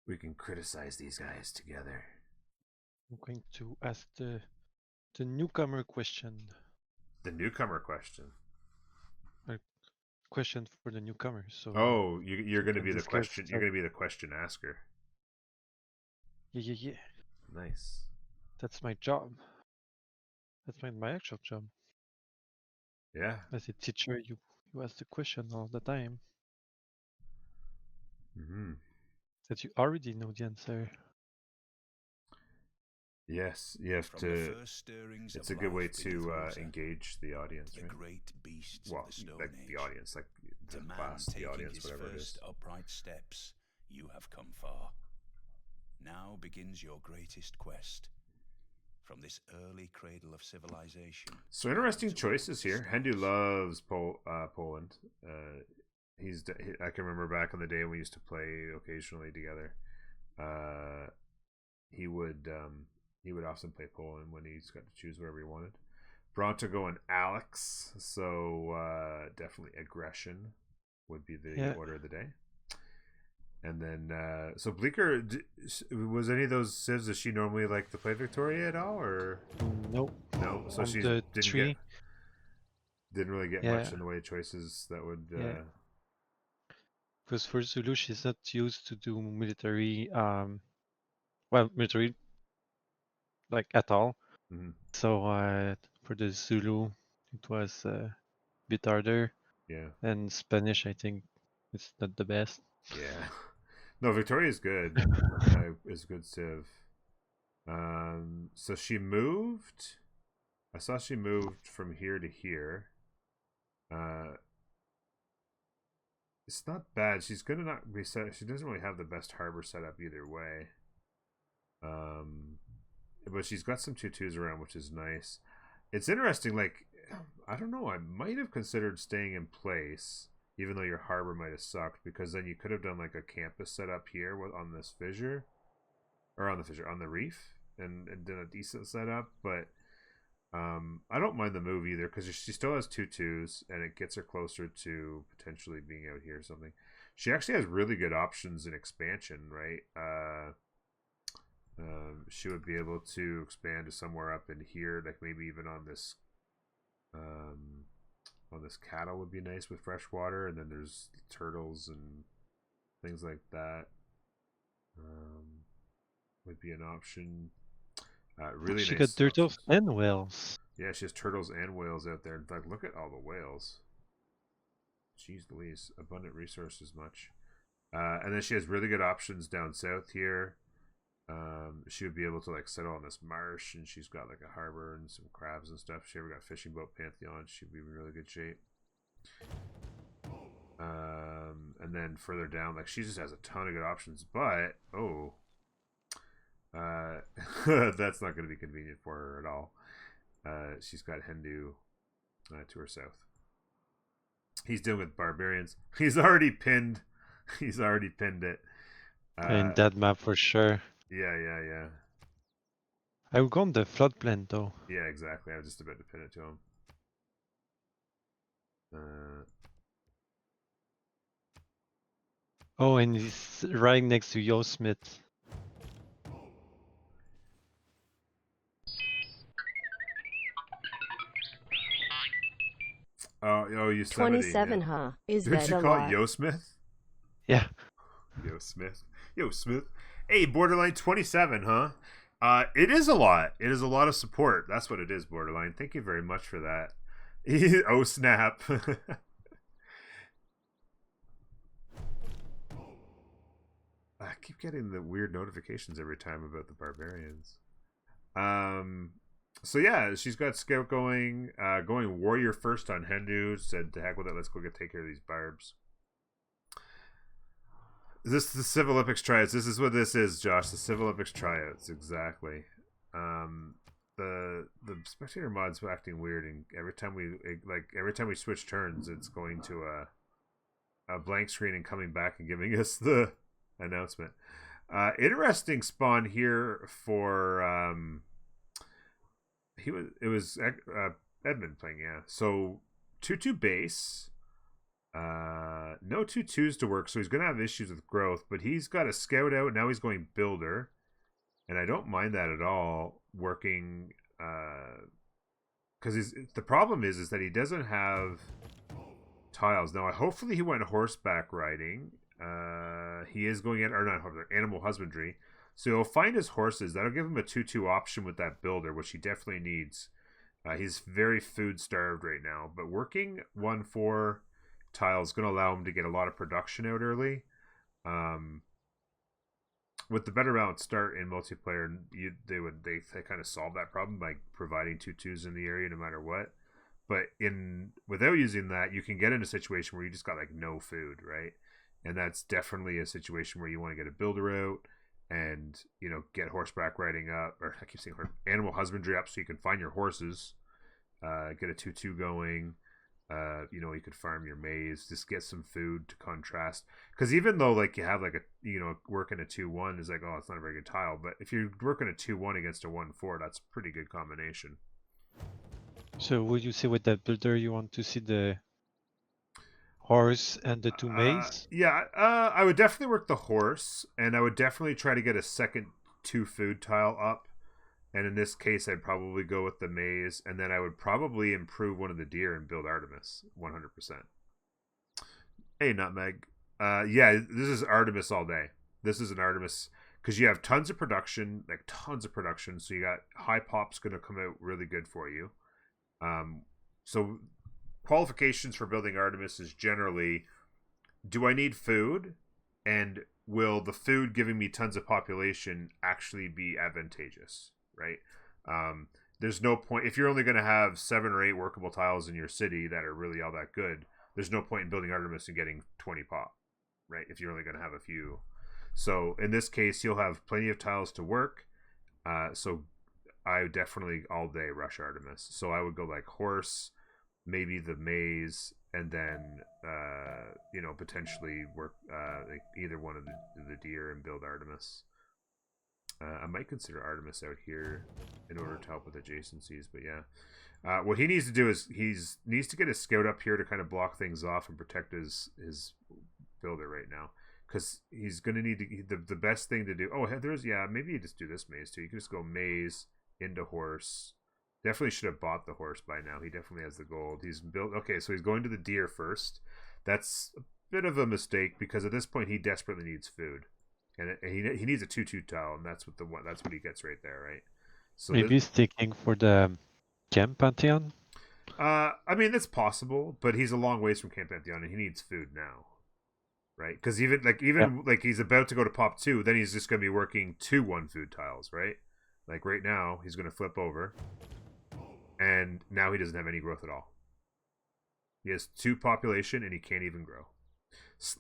We can criticize these guys together. I'm going to ask the newcomer question. The newcomer question. A question for the newcomer. So Oh, you're they going to can be the discuss. question. You're going to be the question asker. Yeah. Nice. That's my job. That's my actual job. Yeah. As a teacher, you ask the question all the time. Mm-hmm. That you already know the answer. Yes, you have From to. the first stirrings It's of a good way life beneath to water, engage the audience, the right? great beasts Well, of the Stone like Age, the audience, like the to man class, the taking audience, his whatever it first is. upright steps, you have come far. Now begins your greatest quest. From this early cradle of civilization. So interesting choices here. Hendu loves Poland. I can remember back in the day when we used to play occasionally together. He would often play Poland when he's got to choose whatever he wanted. Brontogo and Alex. So definitely aggression would be the order of the day. And then, so Bleecker, was any of those civs, does she normally like to play Victoria at all, or Nope. no? So she didn't really get much in the way of choices that would. Because for Zulu, she's not used to do military, military, like at all. Mm-hmm. So for the Zulu, it was a bit harder. Yeah. And Spanish, I think, it's not the best. Yeah. No, Victoria's good. Is good civ. So she moved. I saw she moved from here to here. It's not bad. She's gonna not be set. She doesn't really have the best harbor setup either way. But she's got some 2-2s around, which is nice. It's interesting. Like, I don't know. I might have considered staying in place, even though your harbor might have sucked, because then you could have done like a campus setup here on this fissure, or on the reef, and done a decent setup. But I don't mind the move either, because she still has 2-2s, and it gets her closer to potentially being out here or something. She actually has really good options in expansion, right? She would be able to expand to somewhere up in here, like maybe even on this cattle would be nice with fresh water, and then there's turtles and things like that. Would be an option. Really she nice got turtles options. and whales. Yeah, she has turtles and whales out there. In fact, look at all the whales. Jeez Louise, abundant resources much. And then she has really good options down south here. She would be able to like settle on this marsh, and she's got like a harbor and some crabs and stuff. If she ever got fishing boat pantheon, she'd be in really good shape. And then further down, like she just has a ton of good options, but that's not going to be convenient for her at all. She's got Hindu to her south. He's dealing with barbarians. He's already pinned. He's already pinned it. In that map for sure. Yeah. I would go on the floodplain though. Yeah, exactly. I was just about to pin it to him. Oh, and he's right next to Yo Smith. Oh, Yosemite. 27, yeah. huh? Is Did that you a call lot? it Yo Smith? Yeah. Yo Smith. Hey, Borderline 27, huh? It is a lot. It is a lot of support. That's what it is, Borderline. Thank you very much for that. Oh, snap. I keep getting the weird notifications every time about the Barbarians. So yeah, she's got Scout going Warrior first on Hendu. Said to heck with it, let's go take care of these barbs. Is this the Civ Olympics tryouts? This is what this is, Josh. The Civ Olympics tryouts, exactly. The spectator mod's acting weird, and every time we switch turns, it's going to a blank screen and coming back and giving us the announcement. Interesting spawn here for it was Edmund playing, yeah. So 2-2 base. No 2/2s to work, so he's going to have issues with growth, but he's got a scout out. Now he's going builder, and I don't mind that at all, working, because the problem is that he doesn't have tiles. Now, hopefully he went horseback riding. He is going in, or not horseback, animal husbandry. So he'll find his horses. That'll give him a 2/2 option with that builder, which he definitely needs. He's very food starved right now, but working 1/4 tile is going to allow him to get a lot of production out early. With the better balanced start in multiplayer, they kind of solve that problem by providing 2/2s in the area no matter what. But without using that, you can get in a situation where you just got like no food, right? And that's definitely a situation where you want to get a builder out and, you know, get horseback riding up, or I keep saying animal husbandry up, so you can find your horses, get a 2/2 going. You know, you could farm your maize, just get some food to contrast. Because even though like you have like working a 2/1 is like, oh, it's not a very good tile, but if you're working a 2/1 against a 1/4, that's a pretty good combination. So would you say with that builder you want to see the horse and the 2 maize? Yeah, I would definitely work the horse, and I would definitely try to get a second 2 food tile up. And in this case, I'd probably go with the maize, and then I would probably improve one of the deer and build Artemis 100%. Hey, Nutmeg. Yeah, this is Artemis all day. This is an Artemis because you have tons of production, like tons of production. So you got high pop's going to come out really good for you. So qualifications for building Artemis is generally, do I need food, and will the food giving me tons of population actually be advantageous, right? There's no point if you're only going to have 7 or 8 workable tiles in your city that are really all that good. There's no point in building Artemis and getting 20 pop, right? If you're only going to have a few. So in this case, you'll have plenty of tiles to work. So I would definitely all day rush Artemis. So I would go like horse, maybe the maize, and then you know, potentially work like either one of the deer and build Artemis. I might consider Artemis out here in order to help with adjacencies, but yeah. What he needs to do is he needs to get his scout up here to kind of block things off and protect his builder right now, because he's going to need the best thing to do. Oh, maybe you just do this maize too. You can just go maize into horse. Definitely should have bought the horse by now. He definitely has the gold. He's built. Okay, so he's going to the deer first. That's a bit of a mistake because at this point he desperately needs food, and he needs a 2/2 tile, and that's what he gets right there, right? So maybe sticking for the Camp Pantheon. I mean, that's possible, but he's a long ways from Camp Pantheon, and he needs food now, right? Because even he's about to go to pop 2, then he's just going to be working 2 1 food tiles, right? Like right now, he's going to flip over, and now he doesn't have any growth at all. He has 2 population, and he can't even grow.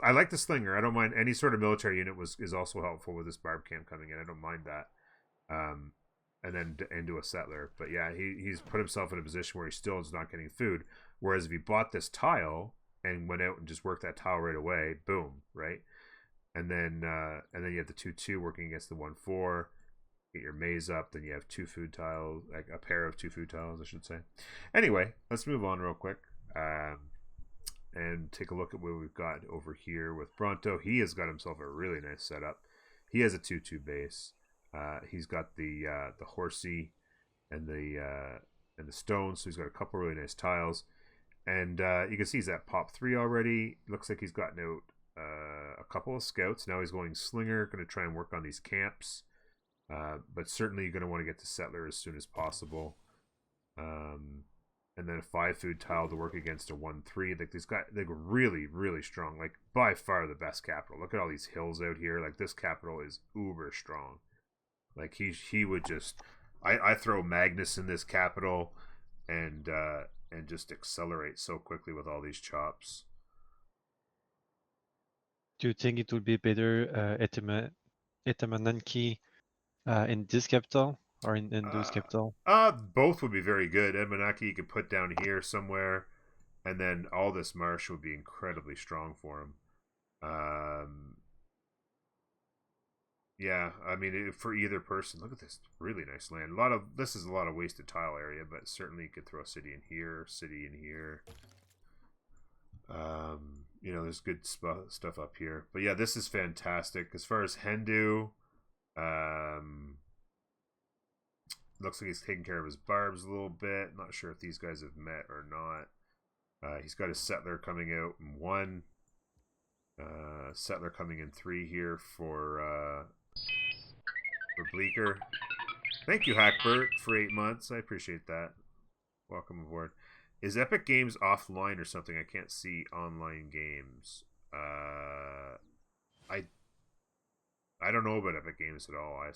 I like the slinger. I don't mind any sort of military unit is also helpful with this barb camp coming in. I don't mind that. And then into a settler. But yeah, he's put himself in a position where he still is not getting food. Whereas if he bought this tile and went out and just worked that tile right away, boom, right? And then you have the 2/2 working against the 1/4. Get your maize up, then you have 2 food tiles, like a pair of 2 food tiles, I should say. Anyway, let's move on real quick. And take a look at what we've got over here with Bronto. He has got himself a really nice setup. He has a 2/2 base. He's got the horsey and the stone, so he's got a couple really nice tiles. And you can see he's at pop 3 already. Looks like he's gotten out a couple of scouts. Now he's going slinger, going to try and work on these camps. But certainly you're going to want to get to settler as soon as possible. And then a 5 food tile to work against a 1/3. Like these guys, like really, really strong. Like by far the best capital. Look at all these hills out here. Like this capital is uber strong. Like he would just, I throw Magnus in this capital, and just accelerate so quickly with all these chops. Do you think it would be better Etamananki in this capital or in those capital? Both would be very good. Edmanaki you could put down here somewhere, and then all this Marsh would be incredibly strong for him. Yeah, I mean, for either person, look at this really nice land. This is a lot of wasted tile area, but certainly you could throw a city in here, city in here. you know, there's good stuff up here. But yeah, this is fantastic. As far as Hendu, looks like he's taking care of his barbs a little bit. Not sure if these guys have met or not. He's got his settler coming out in 1. Settler coming in 3 here for Bleecker. Thank you, Hackbert, for 8 months. I appreciate that. Welcome aboard. Is Epic Games offline or something? I can't see online games. I don't know about Epic Games at all. I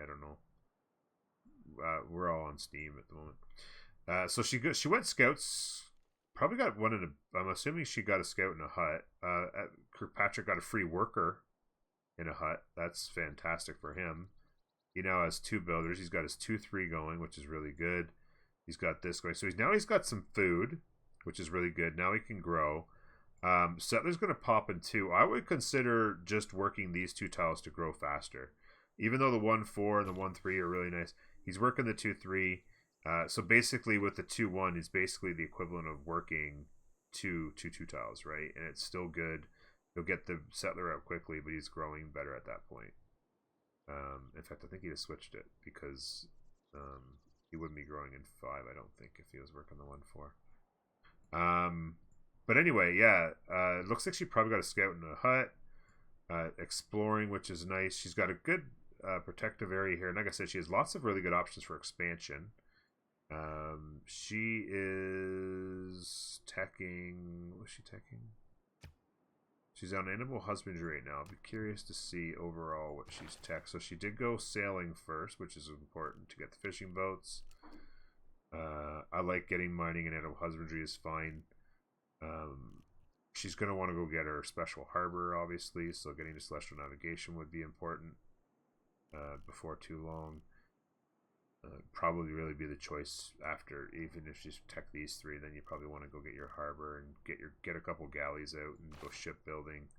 don't know. We're all on Steam at the moment. So she went scouts. Probably got one in a. I'm assuming she got a scout in a hut. Kirkpatrick got a free worker in a hut. That's fantastic for him. He now has 2 builders. He's got his 2-3 going, which is really good. He's got this going. So he's got some food, which is really good. Now he can grow. Settler's going to pop in 2. I would consider just working these 2 tiles to grow faster. Even though the 1-4 and the 1-3 are really nice, he's working the 2-3. So basically with the 2-1, it's basically the equivalent of working 2 tiles, right? And it's still good. He'll get the settler out quickly, but he's growing better at that point. In fact, I think he just switched it because he wouldn't be growing in 5, I don't think, if he was working the 1-4. But anyway, yeah, it looks like she probably got a scout in a hut, exploring, which is nice. She's got a good protective area here. And like I said, she has lots of really good options for expansion. She is teching. What was she teching? She's on animal husbandry right now. I'll be curious to see overall what she's tech. So she did go sailing first, which is important to get the fishing boats. I like getting mining and animal husbandry is fine. She's going to want to go get her special harbor, obviously. So getting to celestial navigation would be important before too long. Probably really be the choice after, even if you tech these 3, then you probably want to go get your harbor and get a couple galleys out and go shipbuilding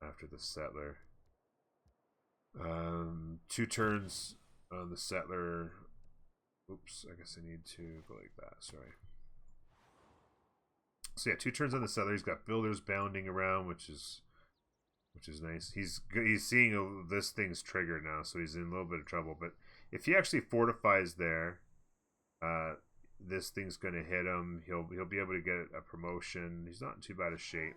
after the settler. 2 turns on the settler. Oops, I guess I need to go like that. Sorry. So yeah, 2 turns on the settler. He's got builders bounding around, which is nice. He's seeing this thing's triggered now, so he's in a little bit of trouble. But if he actually fortifies there, this thing's going to hit him. He'll be able to get a promotion. He's not in too bad a shape.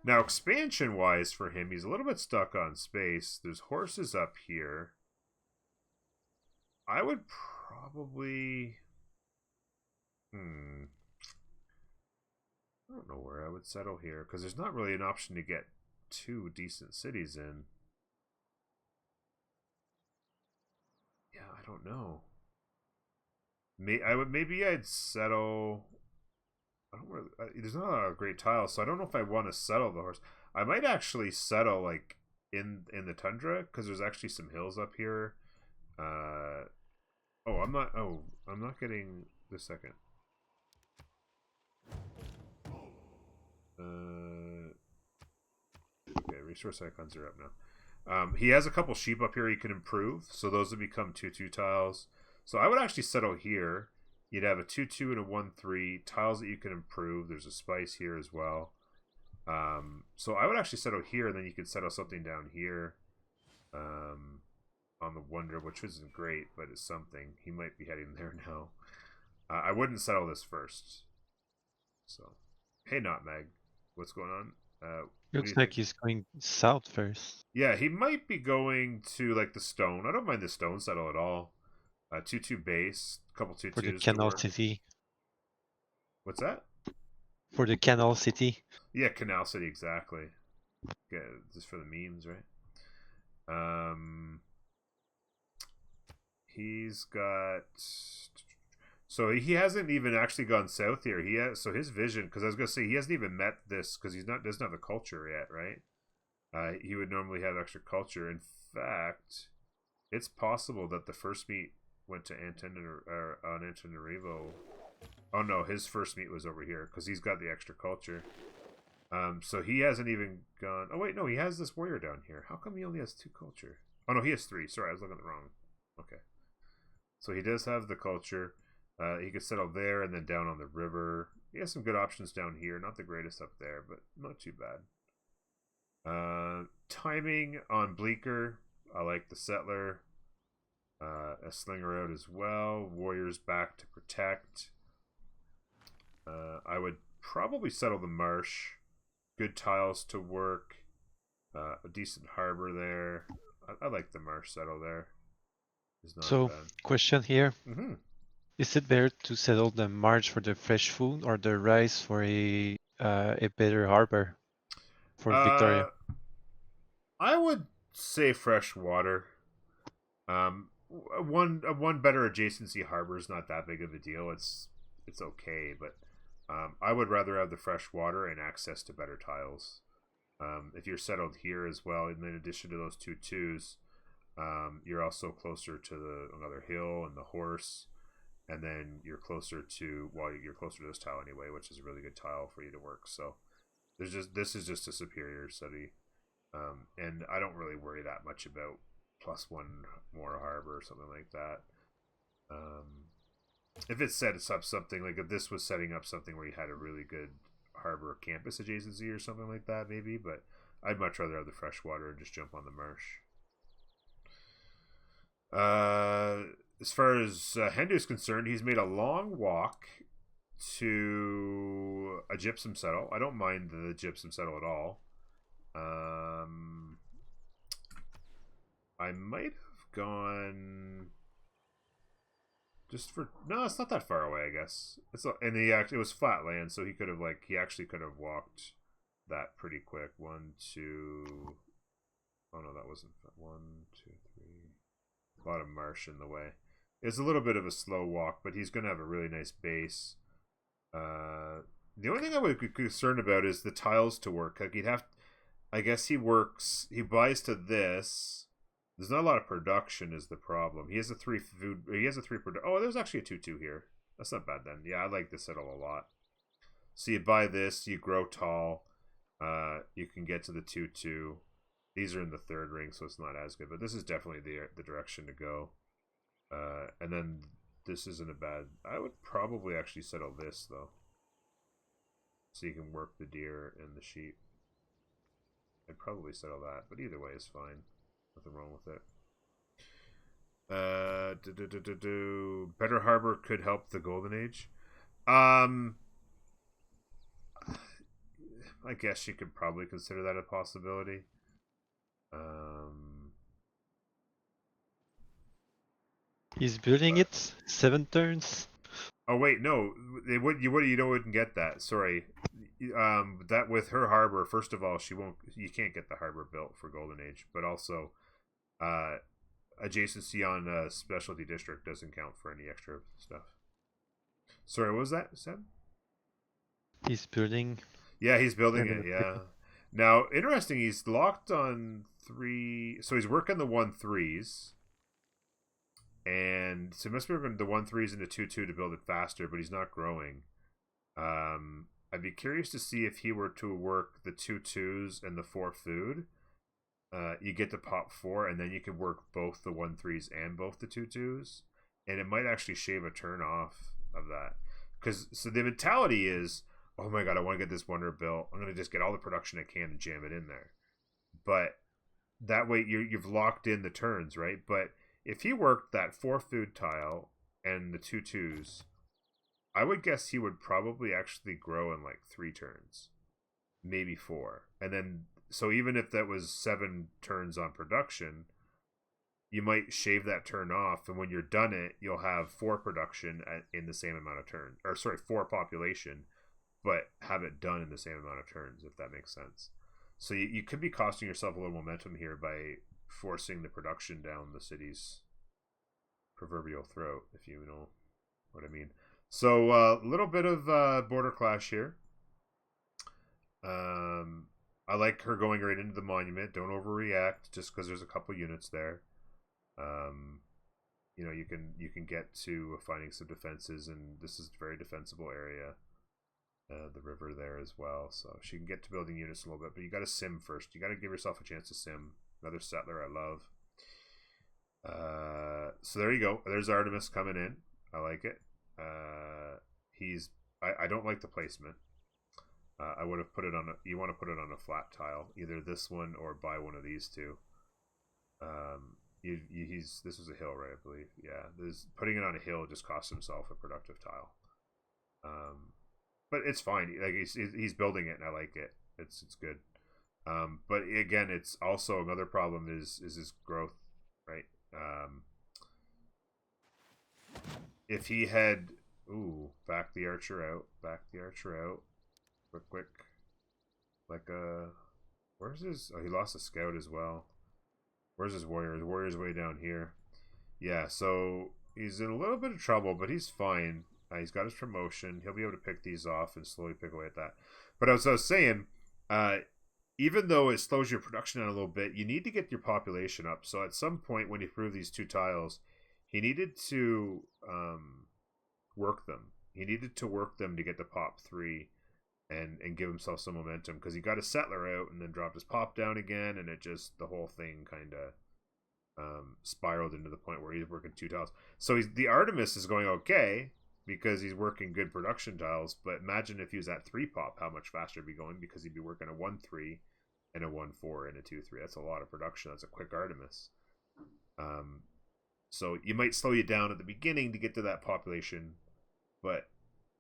Now, expansion-wise for him, he's a little bit stuck on space. There's horses up here. I would probably... I don't know where I would settle here, because there's not really an option to get 2 decent cities in. Yeah, I don't know. Maybe I'd settle. I don't really. There's not a great tile, so I don't know if I want to settle the horse. I might actually settle like in the tundra because there's actually some hills up here. I'm not getting the second. Okay, resource icons are up now. He has a couple sheep up here he can improve, so those would become 2-2 tiles. So I would actually settle here. You'd have a 2-2 and a 1-3 tiles that you can improve. There's a spice here as well. So I would actually settle here, and then you could settle something down here on the Wonder, which isn't great, but it's something. He might be heading there now. I wouldn't settle this first. So, hey, Nutmeg, what's going on? Looks like he's going south first. Yeah, he might be going to like the stone. I don't mind the stone settle at all. 2-2 base, couple 2-2s for the Canal City. What's that? For the Canal City. Yeah, Canal City, exactly. Yeah, just for the memes, right? He's got. So he hasn't even actually gone south here. He has, so his vision, because I was gonna say he hasn't even met this because doesn't have the culture yet, right? He would normally have extra culture. In fact, it's possible that the first meet went to Antananarivo. Oh no, his first meet was over here because he's got the extra culture. So he hasn't even gone. Oh wait, no, he has this warrior down here. How come he only has 2 culture? Oh no, he has 3. Sorry, I was looking at the wrong. Okay, so he does have the culture. He could settle there and then down on the river. He has some good options down here. Not the greatest up there, but not too bad. Timing on Bleaker. I like the Settler. A Slinger out as well. Warriors back to protect. I would probably settle the Marsh. Good tiles to work. A decent harbor there. I like the Marsh settle there. It's not So, bad. question here. Mm-hmm. Is it better to settle the Marsh for the fresh food or the rice for a better harbor for Victoria? I would say fresh water. One better adjacency harbor is not that big of a deal. It's okay, but I would rather have the fresh water and access to better tiles. If you're settled here as well, and in addition to those 2/2s, you're also closer to another hill and the horse, and then you're closer to you're closer to this tile anyway, which is a really good tile for you to work. So this is just a superior study, and I don't really worry that much about +1 more harbor or something like that. If it sets up something like if this was setting up something where you had a really good harbor campus adjacency or something like that, maybe, but I'd much rather have the freshwater and just jump on the Marsh. As far as Hendu's concerned, he's made a long walk to a gypsum settle. I don't mind the gypsum settle at all. I might have gone just for it's not that far away, I guess. And it was flat land, so he actually could have walked that pretty quick. 1, 2. Oh no, that wasn't 1, 2, 3. A lot of marsh in the way. It's a little bit of a slow walk, but he's gonna have a really nice base. The only thing I would be concerned about is the tiles to work. Like I guess he buys to this. There's not a lot of production is the problem. He has a 3 food. He has a 3 production. Oh, there's actually a 2/2 here. That's not bad then. Yeah, I like this settle a lot. So you buy this, you grow tall. You can get to the 2/2. These are in the 3rd ring, so it's not as good. But this is definitely the direction to go. And then this isn't a bad. I would probably actually settle this though, so you can work the deer and the sheep. I'd probably settle that, but either way is fine. Nothing wrong with it. Better harbor could help the Golden Age. I guess you could probably consider that a possibility. He's building it 7 turns. Oh wait, no. You wouldn't get that. Sorry. That with her harbor, first of all, you can't get the harbor built for Golden Age, but also adjacency on specialty district doesn't count for any extra stuff. Sorry, what was that, Seebbb? He's building. Yeah, he's building it, yeah. Now, interesting, he's locked on 3, so he's working the 1/3s. And so he must be working the 1/3s into 2/2 to build it faster, but he's not growing. I'd be curious to see if he were to work the 2/2s and the 4 food. You get to pop 4, and then you can work both the 1/3s and both the 2/2s, and it might actually shave a turn off of that. So the mentality is, oh my god, I want to get this wonder built. I'm going to just get all the production I can and jam it in there. But that way you've locked in the turns, right? But if he worked that 4 food tile and the 2/2s, I would guess he would probably actually grow in like 3 turns, maybe 4, and then. So even if that was 7 turns on production, you might shave that turn off, and when you're done it, you'll have 4 production in the same amount of turns. Or sorry, 4 population, but have it done in the same amount of turns, if that makes sense. So you could be costing yourself a little momentum here by forcing the production down the city's proverbial throat, if you know what I mean. So a little bit of border clash here. I like her going right into the monument. Don't overreact just because there's a couple units there. You can get to finding some defenses, and this is a very defensible area. The river there as well, so she can get to building units a little bit. But you got to sim first. You got to give yourself a chance to sim. Another settler I love. So there you go. There's Artemis coming in. I like it. I don't like the placement. I would have put it on you want to put it on a flat tile, either this one or buy one of these two. This was a hill, right? I believe. Yeah, putting it on a hill just costs himself a productive tile. But it's fine. Like he's building it, and I like it. It's good. But again, it's also another problem is his growth, right? If he had back the archer out, quick, like where's his? Oh, he lost a scout as well. Where's his warrior? His warrior's way down here. Yeah, so he's in a little bit of trouble, but he's fine. He's got his promotion. He'll be able to pick these off and slowly pick away at that. But as I was saying, even though it slows your production down a little bit, you need to get your population up. So at some point when he proved these 2 tiles, he needed to work them. He needed to work them to get to pop 3 and give himself some momentum, because he got a settler out and then dropped his pop down again, and it just, the whole thing kind of spiraled into the point where he's working 2 tiles. So the Artemis is going okay because he's working good production tiles, but imagine if he was at 3 pop, how much faster he'd be going, because he'd be working a 1-3 and a 1-4 and a 2-3. That's a lot of production. That's a quick Artemis. So you might slow you down at the beginning to get to that population, but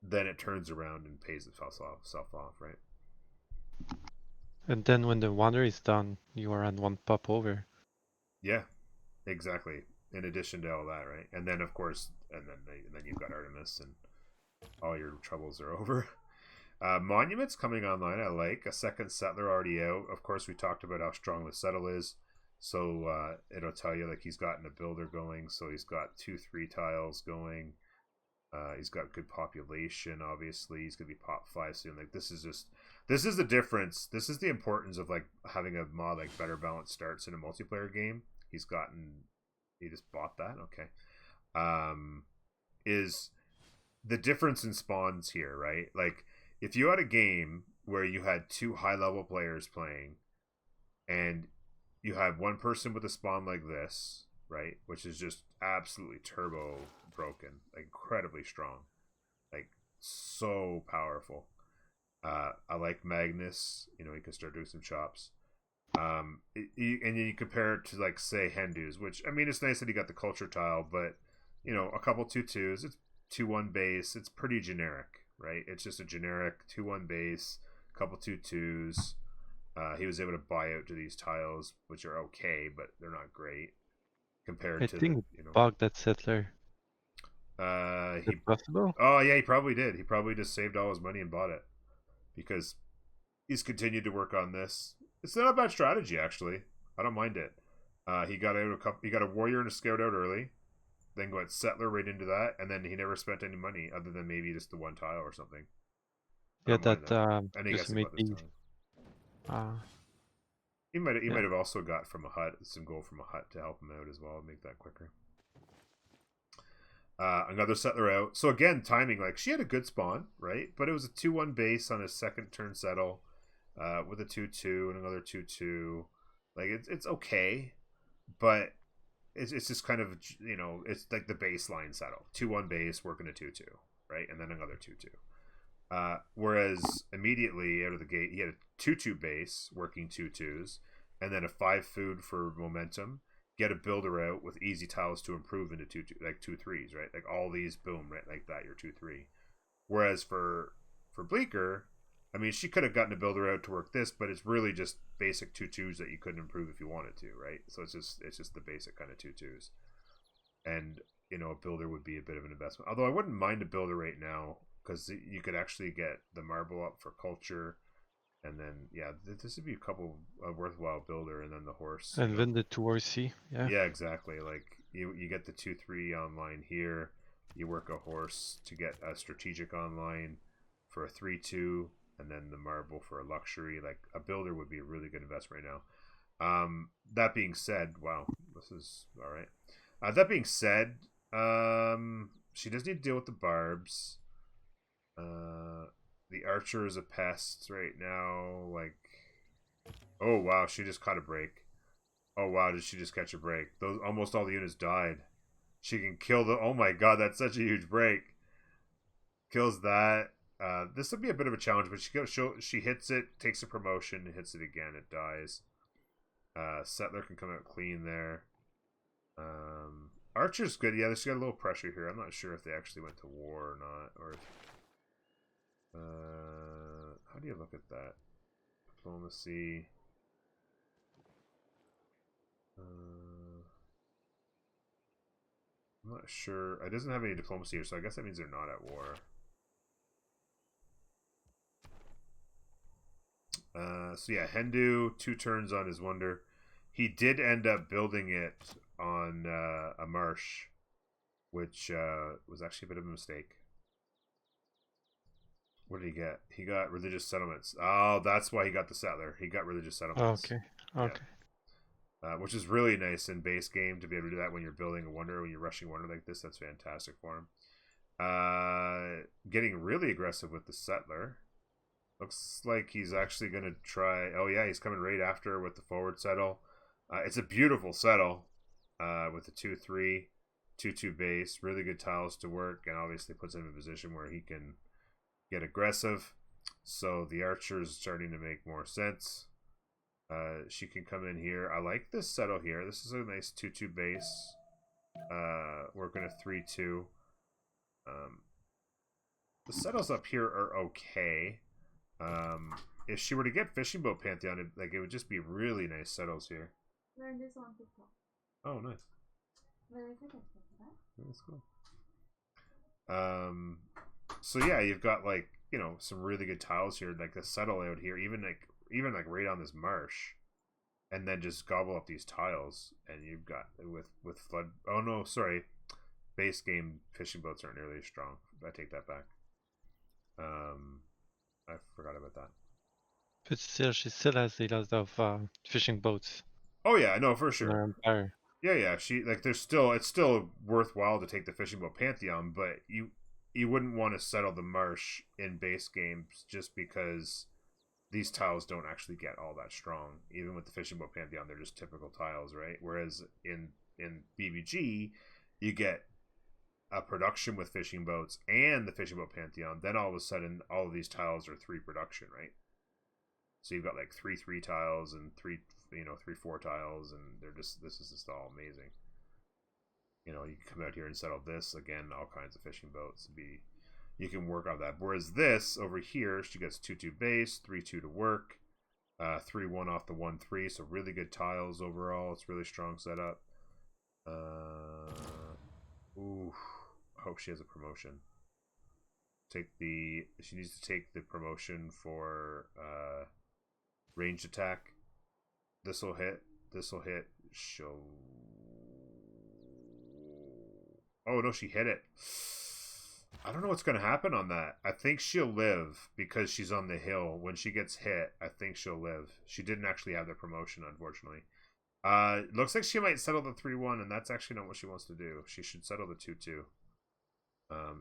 then it turns around and pays itself off, right? And then when the wander is done, you are on 1 pop over. Yeah, exactly. In addition to all that, right? And then of course, and then you've got Artemis, and all your troubles are over. Monuments coming online. I like a second settler already out. Of course, we talked about how strong the settle is, so it'll tell you like he's gotten a builder going. So he's got 2-3 tiles going. He's got good population. Obviously, he's gonna be pop 5 soon. Like this is the difference. This is the importance of like having a mod like Better Balanced Starts in a multiplayer game. He just bought that. Okay. Is the difference in spawns here, right? Like if you had a game where you had 2 high level players playing, and you have one person with a spawn like this, right, which is just absolutely turbo broken, like incredibly strong, like so powerful. I like Magnus. He can start doing some chops. And you compare it to like say Hendu's, which I mean it's nice that he got the culture tile, but a couple 2/2s, it's 2/1 base. It's pretty generic, right? It's just a generic 2/1 base, couple 2/2s. He was able to buy out to these tiles, which are okay, but they're not great compared I to think the bug that settler. Is it possible? Oh yeah, he probably did. He probably just saved all his money and bought it, because he's continued to work on this. It's not a bad strategy, actually. I don't mind it. He got a warrior and a scout out early, then got settler right into that, and then he never spent any money other than maybe just the 1 tile or something. Yeah, that And he just gets made this me. time. He might have also got from a hut some gold from a hut to help him out as well and make that quicker. Another settler out. So again, timing, like she had a good spawn, right? But it was a 2/1 base on his second turn settle, with a 2/2 and another 2/2. Like it's okay, but it's just kind of it's like the baseline settle, 2/1 base working a 2/2, right, and then another 2/2. Whereas immediately out of the gate, he had a 2/2 base working 2/2s, and then a 5 food for momentum. Get a builder out with easy tiles to improve into 2/2, like 2/3s, right? Like all these, boom, right, like that. You're 2/3. Whereas for Bleecker, I mean, she could have gotten a builder out to work this, but it's really just basic 2/2s that you couldn't improve if you wanted to, right? So it's just the basic kind of 2/2s, and a builder would be a bit of an investment. Although I wouldn't mind a builder right now, because you could actually get the marble up for culture, and then this would be a couple of worthwhile builder, and then the horse. And then the 2RC, yeah. Yeah, exactly. Like you get the 2/3 online here. You work a horse to get a strategic online for a 3/2, and then the marble for a luxury. Like a builder would be a really good investment right now. That being said, wow, this is all right. That being said, she does need to deal with the barbs. The archer is a pest right now. Like, oh wow, she just caught a break. Oh wow, did she just catch a break? Almost all the units died. She can kill the. Oh my god, that's such a huge break. Kills that. This would be a bit of a challenge, but she hits it, takes a promotion, hits it again, it dies. Settler can come out clean there. Archer's good. Yeah, she's got a little pressure here. I'm not sure if they actually went to war or not, or if, how do you look at that? Diplomacy. I'm not sure. It doesn't have any diplomacy here, so I guess that means they're not at war. So yeah, Hendu, 2 turns on his wonder. He did end up building it on a Marsh, which was actually a bit of a mistake. What did he get? He got religious settlements. Oh, that's why he got the settler. He got religious settlements. Okay. Okay. Yeah. Which is really nice in base game to be able to do that when you're building a wonder, when you're rushing wonder like this. That's fantastic for him. Getting really aggressive with the settler. Looks like he's actually going to try... Oh, yeah, he's coming right after with the forward settle. It's a beautiful settle with the 2-3, 2-2 base. Really good tiles to work, and obviously puts him in a position where he can get aggressive. So the archer's starting to make more sense. She can come in here. I like this settle here. This is a nice 2-2 base. Working a 3-2. The settles up here are okay. If she were to get Fishing Boat Pantheon, it would just be really nice settles here. Learn this on TikTok. Oh, nice. That's cool. So yeah, you've got like, you know, some really good tiles here, like the settle out here, even like right on this marsh, and then just gobble up these tiles, and you've got with flood. Oh no, sorry, base game fishing boats aren't nearly as strong. I take that back. I forgot about that. But still, she still has a lot of fishing boats. Oh yeah, no, for in sure. her empire. Yeah. It's still worthwhile to take the fishing boat pantheon, but you wouldn't want to settle the marsh in base games just because these tiles don't actually get all that strong. Even with the fishing boat pantheon, they're just typical tiles, right? Whereas in BBG, you get a production with fishing boats and the fishing boat pantheon. Then all of a sudden, all of these tiles are 3 production, right? So you've got like 3-3 tiles and 3-4 tiles, and this is just all amazing. You know, you can come out here and settle this again, all kinds of fishing boats. You can work on that. Whereas this over here, she gets 2-2 base, 3-2 to work, 3-1 off the 1-3. So really good tiles overall. It's really strong setup. Ooh, I hope she has a promotion. She needs to take the promotion for ranged attack. This will hit. She'll... Oh no, she hit it. I don't know what's going to happen on that. I think she'll live because she's on the hill. When she gets hit, I think she'll live. She didn't actually have the promotion, unfortunately. Looks like she might settle the 3-1, and that's actually not what she wants to do. She should settle the 2-2.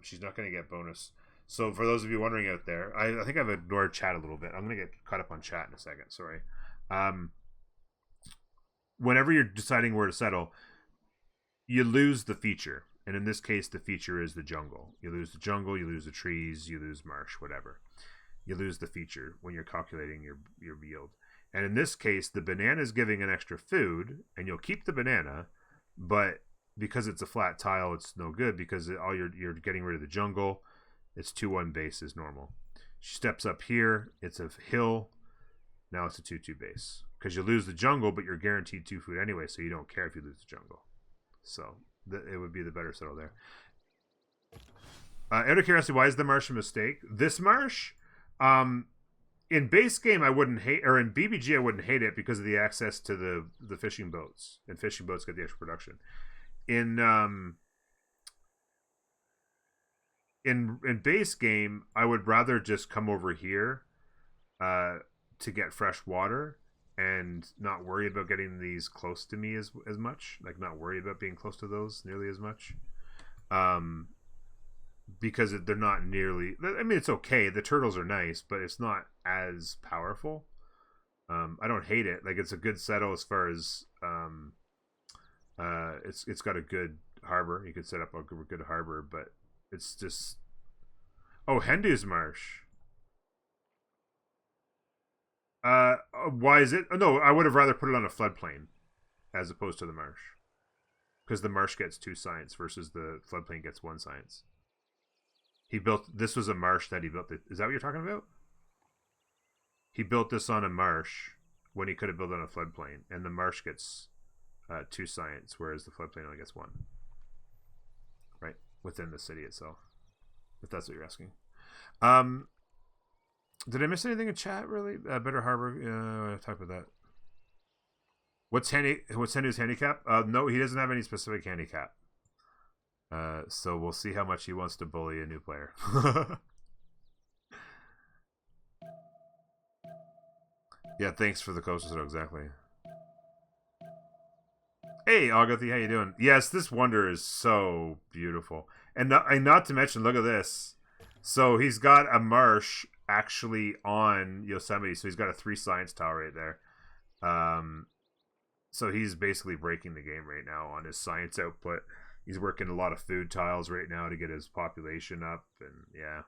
She's not going to get bonus. So for those of you wondering out there, I think I've ignored chat a little bit. I'm going to get caught up on chat in a second. Sorry. Whenever you're deciding where to settle, you lose the feature. And in this case, the feature is the jungle. You lose the jungle, you lose the trees, you lose marsh, whatever. You lose the feature when you're calculating your yield. And in this case, the banana is giving an extra food, and you'll keep the banana, but because it's a flat tile, it's no good because you're getting rid of the jungle. It's 2-1 base is normal. She steps up here. It's a hill. Now it's a 2-2 base because you lose the jungle, but you're guaranteed 2 food anyway, so you don't care if you lose the jungle. So it would be the better settle there. Out of curiosity, why is the marsh a mistake? This marsh, in base game, I wouldn't hate, or in BBG, I wouldn't hate it because of the access to the fishing boats, and fishing boats get the extra production. In base game, I would rather just come over here to get fresh water and not worry about getting these close to me as much. Like, not worry about being close to those nearly as much. Because they're not nearly... I mean, it's okay. The turtles are nice, but it's not as powerful. I don't hate it. Like, it's a good settle as far as... it's got a good harbor. You could set up a good harbor, but it's just... Oh, Hendu's Marsh. Why is it? No, I would have rather put it on a floodplain as opposed to the marsh, because the marsh gets 2 science versus the floodplain gets 1 science. He built this was a marsh that he built. Is that what you're talking about? He built this on a marsh when he could have built it on a floodplain, and the marsh gets 2 science, whereas the floodplain only gets 1. Right within the city itself, if that's what you're asking. Did I miss anything in chat? Really, Better Harbor. Type of that. What's Henry's handicap? No, he doesn't have any specific handicap. So we'll see how much he wants to bully a new player. Yeah, thanks for the coaster. Exactly. Hey, Agatha, how you doing? Yes, this wonder is so beautiful, and not to mention, look at this. So he's got a marsh actually on Yosemite, so he's got a 3 science tile right there. So he's basically breaking the game right now on his science output. He's working a lot of food tiles right now to get his population up, and yeah.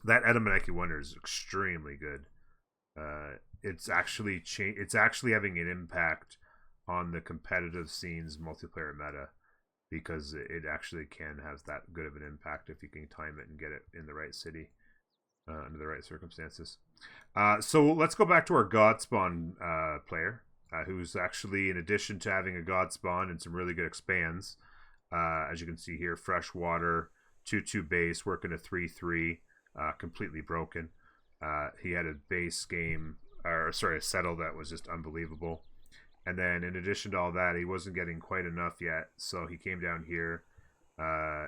That Edamanaki Wonder is extremely good. It's actually having an impact on the competitive scene's multiplayer meta, because it actually can have that good of an impact if you can time it and get it in the right city under the right circumstances. So let's go back to our God Spawn player, who's actually, in addition to having a God Spawn and some really good expands, as you can see here, freshwater, 2/2 base, working a 3/3, completely broken. He had a base game, a settle that was just unbelievable. And then in addition to all that, he wasn't getting quite enough yet, so he came down here.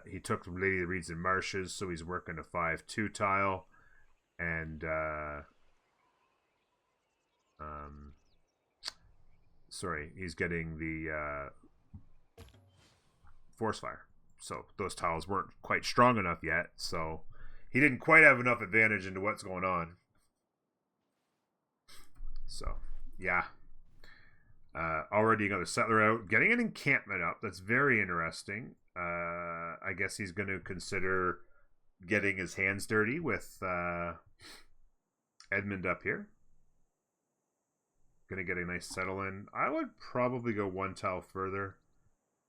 He took Lady of the Reeds and Marshes, so he's working a 5/2 tile. And he's getting the Force Fire. So those tiles weren't quite strong enough yet, so he didn't quite have enough advantage into what's going on. So, yeah. Already got a settler out, getting an encampment up. That's very interesting. I guess he's going to consider getting his hands dirty with Edmund up here. Going to get a nice settle in. I would probably go 1 tile further.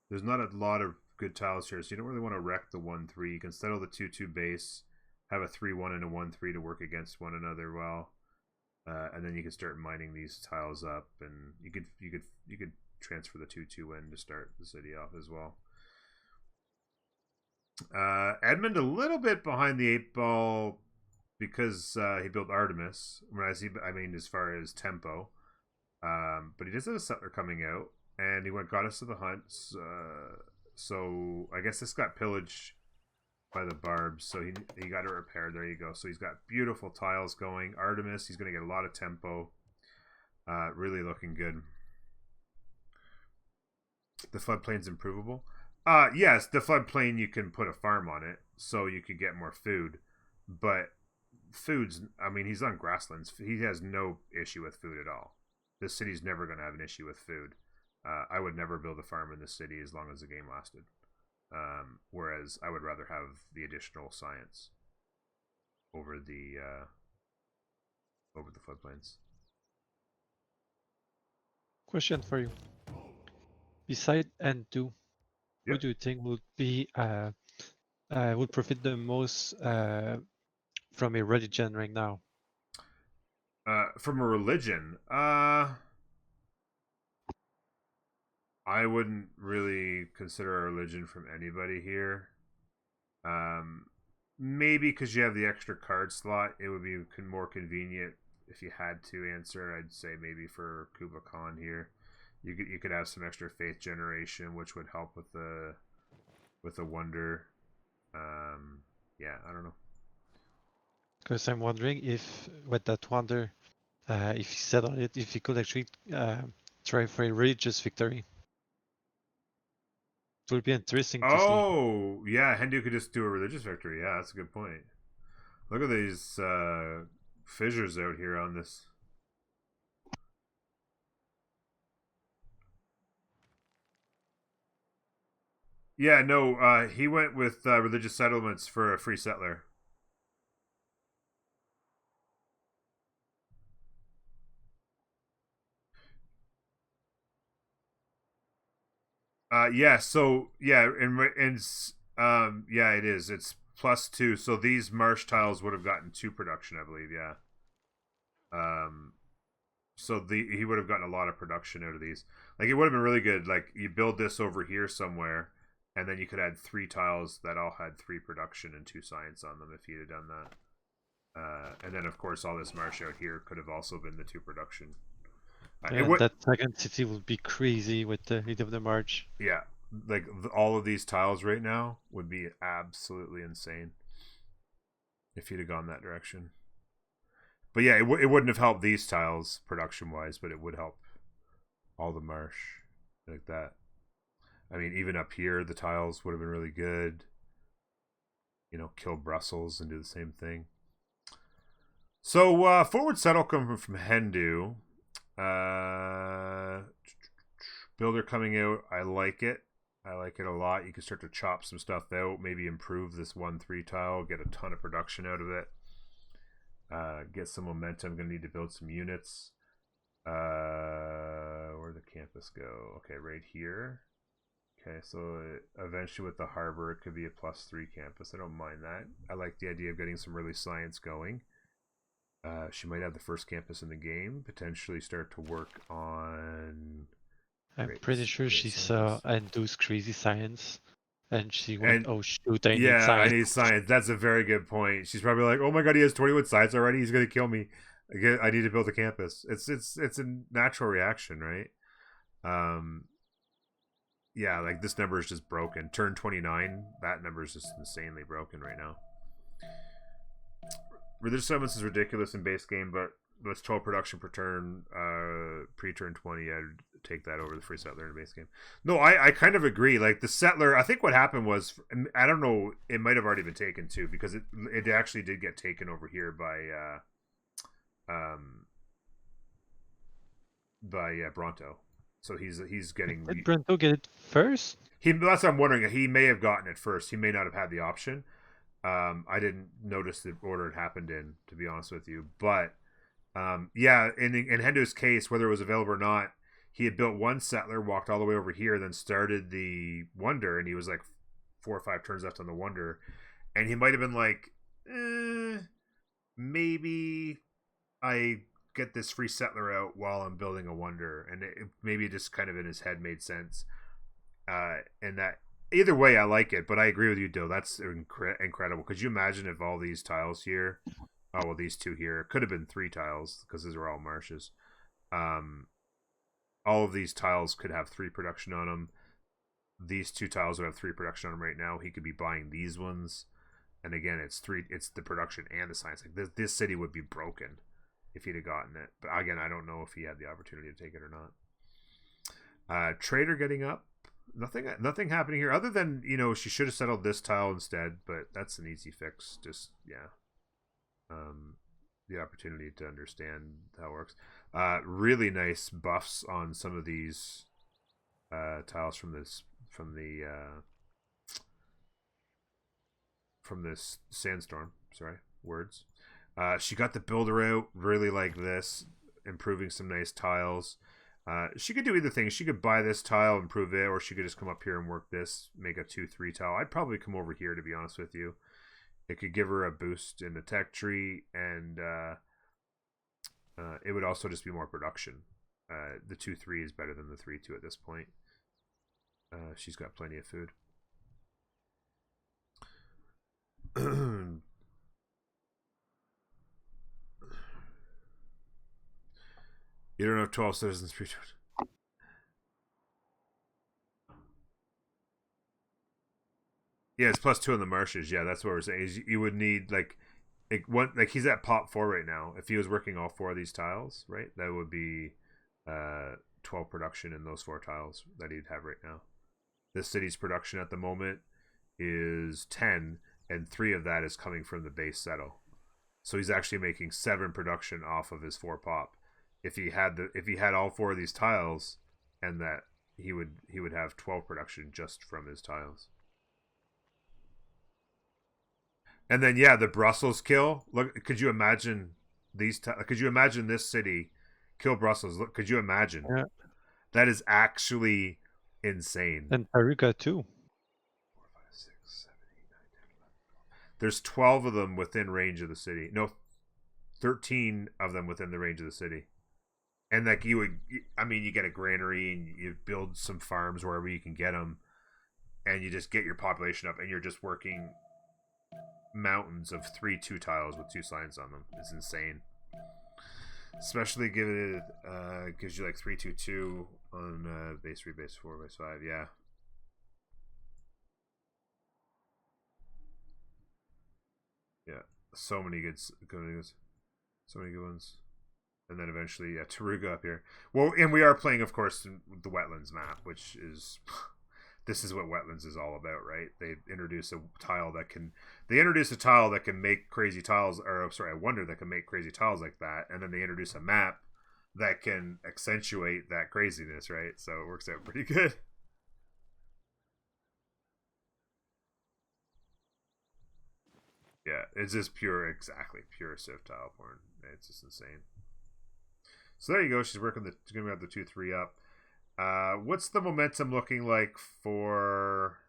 There's not a lot of good tiles here, so you don't really want to wreck the 1/3. You can settle the 2/2 base, have a 3/1 and a 1/3 to work against one another well. And then you can start mining these tiles up, and you could transfer the 2/2 in to start the city off as well. Edmund a little bit behind the 8 ball because he built Artemis. As far as tempo, but he does have a settler coming out, and he went Goddess of the Hunts. So I guess this got pillaged by the barbs, so he got it repaired. There you go. So he's got beautiful tiles going. Artemis, he's going to get a lot of tempo. Really looking good. The floodplain's improvable. Yes, the floodplain, you can put a farm on it, so you could get more food. But he's on grasslands. He has no issue with food at all. This city's never going to have an issue with food. I would never build a farm in this city as long as the game lasted. Whereas I would rather have the additional science over the floodplains. Question for you. Beside N2, who Yep. do you think would be would profit the most from a religion right now? From a religion, I wouldn't really consider a religion from anybody here. Maybe because you have the extra card slot, it would be more convenient if you had to answer. I'd say maybe for Kublai Khan here, you could have some extra faith generation, which would help with the wonder. Yeah, I don't know. Because I'm wondering if with that wonder, if he settled it, if he could actually try for a religious victory. It would be interesting to see. Oh, yeah, Hindu could just do a religious victory. Yeah, that's a good point. Look at these fissures out here on this. Yeah, no, he went with religious settlements for a free settler. Yeah, so yeah, yeah, it is. It's +2. So these marsh tiles would have gotten 2 production, I believe. Yeah. So he would have gotten a lot of production out of these. Like it would have been really good. Like you build this over here somewhere, and then you could add 3 tiles that all had 3 production and 2 science on them if you'd have done that. And then of course all this marsh out here could have also been the 2 production. Yeah, that second city would be crazy with the heat of the March. Yeah, like all of these tiles right now would be absolutely insane if you'd have gone that direction. But yeah, it wouldn't have helped these tiles production wise, but it would help all the marsh like that. I mean, even up here, the tiles would have been really good. You know, kill Brussels and do the same thing. So forward settle coming from Hendu. Builder coming out. I like it. I like it a lot. You can start to chop some stuff out. Maybe improve this 1-3 tile. Get a ton of production out of it. Get some momentum. I'm going to need to build some units. Where'd the campus go? Okay, right here. Okay, so eventually with the harbor, it could be a +3 campus. I don't mind that. I like the idea of getting some early science going. She might have the first campus in the game. Potentially start to work on... I'm pretty sure she saw Endu's crazy science. And she went, oh shoot, I need Yeah, science. I need science. That's a very good point. She's probably like, oh my god, he has 21 science already. He's going to kill me. I need to build a campus. It's a natural reaction, right? Yeah, like this number is just broken. Turn 29, that number is just insanely broken right now. Religious settlements is ridiculous in base game, but that's 12 production per turn, pre-turn 20. I'd take that over the free settler in base game. No, I kind of agree. Like the settler, I think what happened was, I don't know, it might have already been taken too, because it actually did get taken over here by Bronto. So he's getting. Did Bronto get it first? That's what I'm wondering. He may have gotten it first. He may not have had the option. I didn't notice the order it happened in, to be honest with you. But yeah, in Hendo's case, whether it was available or not, he had built one settler, walked all the way over here, then started the Wonder, and he was like 4 or 5 turns left on the Wonder, and he might have been like, maybe I get this free settler out while I'm building a Wonder, and maybe just kind of in his head made sense. And that either way, I like it, but I agree with you, Dill. That's incredible. Could you imagine if all these tiles here, oh well, these 2 here, it could have been 3 tiles because these are all marshes. All of these tiles could have 3 production on them. These 2 tiles would have 3 production on them right now. He could be buying these ones, and again, it's the production and the science. Like this city would be broken if he'd have gotten it. But again, I don't know if he had the opportunity to take it or not. Trader getting up. Nothing happening here other than, you know, she should have settled this tile instead, but that's an easy fix. Just the opportunity to understand how it works. Really nice buffs on some of these tiles from this sandstorm. Sorry, words. She got the builder out. Really like this, improving some nice tiles. She could do either thing. She could buy this tile, improve it, or she could just come up here and work this, make a 2-3 tile. I'd probably come over here, to be honest with you. It could give her a boost in the tech tree, and it would also just be more production. The 2-3 is better than the 3-2 at this point. She's got plenty of food. You don't have 12 citizens pre-turn. Yeah, it's +2 on the marshes. Yeah, that's what we're saying. Is you would need like he's at pop 4 right now. If he was working all 4 of these tiles, right, that would be 12 production in those 4 tiles that he'd have right now. This city's production at the moment is 10, and 3 of that is coming from the base settle. So he's actually making 7 production off of his 4 pop. If he had all 4 of these tiles, and that he would have 12 production just from his tiles. And then yeah, the Brussels kill. Look, could you imagine could you imagine this city kill Brussels? Look, could you imagine? Yeah. That is actually insane. And Paruka too. 4, 5, 6, 7, 8, 9, 10, 11. There's 12 of them within range of the city. No, 13 of them within the range of the city. And like you get a granary and you build some farms wherever you can get them, and you just get your population up, and you're just working mountains of 3 2 tiles with 2 signs on them. It's insane. Especially given it gives you like 3 2 2 on base 3, base 4, base 5. Yeah. Yeah. So many good ones. So many good ones. And then eventually, yeah, Taruga up here. Well, and we are playing, of course, the wetlands map, which is this is what wetlands is all about, right? They introduce a tile that can make crazy tiles, or sorry, a wonder that can make crazy tiles like that, and then they introduce a map that can accentuate that craziness, right? So it works out pretty good. Yeah, it's just pure Civ tile porn. It's just insane. So there you go. She's going to have the 2-3 up. What's the momentum looking like for?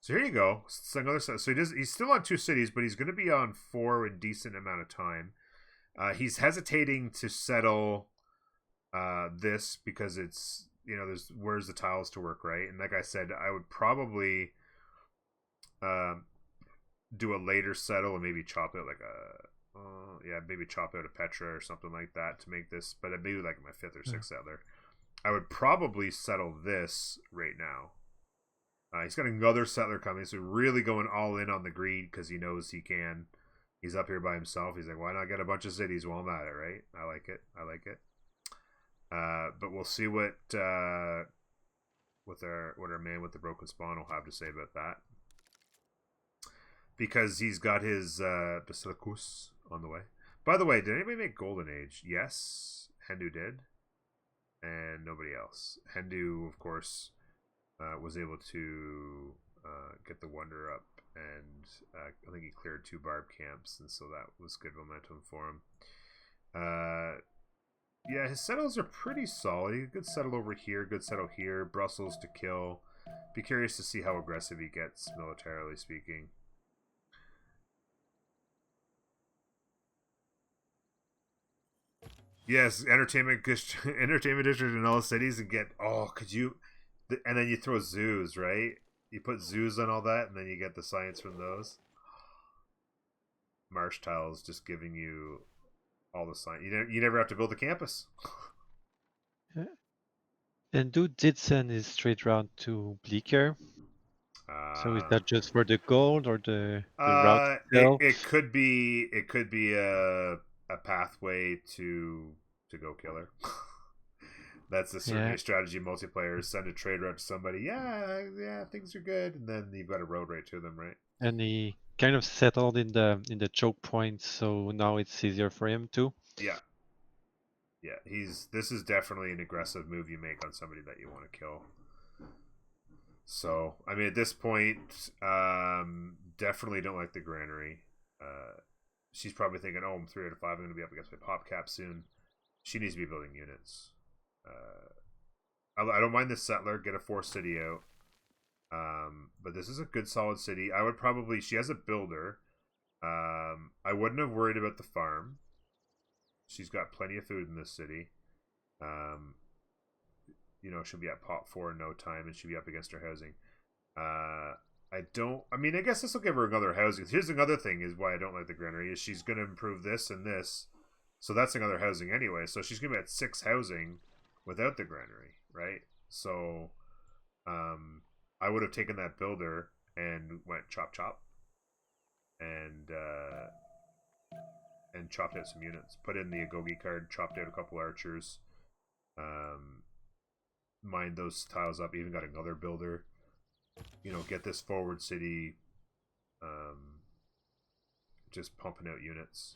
So here you go. So he's still on 2 cities, but he's going to be on 4 in a decent amount of time. He's hesitating to settle this because it's where's the tiles to work, right? And like I said, I would probably do a later settle and maybe chop it like maybe chop out a Petra or something like that to make this, but maybe like my 5th or 6th settler. I would probably settle this right now. He's got another settler coming, so really going all in on the greed because he knows he can. He's up here by himself. He's like, why not get a bunch of cities while I'm at it, right? I like it. But we'll see what our man with the broken spawn will have to say about that. Because he's got his Basilicus on the way. By the way, did anybody make Golden Age? Yes, Hendu did. And nobody else. Hendu, of course, was able to get the Wonder up. And I think he cleared 2 barb camps. And so that was good momentum for him. Yeah, his settles are pretty solid. Good settle over here, good settle here. Brussels to kill. Be curious to see how aggressive he gets, militarily speaking. Yes, entertainment district in all cities and get and then you throw zoos, right? You put zoos on all that, and then you get the science from those. Marsh tiles just giving you all the science. You never have to build a campus. Yeah. And did send his straight route to Bleaker. So is that just for the gold or the route itself? It could be a pathway to go killer. That's the certainly strategy multiplayer. Send a trade route to somebody. Yeah, things are good, and then you've got a road right to them, right? And he kind of settled in the choke point, so now it's easier for him too. Yeah. This is definitely an aggressive move you make on somebody that you want to kill. So I mean, at this point, definitely don't like the granary. She's probably thinking, "Oh, I'm 3 out of 5. I'm going to be up against my pop cap soon." She needs to be building units. I don't mind this settler. Get a 4 city out. But this is a good solid city. I would probably. She has a builder. I wouldn't have worried about the farm. She's got plenty of food in this city. She'll be at pot 4 in no time, and she'll be up against her housing. I guess this will give her another housing. Here's another thing is why I don't like the granary is she's going to improve this and this. So that's another housing anyway. So she's going to be at 6 housing without the granary, right? So I would have taken that builder and went chop and chopped out some units. Put in the Agogi card, chopped out a couple archers. Mined those tiles up, even got another builder. Get this forward city just pumping out units.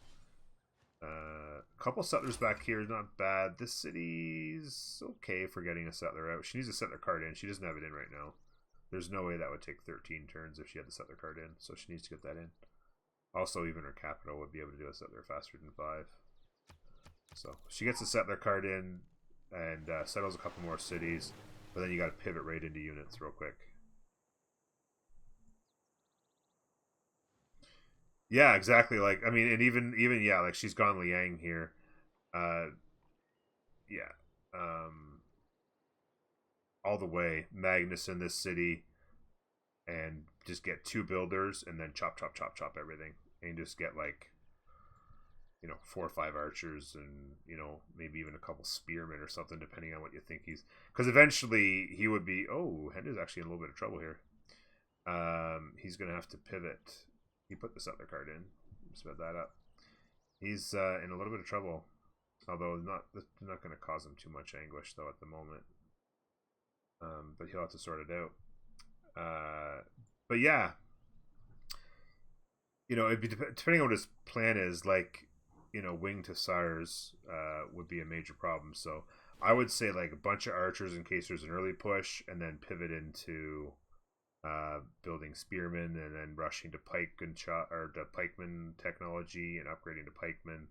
A couple settlers back here is not bad. This city's okay for getting a settler out. She needs a settler card in. She doesn't have it in right now. There's no way that would take 13 turns if she had the settler card in, so she needs to get that in. Also, even her capital would be able to do a settler faster than 5. So she gets a settler card in and settles a couple more cities, but then you got to pivot right into units real quick. Yeah, exactly. Like, I mean, and even yeah, like she's gone Liang here. Yeah. All the way Magnus in this city, and just get 2 builders, and then chop everything, and just get like 4 or 5 archers, and maybe even a couple spearmen or something, depending on what you think he's. Because eventually he would be. Oh, Henry's actually in a little bit of trouble here. He's gonna have to pivot. He put the settler card in. Sped that up. He's in a little bit of trouble, although not going to cause him too much anguish though at the moment. But he'll have to sort it out. But yeah, it'd be depending on what his plan is. Like, wing to sires would be a major problem. So I would say like a bunch of archers in case there's an early push, and then pivot into building spearmen, and then rushing to pike and or the pikeman technology and upgrading to pikemen,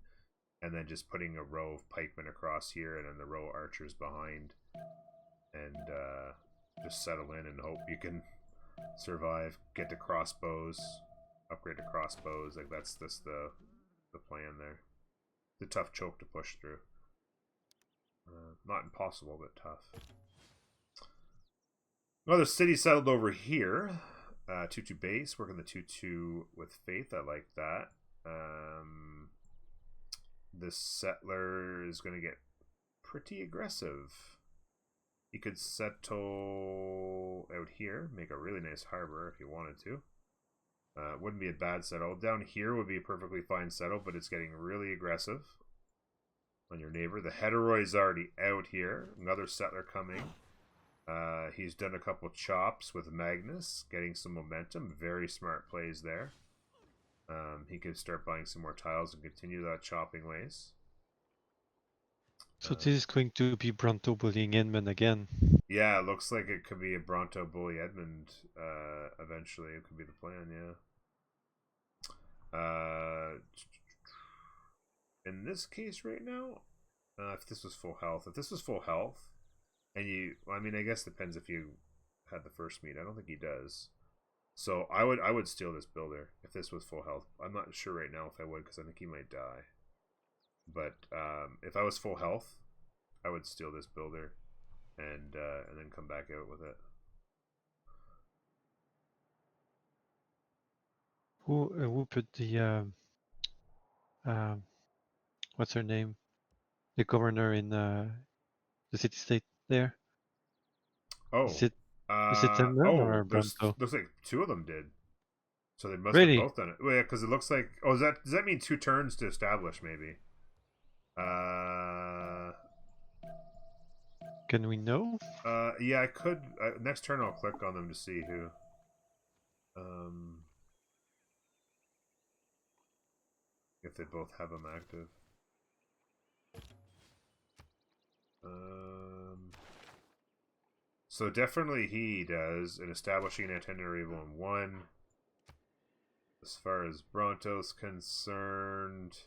and then just putting a row of pikemen across here, and then the row of archers behind, and just settle in and hope you can survive. Get to crossbows, upgrade to crossbows. Like that's the plan there. It's a tough choke to push through. Not impossible, but tough. Another city settled over here. 2-2 base, working the 2-2 with Faith. I like that. This settler is going to get pretty aggressive. He could settle out here, make a really nice harbor if he wanted to. Wouldn't be a bad settle. Down here would be a perfectly fine settle, but it's getting really aggressive on your neighbor. The Heteroid's already out here. Another settler coming. He's done a couple chops with Magnus, getting some momentum. Very smart plays there. He could start buying some more tiles and continue that chopping ways. So this is going to be Bronto bullying Edmund again. Yeah, it looks like it could be a Bronto bully Edmund eventually. It could be the plan, yeah. In this case right now, if this was full health, and I guess it depends if you had the first meet. I don't think he does. So I would steal this builder if this was full health. I'm not sure right now if I would, because I think he might die. But if I was full health, I would steal this builder and then come back out with it. Who put the what's her name? The governor in the city state there. Oh, is it Edmund or Bronto? Looks like 2 of them did. So they must Really? have both done it. Well, yeah, because it looks like. Oh, does that mean 2 turns to establish? Maybe. Can we know? Yeah, I could. Next turn, I'll click on them to see who. If they both have them active. So definitely he does in establishing an itinerary of 1-1. As far as Bronto's concerned,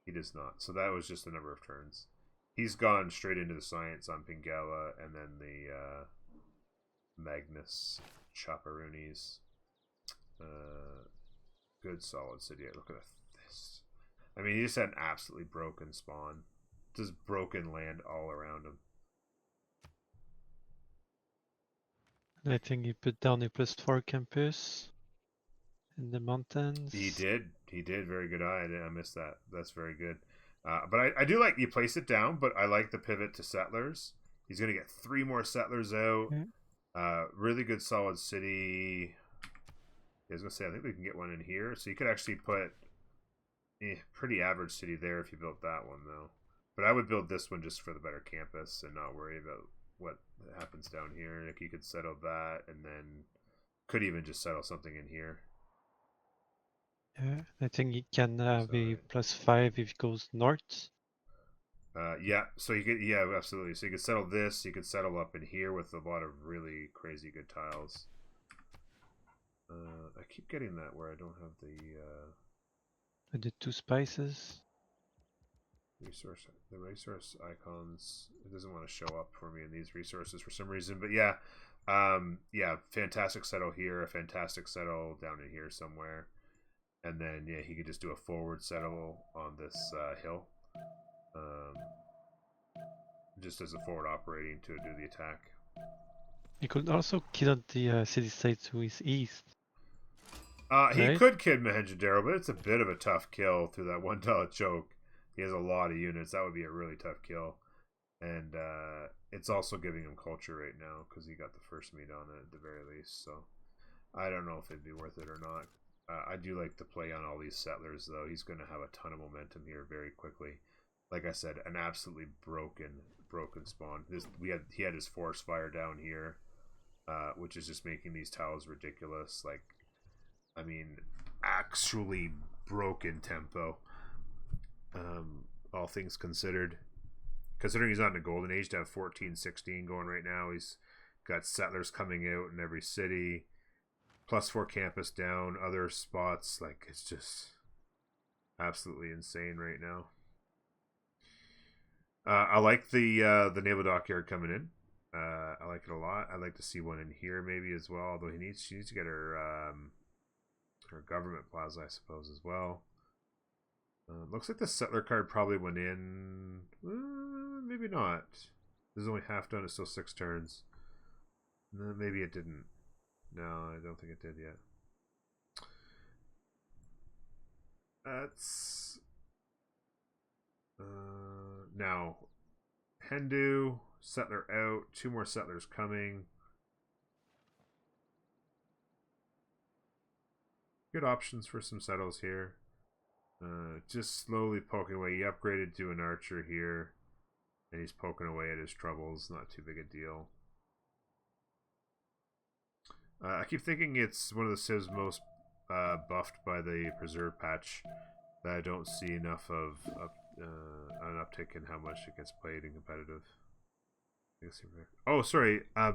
he does not. So that was just the number of turns. He's gone straight into the science on Pingala, and then the Magnus Chaperoonies. Good solid city. Look at this. I mean, he just had an absolutely broken spawn. Just broken land all around him. I think he put down a +4 campus in the mountains. He did. Very good eye. I missed that. That's very good. But I do like you place it down, but I like the pivot to settlers. He's going to get 3 more settlers out. Really good solid city. I was going to say, I think we can get one in here. So you could actually put pretty average city there if you built that one, though. But I would build this one just for the better campus and not worry about what happens down here. Like, you could settle that, and then could even just settle something in here. Yeah, I think he can have a +5 if he goes north. Yeah, so you could, yeah, absolutely. So you could settle this. You could settle up in here with a lot of really crazy good tiles. I keep getting that where I don't have the I did 2 spices. The resource icons, it doesn't want to show up for me in these resources for some reason, but yeah. Yeah, fantastic settle here, a fantastic settle down in here somewhere. And then, yeah, he could just do a forward settle on this hill. Just as a forward operating to do the attack. He could also kill the city-state to his east. He right? could kill Mohenjo-Daro, but it's a bit of a tough kill through that $1 choke. He has a lot of units. That would be a really tough kill. And it's also giving him culture right now because he got the first meat on it at the very least. So I don't know if it'd be worth it or not. I do like to play on all these settlers, though. He's going to have a ton of momentum here very quickly. Like I said, an absolutely broken spawn. He had his forest fire down here, which is just making these tiles ridiculous. Like, I mean, actually broken tempo. All things considered. Considering he's not in the golden age to have 14, 16 going right now, he's got settlers coming out in every city. +4 campus down, other spots. Like, it's just absolutely insane right now. I like the naval dockyard coming in. I like it a lot. I'd like to see one in here maybe as well. Although she needs to get her government plaza, I suppose, as well. Looks like the settler card probably went in. Maybe not. This is only half done. It's still 6 turns. Maybe it didn't. No, I don't think it did yet. That's now Hendu settler out. 2 more settlers coming. Good options for some settles here. Just slowly poking away. He upgraded to an archer here, and he's poking away at his troubles. Not too big a deal. I keep thinking it's one of the civs most buffed by the preserve patch that I don't see enough of an uptick in how much it gets played in competitive. Oh, sorry. I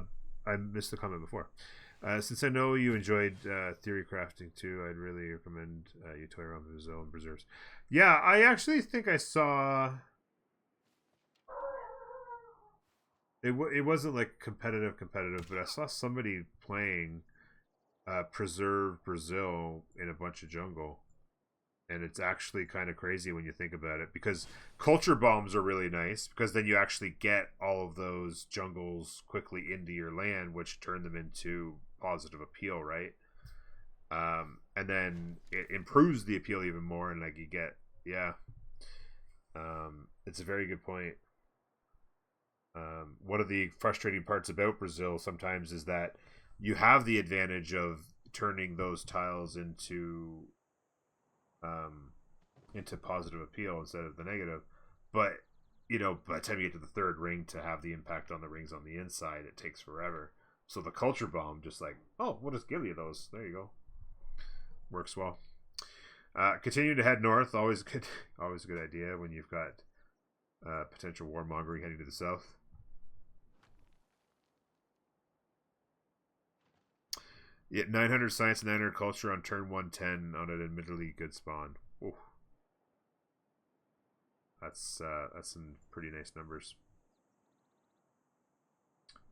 missed the comment before. Since I know you enjoyed theory crafting too, I'd really recommend you toy around with Brazil and Preserves. Yeah, I actually think I saw... It wasn't like competitive, but I saw somebody playing Preserve Brazil in a bunch of jungle. And it's actually kind of crazy when you think about it, because culture bombs are really nice because then you actually get all of those jungles quickly into your land, which turn them into positive appeal, right? And then it improves the appeal even more, and like you get, yeah. It's a very good point. One of the frustrating parts about Brazil sometimes is that you have the advantage of turning those tiles into positive appeal instead of the negative, but you know, by the time you get to the 3rd ring to have the impact on the rings on the inside, it takes forever. So the culture bomb just like, oh, we'll just give you those. There you go. Works well. Continue to head north. Always good idea when you've got potential warmongering heading to the south. Yeah, 900 science and 900 culture on turn 110 on an admittedly good spawn. Ooh. That's some pretty nice numbers.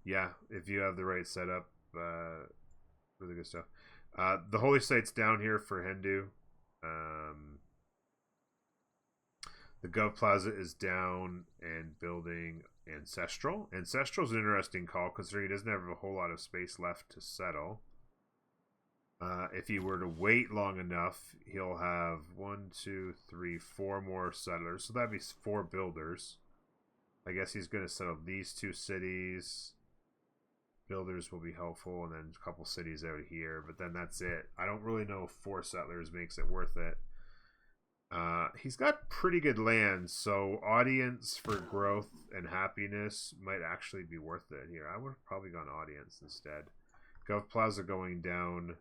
Yeah, if you have the right setup, really good stuff. The holy site's down here for Hendu. The Gov Plaza is down and building Ancestral. Ancestral's an interesting call considering he doesn't have a whole lot of space left to settle. If he were to wait long enough, he'll have 1, 2, 3, 4 more settlers. So that'd be 4 builders. I guess he's going to settle these 2 cities. Builders will be helpful, and then a couple cities out here. But then that's it. I don't really know if 4 settlers makes it worth it. He's got pretty good land, so audience for growth and happiness might actually be worth it here. I would have probably gone audience instead. Gov Plaza going down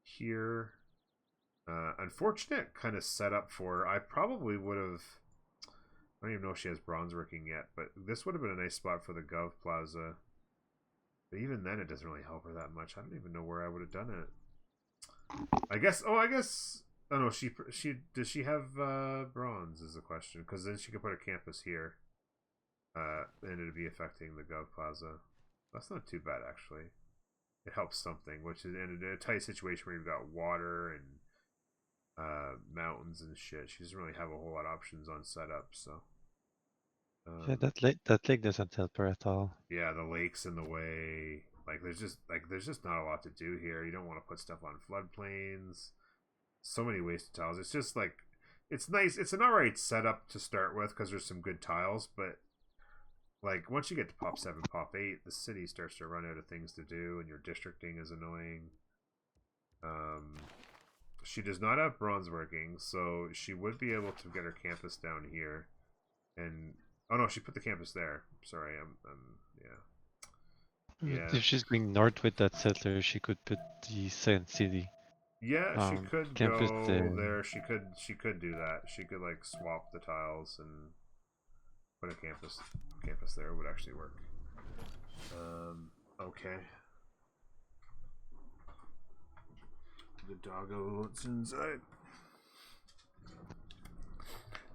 here. Unfortunate kind of setup for her. I probably would have... I don't even know if she has bronze working yet, but this would have been a nice spot for the Gov Plaza. But even then, it doesn't really help her that much. I don't even know where I would have done it. I guess Oh no, she does she have bronze is the question, because then she could put a campus here, and it'd be affecting the Gov Plaza. That's not too bad actually. It helps something, which is in a tight situation where you've got water and mountains and shit. She doesn't really have a whole lot of options on setup, so. Yeah, that lake doesn't help her at all. Yeah, the lake's in the way. There's just not a lot to do here. You don't want to put stuff on floodplains. So many wasted tiles. It's just it's nice. It's an alright setup to start with because there's some good tiles, but once you get to pop 7, pop 8, the city starts to run out of things to do, and your districting is annoying. She does not have bronze working, so she would be able to get her campus down here, and oh no, she put the campus there. Sorry, yeah. If she's going north with that settler, she could put the second city. Yeah, she could campus go there. She could do that. She could swap the tiles and put a campus there. It would actually work. Okay. The doggo's inside.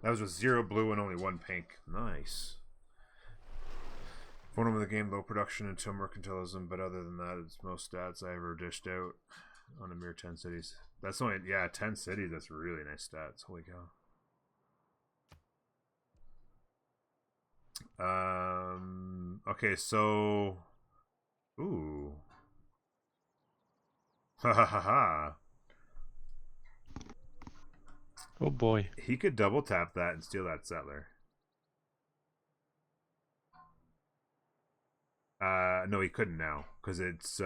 That was with 0 blue and only 1 pink. Nice. Phone of the game, low production until mercantilism, but other than that, it's most stats I ever dished out on a mere 10 cities. That's only 10 cities. That's really nice stats. Holy cow. Okay, so ooh. Ha ha ha ha. Oh boy. He could double tap that and steal that settler. No, he couldn't now because it's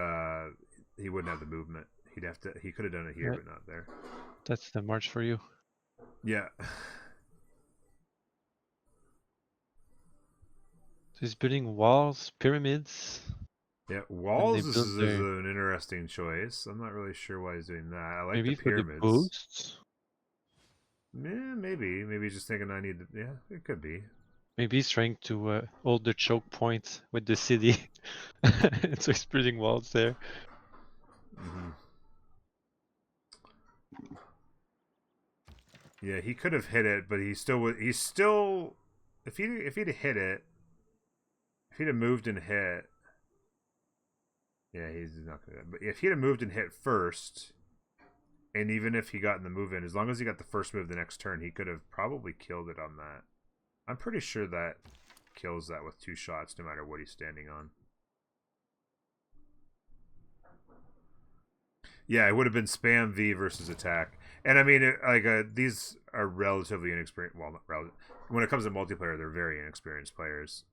he wouldn't have the movement. He could have done it here, but not there. That's the march for you. Yeah. So he's building walls, pyramids. Yeah, walls is an interesting choice. I'm not really sure why he's doing that. I like maybe the pyramids. For the boosts? Yeah, maybe. Maybe he's just thinking I need to. Yeah, it could be. Maybe he's trying to hold the choke point with the city. So he's building walls there. Mm-hmm. Yeah, he could have hit it, but he still would. He's still. If he'd hit it, if he'd have moved and hit. Yeah, he's not gonna. But if he'd have moved and hit first, and even if he got in the move in, as long as he got the first move the next turn, he could have probably killed it on that. I'm pretty sure that kills that with 2 shots, no matter what he's standing on. Yeah, it would have been spam V versus attack. And I mean, these are relatively inexperienced. Well, not relative. When it comes to multiplayer, they're very inexperienced players.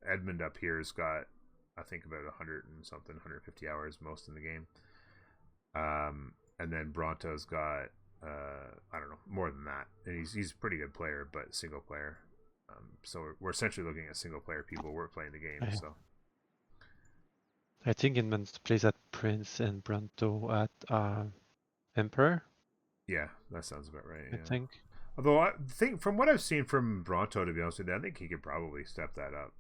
Edmund up here has got, I think, about 100 and something, 150 hours most in the game. And then Bronto's got, I don't know, more than that. And he's a pretty good player, but single player. So we're essentially looking at single player people who are playing the game. So I think Inman plays at Prince and Bronto at Emperor. Yeah, that sounds about right. I think. Although I think from what I've seen from Bronto, to be honest with you, I think he could probably step that up.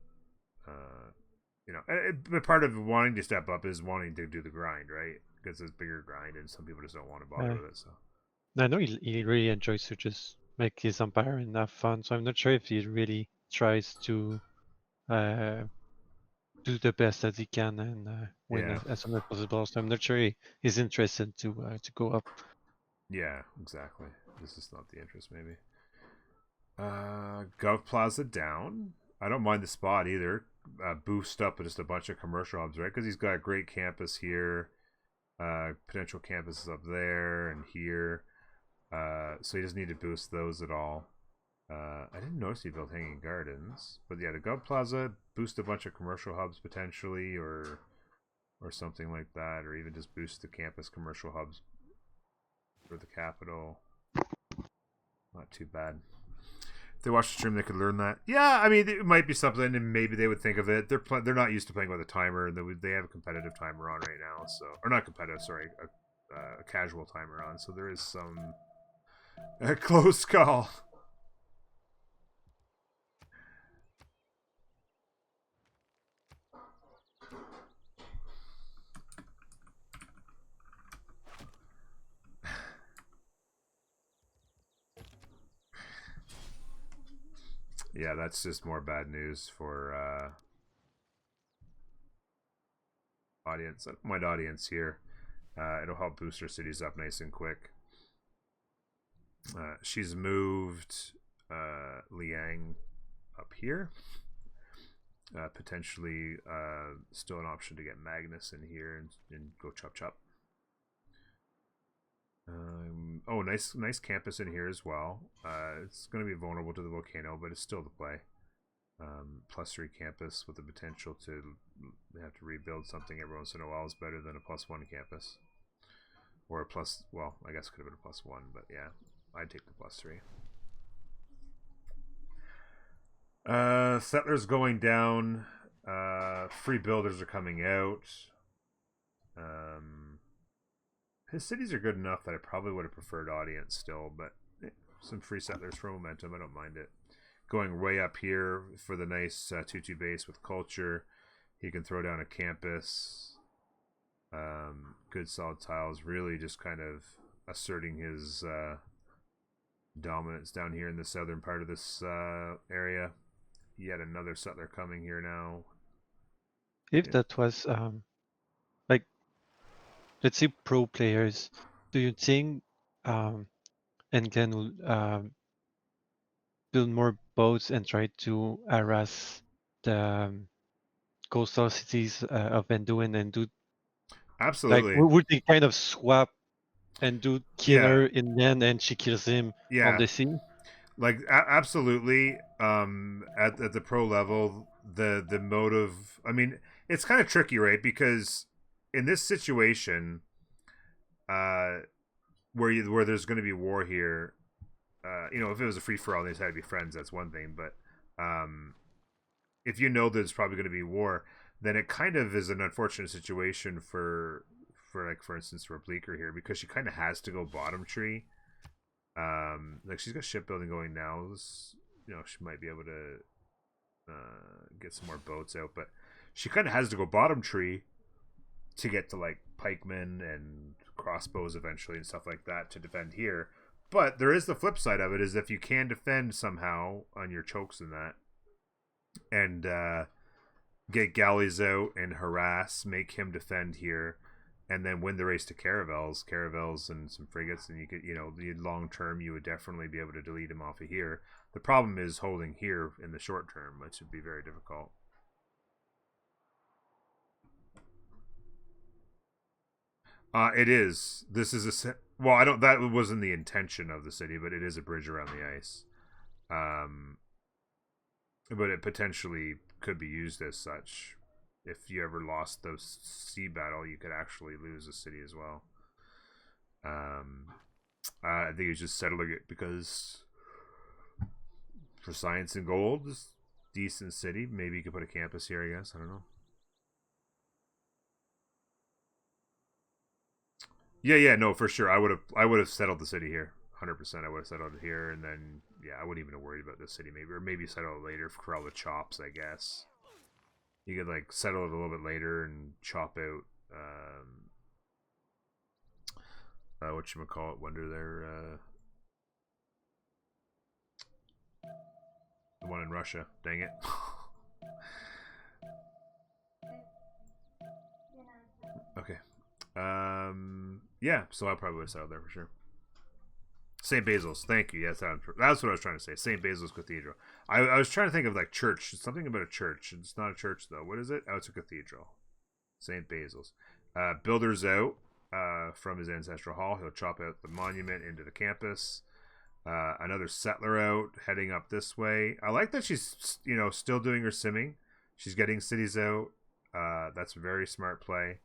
But part of wanting to step up is wanting to do the grind, right? Because it's a bigger grind, and some people just don't want to bother with it. So I know he really enjoys to just make his empire and have fun. So I'm not sure if he really tries to do the best that he can and win as much as possible. So I'm not sure he's interested to go up. Yeah, exactly. This is not the interest, maybe. Gov Plaza down. I don't mind the spot either. Boost up just a bunch of commercial hubs, right? Because he's got a great campus here. Potential campuses up there and here. So he doesn't need to boost those at all. I didn't notice he built hanging gardens. But yeah, the Gov Plaza, boost a bunch of commercial hubs potentially, or something like that. Or even just boost the campus commercial hubs for the capital. Not too bad. If they watch the stream, they could learn that. Yeah, I mean, it might be something, and maybe they would think of it. They're not used to playing with a timer, and they have a competitive timer on right now. So, or not competitive, sorry, a casual timer on. So there is some close call. Yeah, that's just more bad news for audience. I don't mind audience here. It'll help boost her cities up nice and quick. She's moved Liang up here. Potentially still an option to get Magnus in here and go chop chop. Oh, nice campus in here as well. It's going to be vulnerable to the volcano, but it's still the play. +3 campus with the potential to have to rebuild something every once in a while is better than a +1 campus. Or a plus, well, I guess it could have been a +1, but yeah, I'd take the +3. Settlers going down. Free builders are coming out. His cities are good enough that I probably would have preferred audience still, but some free settlers for momentum, I don't mind it. Going way up here for the nice 2-2 base with culture. He can throw down a campus. Good solid tiles, really just kind of asserting his dominance down here in the southern part of this area. Yet another settler coming here now. If that was like, let's say pro players, do you think Engen will build more boats and try to harass the coastal cities of Anduin and do like, Absolutely. would they kind of swap and do kill Yeah. her in land and she kills him on Yeah. the sea? Like absolutely. At the pro level, the motive. I mean, it's kind of tricky, right? Because in this situation, where there's going to be war here, if it was a free for all, they just had to be friends. That's one thing, but if you know there's probably going to be war, then it kind of is an unfortunate situation for like, for instance, for Bleaker here, because she kind of has to go bottom tree. Like, she's got shipbuilding going now. She might be able to get some more boats out, but she kind of has to go bottom tree to get to like pikemen and crossbows eventually and stuff like that to defend here. But there is the flip side of it, is if you can defend somehow on your chokes and that, and get galleys out and harass, make him defend here, and then win the race to caravels and some frigates, and you could, the long term, you would definitely be able to delete him off of here. The problem is holding here in the short term, which would be very difficult. It is. This is well, I don't. That wasn't the intention of the city, but it is a bridge around the ice. But it potentially could be used as such. If you ever lost the sea battle, you could actually lose a city as well. I think it's just settling it because for science and gold, decent city. Maybe you could put a campus here, I guess. I don't know. Yeah, no, for sure. I would have settled the city here. 100%. I would have settled it here, and then I wouldn't even have worried about the city, maybe, or maybe settle it later for all the chops, I guess. You could like settle it a little bit later and chop out whatchamacallit, Wonder there, the one in Russia. Dang it. Okay. Yeah, so I probably would have settled there for sure. St. Basil's, thank you. Yes, that's what I was trying to say. St. Basil's Cathedral. I was trying to think of like church. Something about a church. It's not a church though. What is it? Oh, it's a cathedral. St. Basil's. Builder's out from his ancestral hall. He'll chop out the monument into the campus. Another settler out, heading up this way. I like that she's still doing her simming. She's getting cities out. That's a very smart play.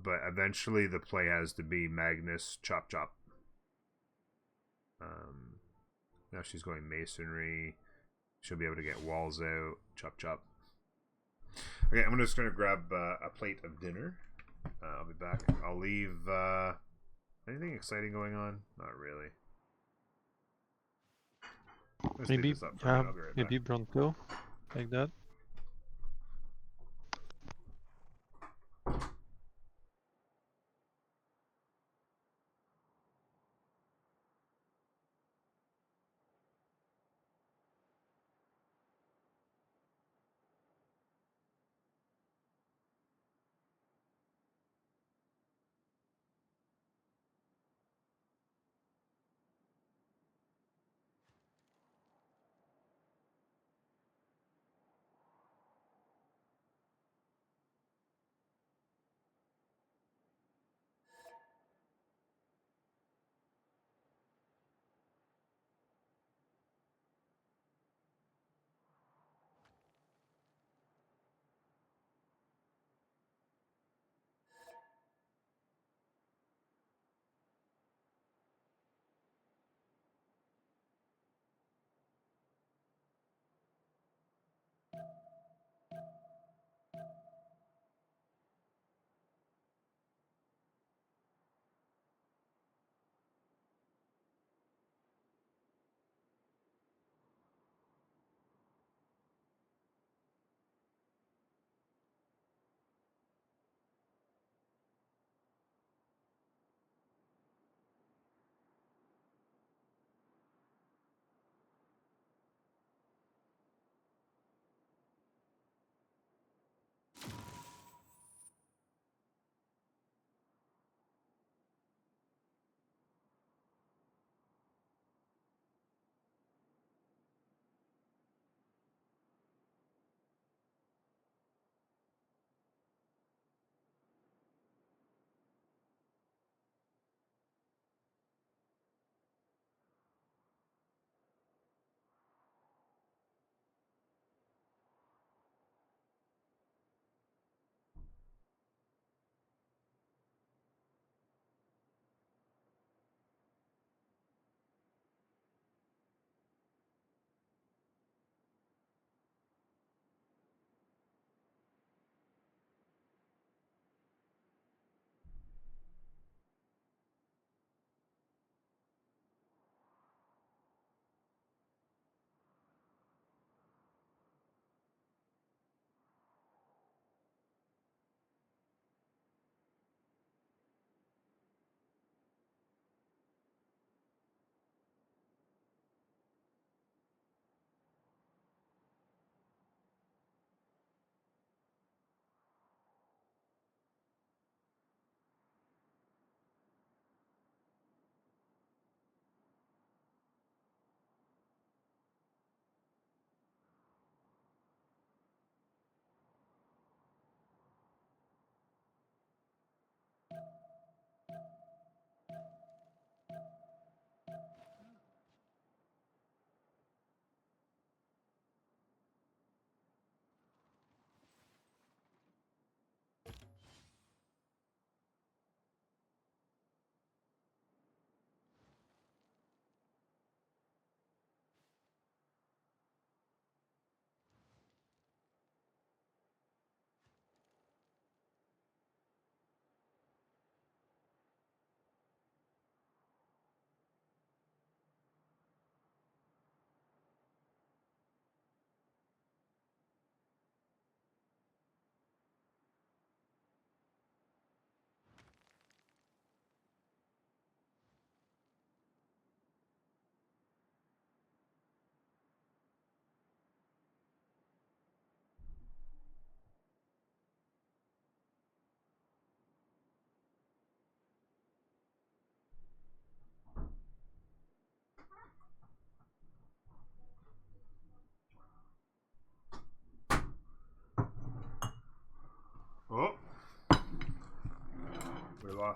But eventually the play has to be Magnus chop chop. Now she's going masonry. She'll be able to get walls out. Chop chop. Okay, I'm just going to grab a plate of dinner. I'll be back. I'll leave... anything exciting going on? Not really. Maybe, maybe Bronco, like that.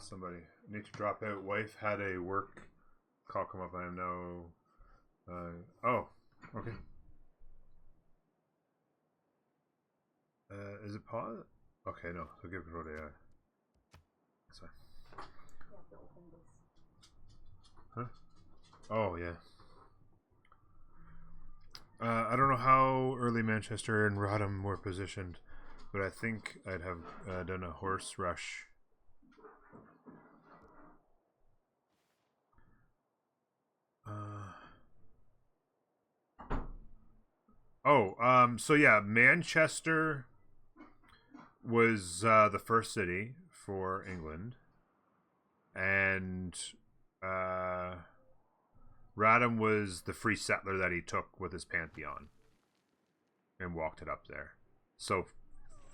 lost somebody. I need to drop out. Wife had a work call come up. I am now. Oh, okay. Is it pause? Okay, no. So give control to AI. That's fine. Huh? Oh, yeah. I don't know how early Manchester and Rodham were positioned, but I think I'd have done a horse rush. So yeah, Manchester was the first city for England, and Radham was the free settler that he took with his pantheon and walked it up there. So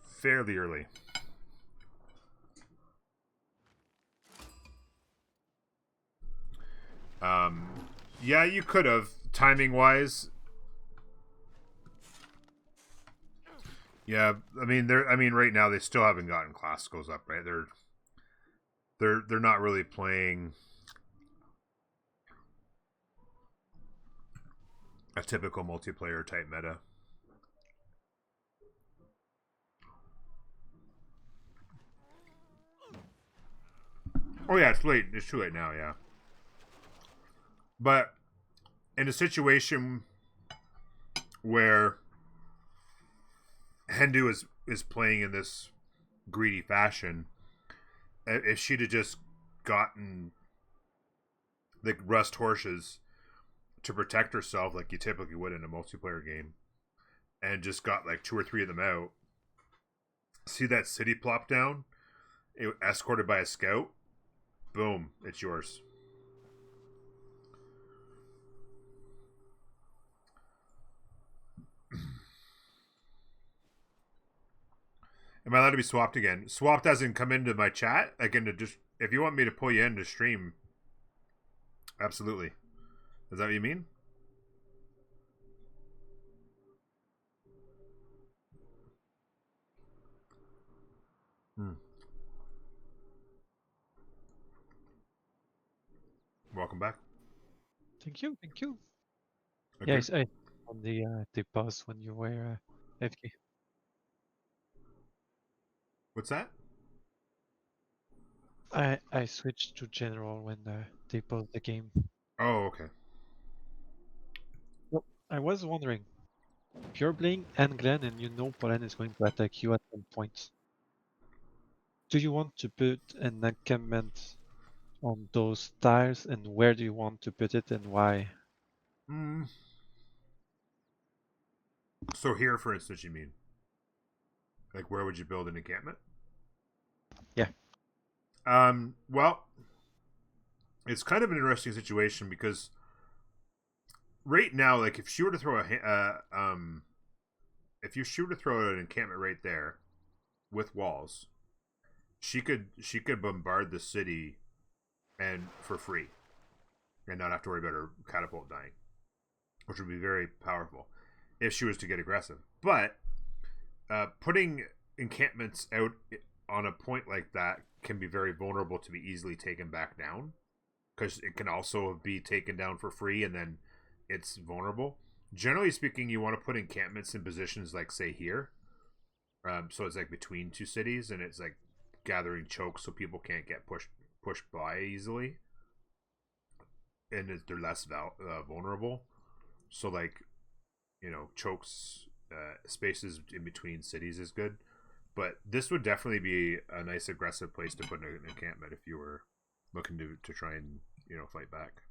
fairly early. Yeah, you could have, timing wise. Yeah, I mean right now they still haven't gotten classicals up, right? They're not really playing a typical multiplayer type meta. Oh yeah, it's late. It's too late now, yeah. But in a situation where Hendu is playing in this greedy fashion, if she'd have just gotten the rust horses to protect herself like you typically would in a multiplayer game, and just got like 2 or 3 of them out, see that city plop down, escorted by a scout, boom, it's yours. Am I allowed to be swapped again? Swapped doesn't come into my chat. Like into just if you want me to pull you into stream, absolutely. Is that what you mean? Welcome back. Thank you. Okay. Yes, I on the pause when you were FK. What's that? I switched to general when they paused the game. Oh, okay. Well, I was wondering, if you're playing Anglen and you know Poland is going to attack you at some point, do you want to put an encampment on those tiles, and where do you want to put it and why? So here, for instance, you mean? Like, where would you build an encampment? Yeah. Well, it's kind of an interesting situation because right now, like, if you were to throw if you were to throw an encampment right there with walls, she could bombard the city and for free, and not have to worry about her catapult dying, which would be very powerful if she was to get aggressive. But putting encampments out on a point like that can be very vulnerable to be easily taken back down, because it can also be taken down for free and then it's vulnerable. Generally speaking, you want to put encampments in positions like, say, here. So it's like between 2 cities, and it's like gathering chokes so people can't get pushed by easily, and they're less vulnerable. So like, chokes, spaces in between cities is good. But this would definitely be a nice aggressive place to put an encampment if you were looking to try and fight back.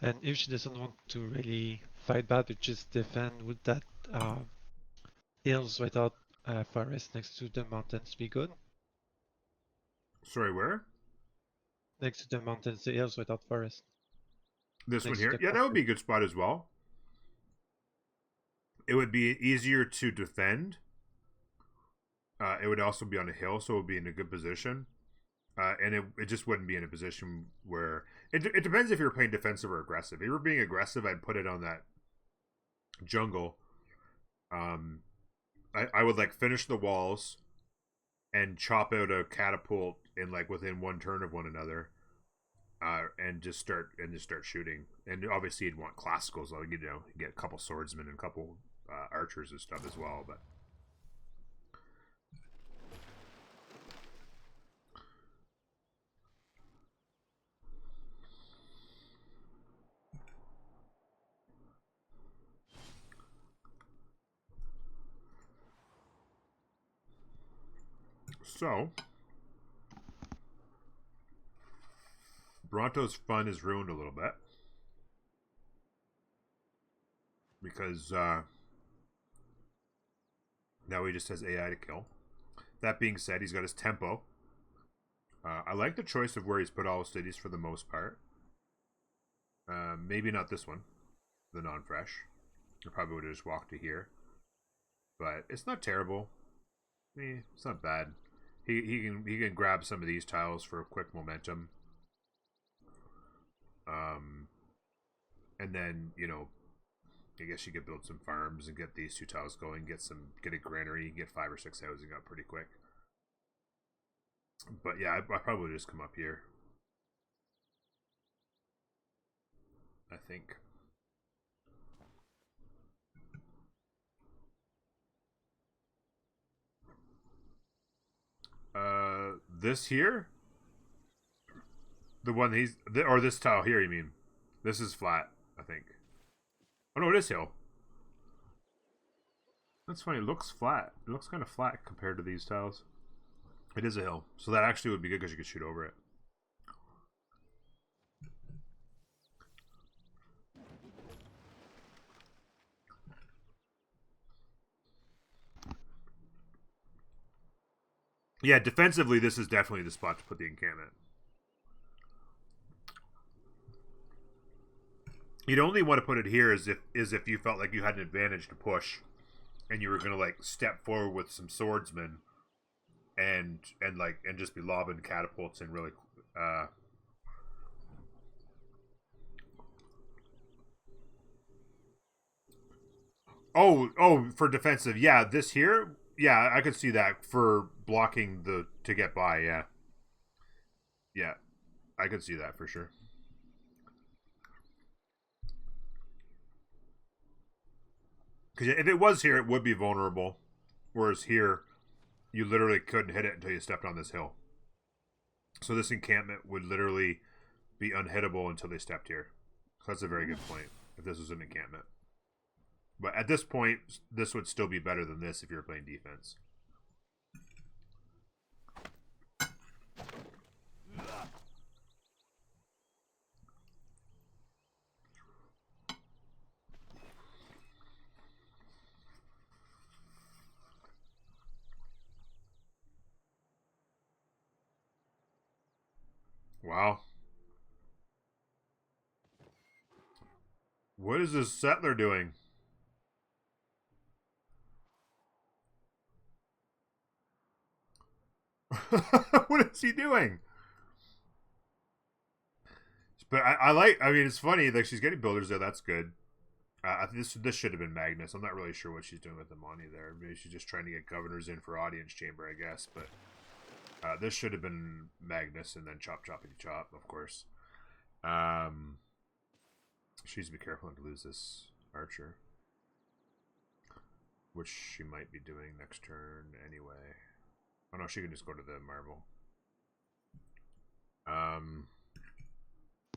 And if she doesn't want to really fight back but just defend, would that hills without forest next to the mountains be good? Sorry, where? Next to the mountains, the hills without forest. This one here? Yeah, that would be a good spot as well. It would be easier to defend. It would also be on a hill, so it would be in a good position. And it just wouldn't be in a position where... It depends if you're playing defensive or aggressive. If you were being aggressive, I'd put it on that jungle. I would, like, finish the walls and chop out a catapult in like within one turn of one another, and just start shooting. And obviously, you'd want classicals, like you get a couple swordsmen and a couple archers and stuff as well. But so Bronto's fun is ruined a little bit because now he just has AI to kill. That being said, he's got his tempo. I like the choice of where he's put all his cities for the most part. Maybe not this one, the non-fresh. I probably would have just walked to here, but it's not terrible. It's not bad. He can grab some of these tiles for a quick momentum. And then, I guess you could build some farms and get these 2 tiles going, get a granary, get 5 or 6 housing up pretty quick. But yeah, I probably would just come up here, I think. This here? The one or this tile here, you mean? This is flat, I think. Oh no, it is hill. That's funny, it looks flat. It looks kind of flat compared to these tiles. It is a hill, so that actually would be good because you could shoot over it. Yeah, defensively, this is definitely the spot to put the encampment. You'd only want to put it here as if you felt like you had an advantage to push, and you were gonna like step forward with some swordsmen, and just be lobbing catapults and really. Oh, for defensive, yeah. This here, yeah, I could see that for blocking to get by. Yeah, I could see that for sure. Because if it was here, it would be vulnerable. Whereas here, you literally couldn't hit it until you stepped on this hill. So this encampment would literally be unhittable until they stepped here. So that's a very good point, if this was an encampment. But at this point, this would still be better than this if you were playing defense. Wow. What is this settler doing? What is he doing? But I mean, it's funny. Like, she's getting builders there. That's good. I think this should have been Magnus. I'm not really sure what she's doing with the money there. Maybe she's just trying to get governors in for audience chamber, I guess. But this should have been Magnus and then chop, of course. She needs to be careful not to lose this archer, which she might be doing next turn anyway. Oh no, she can just go to the marble.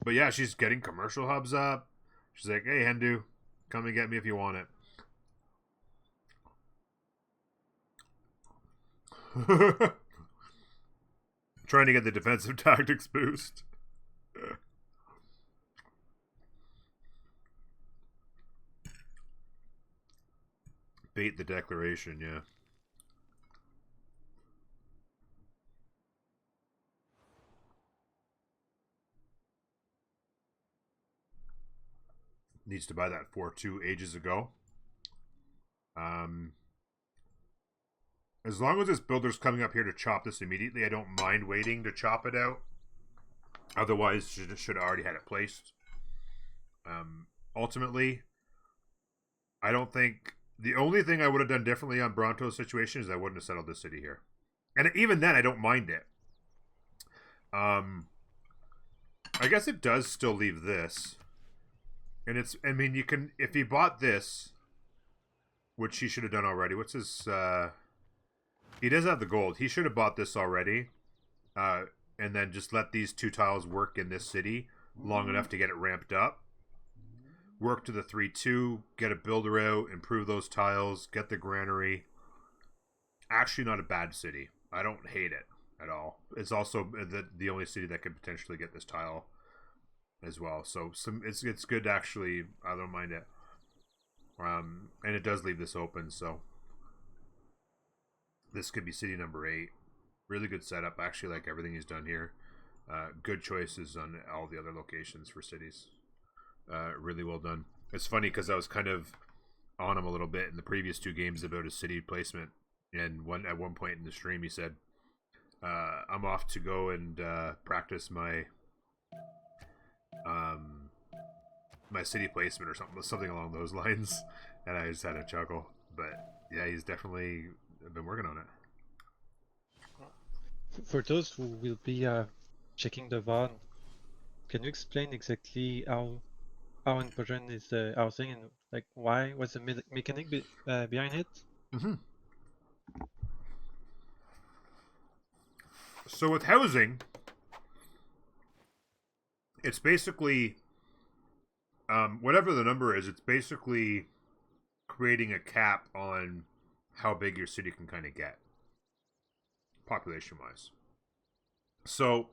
But yeah, she's getting commercial hubs up. She's like, hey, Hendu, come and get me if you want it. Trying to get the defensive tactics boost. Bait the declaration, yeah. Needs to buy that 4-2 ages ago. As long as this builder's coming up here to chop this immediately, I don't mind waiting to chop it out. Otherwise, she should have already had it placed. Ultimately, I don't think... The only thing I would have done differently on Bronto's situation is I wouldn't have settled this city here. And even then, I don't mind it. I guess it does still leave this. And it's, I mean, you can, if he bought this, which he should have done already. What's his, he does have the gold. He should have bought this already. And then just let these 2 tiles work in this city long enough to get it ramped up. Work to the 3-2, get a builder out, improve those tiles, get the granary. Actually not a bad city. I don't hate it at all. It's also the only city that could potentially get this tile as well. So it's good to actually, I don't mind it. And it does leave this open, so this could be city number 8. Really good setup. I actually like everything he's done here. Good choices on all the other locations for cities. Really well done. It's funny because I was kind of on him a little bit in the previous 2 games about his city placement, and at one point in the stream he said, "I'm off to go and practice my my city placement or something along those lines," and I just had a chuckle. But yeah, he's definitely been working on it. For those who will be checking the VOD, can you explain exactly how important is the housing and like why was the mechanic behind it? Mm-hmm. So with housing, it's basically whatever the number is. It's basically creating a cap on how big your city can kind of get, population-wise. So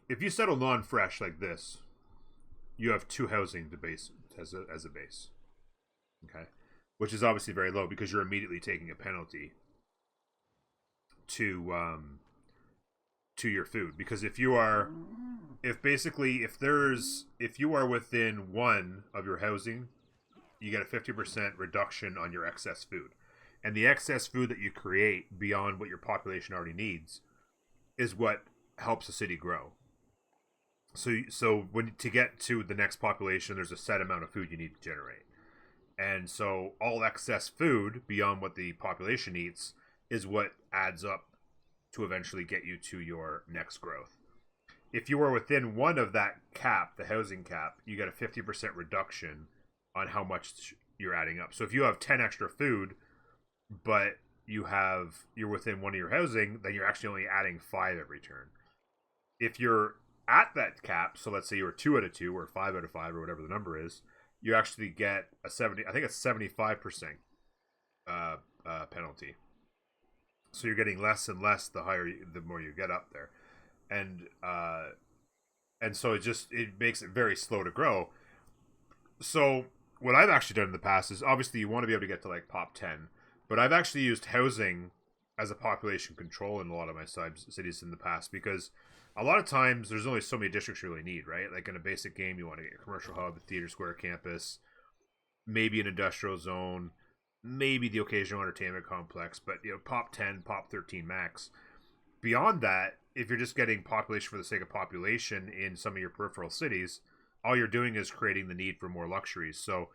if you settle non-fresh like this, you have 2 housing to base as a base, okay, which is obviously very low because you're immediately taking a penalty to your food. Because if you are within 1 of your housing, you get a 50% reduction on your excess food. And the excess food that you create beyond what your population already needs is what helps a city grow. So when to get to the next population, there's a set amount of food you need to generate. And so all excess food beyond what the population eats is what adds up to eventually get you to your next growth. If you are within 1 of that cap, the housing cap, you get a 50% reduction on how much you're adding up. So if you have 10 extra food, but you're within 1 of your housing, then you're actually only adding 5 every turn. If you're at that cap, so let's say you were 2 out of 2 or 5 out of 5 or whatever the number is, you actually get a 75% penalty. So you're getting less and less the more you get up there. And so it makes it very slow to grow. So what I've actually done in the past is, obviously you want to be able to get to like pop 10, but I've actually used housing as a population control in a lot of my cities in the past, because a lot of times there's only so many districts you really need, right? Like in a basic game, you want to get your commercial hub, a theater square campus, maybe an industrial zone, maybe the occasional entertainment complex, but pop 10, pop 13 max. Beyond that, if you're just getting population for the sake of population in some of your peripheral cities, all you're doing is creating the need for more luxuries. So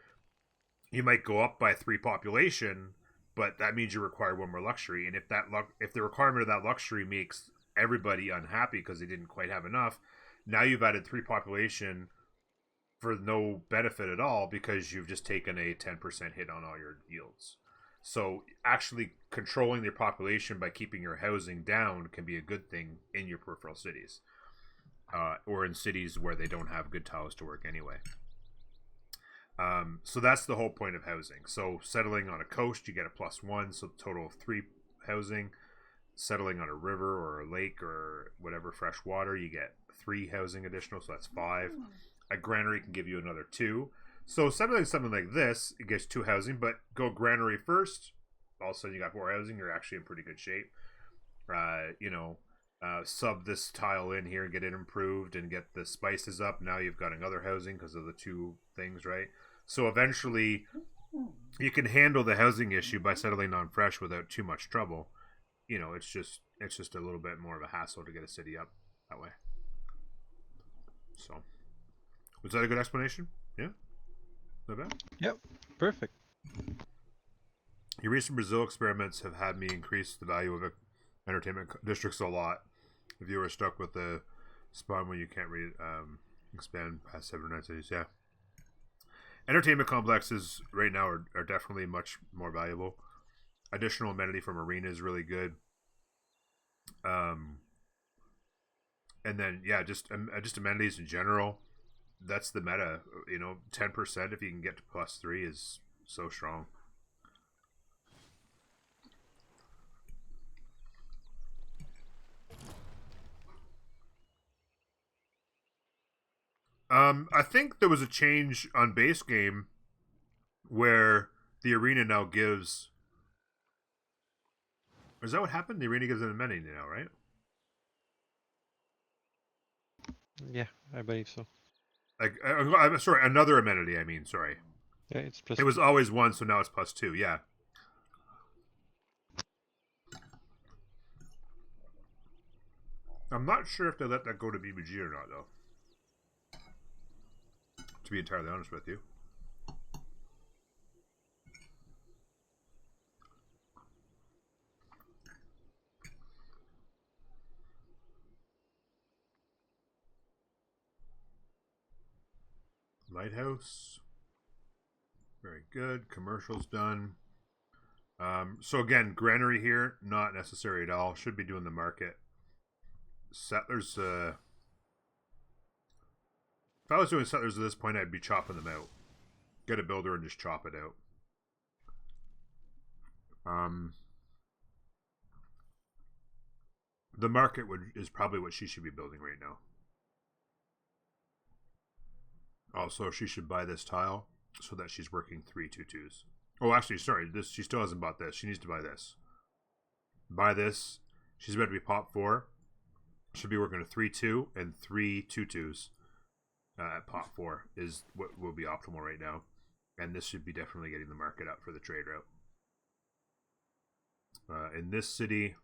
you might go up by 3 population, but that means you require 1 more luxury. And if the requirement of that luxury makes everybody unhappy because they didn't quite have enough, now you've added 3 population for no benefit at all, because you've just taken a 10% hit on all your yields. So actually controlling your population by keeping your housing down can be a good thing in your peripheral cities, or in cities where they don't have good tiles to work anyway. So that's the whole point of housing. So settling on a coast, you get a +1, so total of 3 housing. Settling on a river or a lake or whatever, fresh water, you get 3 housing additional, so that's 5. A granary can give you another 2. So settling something like this, it gets 2 housing, but go granary first, all of a sudden you got 4 housing, you're actually in pretty good shape. Sub this tile in here and get it improved and get the spices up. Now you've got another housing because of the 2 things, right? So eventually you can handle the housing issue by settling on fresh without too much trouble. It's just a little bit more of a hassle to get a city up that way. So, was that a good explanation? Yeah? Not bad? Yep, perfect. Your recent Brazil experiments have had me increase the value of entertainment districts a lot. If you were stuck with the spawn where you can't expand past 7 or 9 cities, yeah. Entertainment complexes right now are definitely much more valuable. Additional amenity from arena is really good. And then yeah, just amenities in general. That's the meta. 10% if you can get to +3 is so strong. I think there was a change on base game where the arena now gives. Is that what happened? The arena gives an amenity now, right? Yeah, I believe so. Like, I'm sorry, another amenity. I mean, sorry. Yeah, it's plus. It was 2. always 1, so now it's +2. Yeah. I'm not sure if they let that go to BBG or not, though. To be entirely honest with you. Lighthouse. Very good. Commercials done. So again, granary here, not necessary at all. Should be doing the market. Settlers, if I was doing settlers at this point, I'd be chopping them out. Get a builder and just chop it out. The market is probably what she should be building right now. Also, she should buy this tile so that she's working 3 2/2s. Oh, actually, sorry. She still hasn't bought this. She needs to buy this. Buy this. She's about to be pop 4. Should be working a 3-2 and 3 2/2s. At pop 4 is what will be optimal right now. And this should be definitely getting the market up for the trade route. In this city,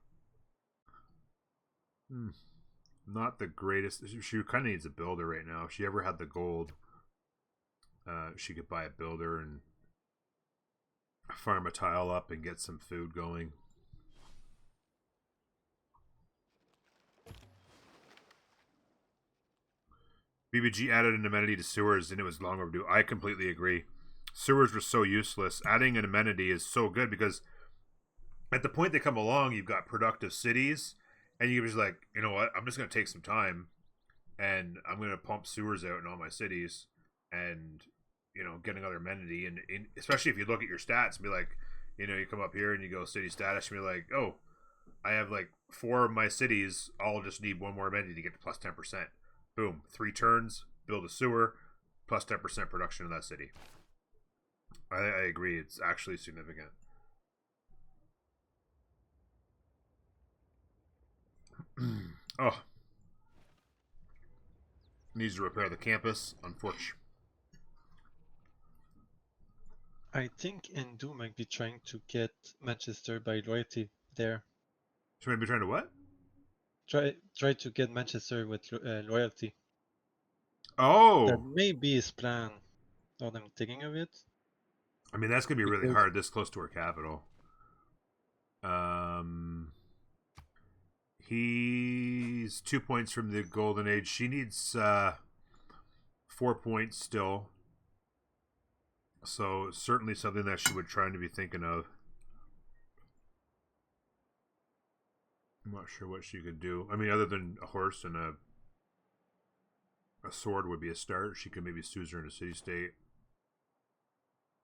not the greatest. She kind of needs a builder right now. If she ever had the gold, she could buy a builder and farm a tile up and get some food going. BBG added an amenity to sewers and it was long overdue. I completely agree. Sewers were so useless. Adding an amenity is so good because at the point they come along, you've got productive cities and you're just like, you know what, I'm just going to take some time and I'm going to pump sewers out in all my cities and, get another amenity. And especially if you look at your stats and be like, you come up here and you go city status and be like, oh, I have like 4 of my cities all just need 1 more amenity to get to +10%. Boom, 3 turns, build a sewer, +10% production in that city. I agree, it's actually significant. Oh. Needs to repair the campus, unfortunately. I think Indu might be trying to get Manchester by loyalty there. She might be trying to what? Try to get Manchester with loyalty. Oh! That may be his plan. Now that I'm thinking of it. I mean, that's going to be really hard this close to her capital. He's 2 points from the Golden Age. She needs 4 points still. So certainly something that she would try to be thinking of. I'm not sure what she could do. I mean, other than a horse and a sword would be a start. She could maybe Suze her in a city state.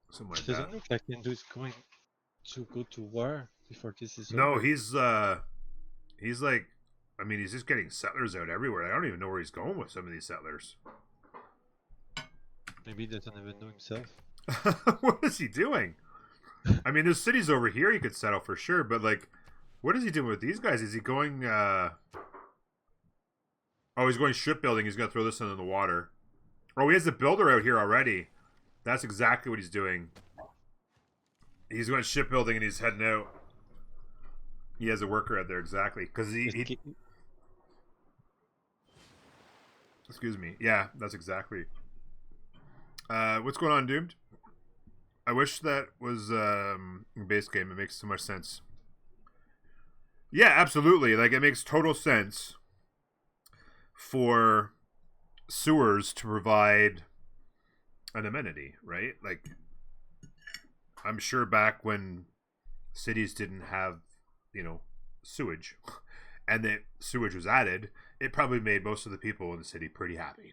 Something like that. Doesn't look like Indu is going to go to war before this is No, over. he's like, I mean, he's just getting settlers out everywhere. I don't even know where he's going with some of these settlers. Maybe he doesn't even know himself. What is he doing? I mean, there's cities over here he could settle for sure, but like, what is he doing with these guys? Is he going? Oh, he's going shipbuilding. He's gonna throw this into the water. Oh, he has a builder out here already. That's exactly what he's doing. He's going shipbuilding and he's heading out. He has a worker out there exactly because he Excuse me. Yeah, that's exactly. What's going on, Doomed? I wish that was base game. It makes so much sense. Yeah, absolutely. Like, it makes total sense for sewers to provide an amenity, right? Like, I'm sure back when cities didn't have, sewage, and that sewage was added, it probably made most of the people in the city pretty happy.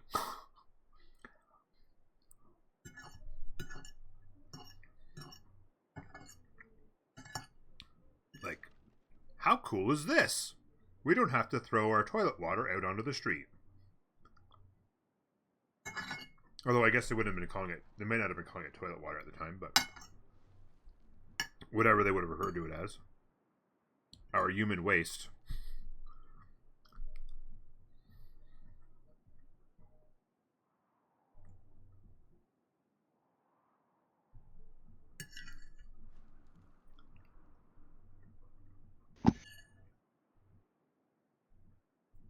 Like, how cool is this? We don't have to throw our toilet water out onto the street. Although I guess they wouldn't have been calling it, they may not have been calling it toilet water at the time, but whatever they would have referred to it as. Our human waste.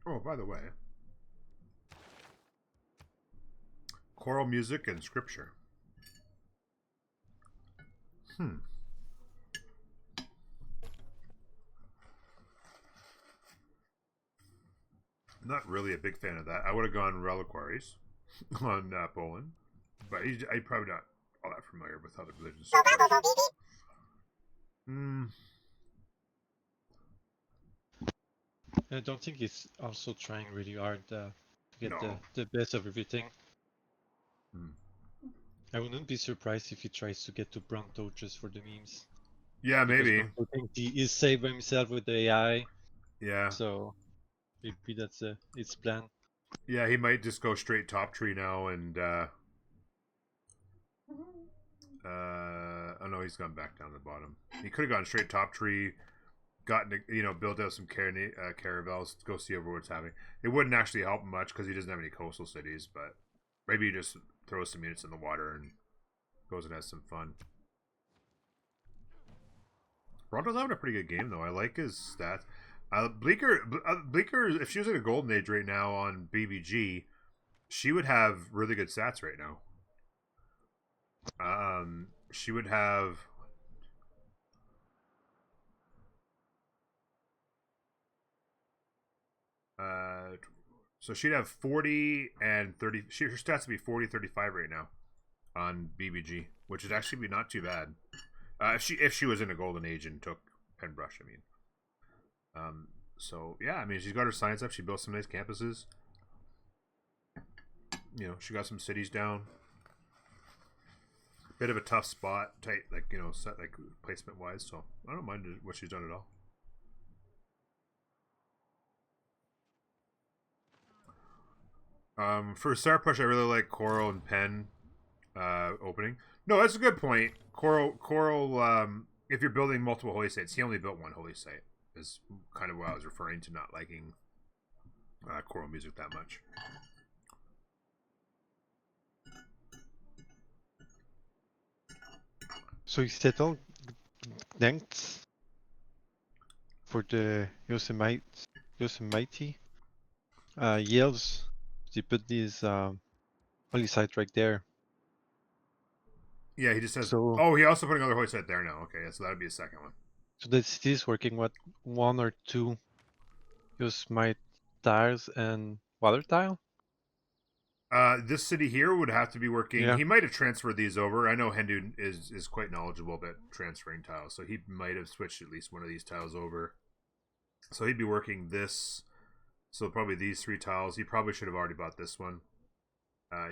Oh, by the way, choral music and scripture. Not really a big fan of that. I would have gone Reliquaries on Poland, but I'm probably not all that familiar with other religions. I don't think he's also trying really hard to get No. the best of everything. Hmm. I wouldn't be surprised if he tries to get to Bronto just for the memes. Yeah, Because maybe. Bronto thinks he is saved by himself with the AI, Yeah. so maybe that's his plan. Yeah, he might just go straight top tree now and oh no, he's gone back down the bottom. He could have gone straight top tree, gotten built out some caravels, go see over what's happening. It wouldn't actually help much because he doesn't have any coastal cities, but maybe he just throws some units in the water and goes and has some fun. Rondo's having a pretty good game though. I like his stats. Bleeker, if she was in a golden age right now on BBG, she would have really good stats right now. She would have so she'd have 40 and 30. Her stats would be 40, 35 right now on BBG, which would actually be not too bad. If she was in a golden age and took Penbrush, I mean. So yeah, I mean, she's got her science up. She built some nice campuses. She got some cities down. Bit of a tough spot, tight, set placement wise. So I don't mind what she's done at all. For Star Push, I really like Coral and Pen opening. No, that's a good point. Coral. If you're building multiple holy sites, he only built one holy site. Is kind of what I was referring to, not liking choral music that much. So he settled Gdansk for the Yosemite Yales. They put this holy site right there. Yeah, he just says. So, oh, he also put another holy site there now. Okay, so that would be a second one. So the city is working what, 1 or 2 Yosemite tiles and water tile? This city here would have to be working. Yeah. He might have transferred these over. I know Hendu is quite knowledgeable about transferring tiles, so he might have switched at least one of these tiles over. So he'd be working this. So probably these 3 tiles. He probably should have already bought this one.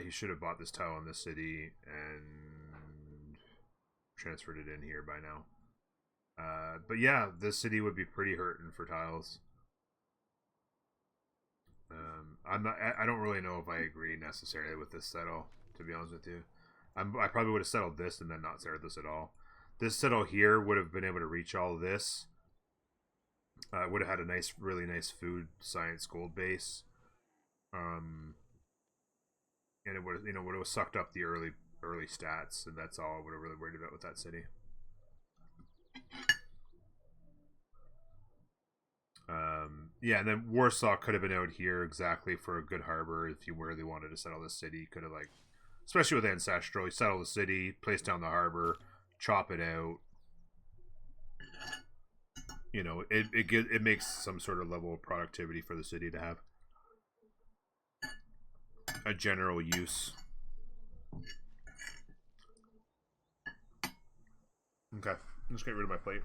He should have bought this tile in this city and transferred it in here by now. But yeah, this city would be pretty hurting for tiles. I don't really know if I agree necessarily with this settle, to be honest with you. I probably would have settled this and then not settled this at all. This settle here would have been able to reach all of this. Would have had a really nice food science gold base. And it would have sucked up the early stats, and that's all I would have really worried about with that city. Yeah, and then Warsaw could have been out here exactly for a good harbor if you really wanted to settle the city. You could have, especially with Ancestral, you settle the city, place down the harbor, chop it out. you know, it makes some sort of level of productivity for the city to have a general use. Okay, let's get rid of my plate.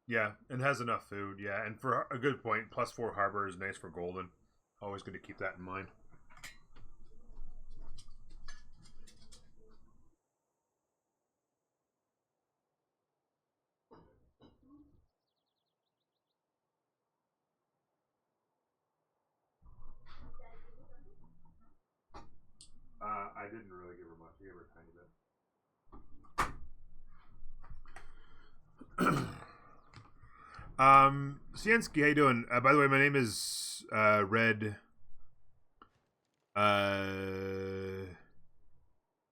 Yeah, and has enough food. Yeah, and for a good point, +4 harbor is nice for golden. Always good to keep that in mind. I didn't really give her much. I gave her a tiny bit. Sienski, how you doing? By the way, my name is Red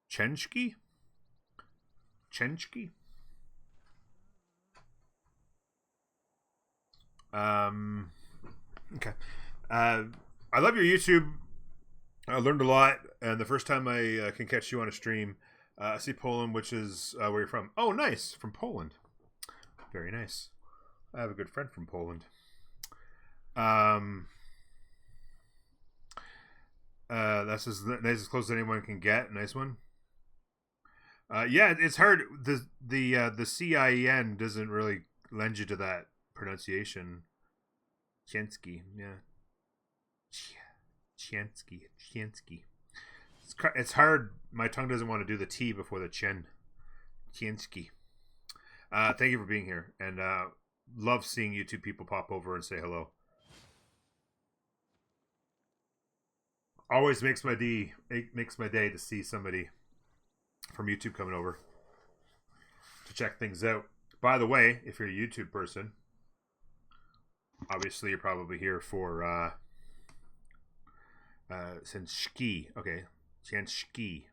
Chenchki. Chenchki. Okay. I love your YouTube. I learned a lot, and the first time I can catch you on a stream, I see Poland, which is where you're from. Oh, nice, from Poland. Very nice. I have a good friend from Poland. That's as nice as close as anyone can get. Nice one. Yeah, it's hard. The CIEN doesn't really lend you to that pronunciation. Chensky, yeah. Chensky. It's hard. My tongue doesn't want to do the T before the chen. Chensky. Thank you for being here, and love seeing you two people pop over and say hello. Always makes my day. It makes my day to see somebody from YouTube coming over to check things out. By the way, if you're a YouTube person, obviously you're probably here for Senski. Okay, Senski.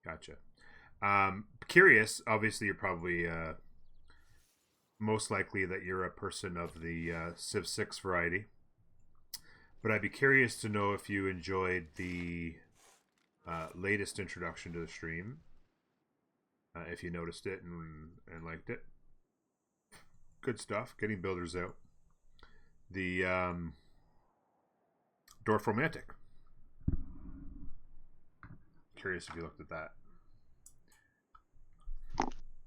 Gotcha. Curious. Obviously, you're probably most likely that you're a person of the Civ 6 variety. But I'd be curious to know if you enjoyed the latest introduction to the stream. If you noticed it and liked it. Good stuff. Getting builders out. The Dwarf Romantic. Curious if you looked at that.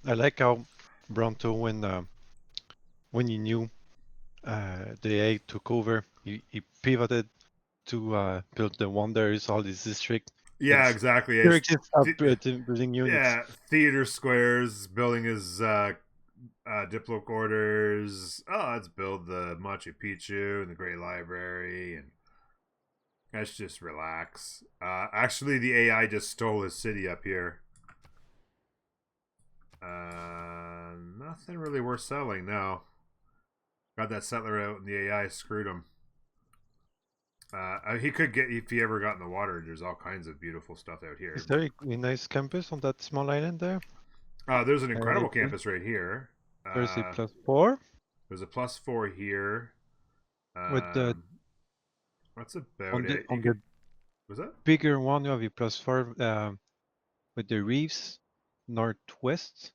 I like how Bronto, when he knew the AI took over, he pivoted to build the Wonders, all these districts. Yeah, exactly. Here just building units. Yeah, theater squares, building his Diplo quarters. Oh, let's build the Machu Picchu and the Great Library, and let's just relax. Actually, the AI just stole his city up here. Nothing really worth selling now. Got that settler out, and the AI screwed him. He could get, if he ever got in the water, there's all kinds of beautiful stuff out here. Is there a nice campus on that small island there? There's an incredible campus right here. There's a +4. There's a +4 here. With the that's about it. Was that bigger one? You have a +4 with the reefs northwest.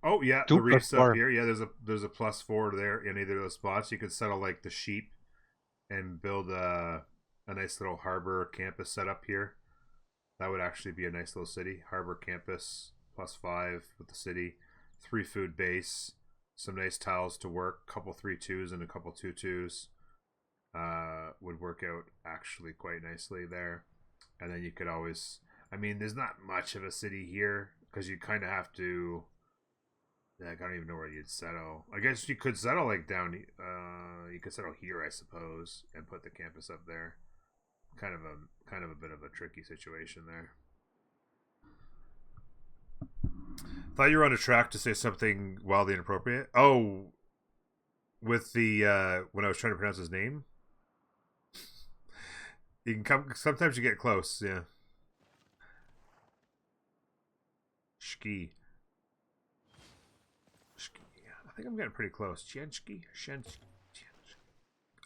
Oh yeah, the reefs up here. Yeah, there's a +4 there in either of those spots. You could settle like the sheep and build a nice little harbor campus set up here. That would actually be a nice little city. Harbor campus +5 with the city, 3 food base, some nice tiles to work, couple 3-2s and a couple 2-2s. Would work out actually quite nicely there. And then you could always, I mean, there's not much of a city here because you kind of have to. I don't even know where you'd settle. I guess you could settle like down. You could settle here, I suppose, and put the campus up there. Kind of a bit of a tricky situation there. Thought you were on a track to say something wildly inappropriate. Oh, with the when I was trying to pronounce his name. You can come. Sometimes you get close. Yeah. Shki. I think I'm getting pretty close. Chenchki?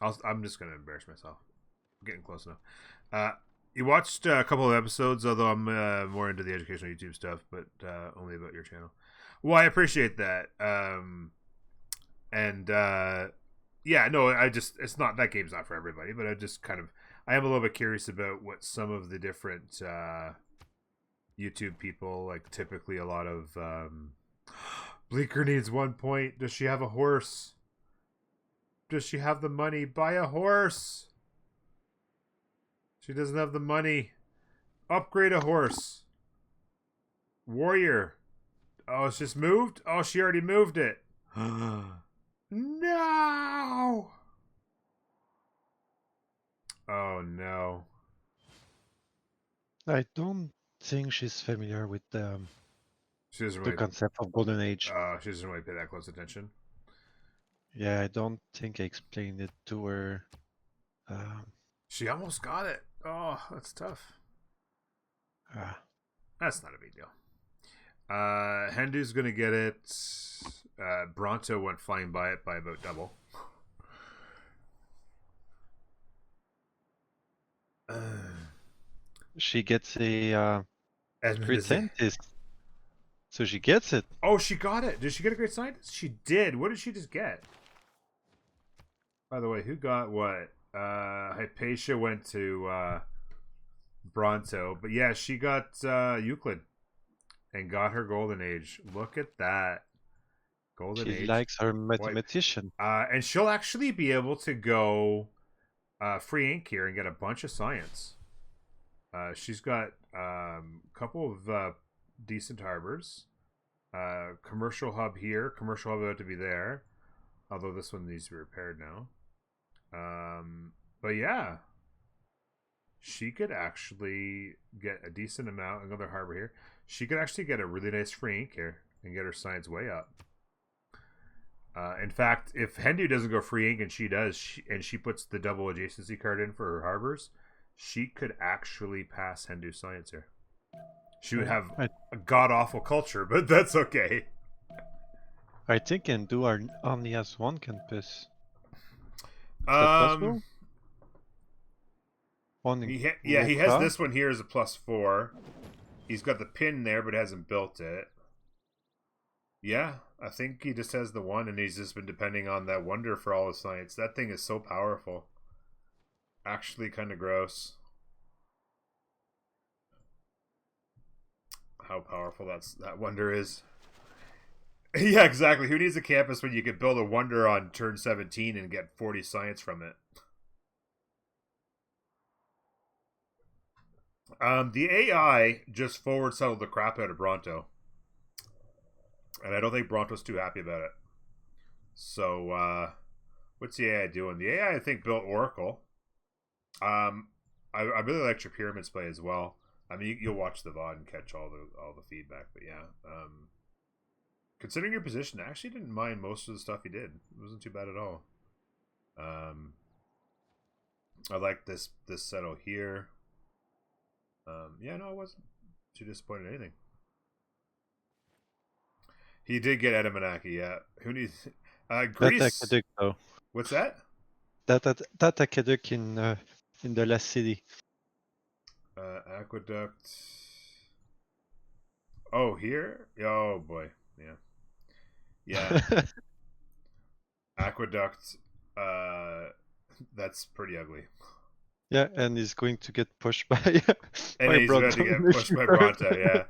I'm just going to embarrass myself. I'm getting close enough. You watched a couple of episodes, although I'm more into the educational YouTube stuff, but only about your channel. Well, I appreciate that. And yeah, no, it's not, that game's not for everybody, but I am a little bit curious about what some of the different YouTube people, like typically a lot of Bleaker needs 1 point. Does she have a horse? Does she have the money? Buy a horse. She doesn't have the money. Upgrade a horse. Warrior. Oh, it's just moved? Oh, she already moved it. No! Oh, no. I don't think she's familiar with She doesn't the really, concept of golden age. she doesn't really pay that close attention. Yeah, I don't think I explained it to her. She almost got it. Oh, that's tough. That's not a big deal. Hendu's gonna get it. Bronto went flying by it by about double. She gets a Edmund great is it. scientist. So she gets it. Oh, she got it. Did she get a great scientist? She did. What did she just get? By the way, who got what? Hypatia went to Bronto. But yeah, she got Euclid and got her golden age. Look at that. Golden age. She likes her mathematician. And she'll actually be able to go free ink here and get a bunch of science. She's got a couple of decent harbors. Commercial hub here. Commercial hub about to be there. Although this one needs to be repaired now. But yeah. She could actually get a decent amount. Another harbor here. She could actually get a really nice free ink here and get her science way up. In fact, if Hendu doesn't go free ink and she does, and she puts the double adjacency card in for her harbors, she could actually pass Hendu science here. She would have a god-awful culture, but that's okay. I think Hendu only has one campus. He has this one here as a +4. He's got the pin there, but hasn't built it. Yeah, I think he just has the one, and he's just been depending on that wonder for all his science. That thing is so powerful. Actually kind of gross. How powerful that wonder is. Yeah, exactly. Who needs a campus when you can build a wonder on turn 17 and get 40 science from it? The AI just forward settled the crap out of Bronto. And I don't think Bronto's too happy about it. So, what's the AI doing? The AI, I think, built Oracle. I really liked your Pyramids play as well. I mean, you'll watch the VOD and catch all the feedback, but yeah. Considering your position, I actually didn't mind most of the stuff he did. It wasn't too bad at all. I like this settle here. Yeah, no, I wasn't too disappointed in anything. He did get Adamanaki, yeah. Who needs Greece? That's Akaduk, though. What's that? That Akaduk in the last city. Aqueduct. Oh, here? Oh boy, yeah. Yeah. Aqueduct. That's pretty ugly. Yeah, and he's going to get pushed by. And he's going to get pushed by Bronto. Yeah.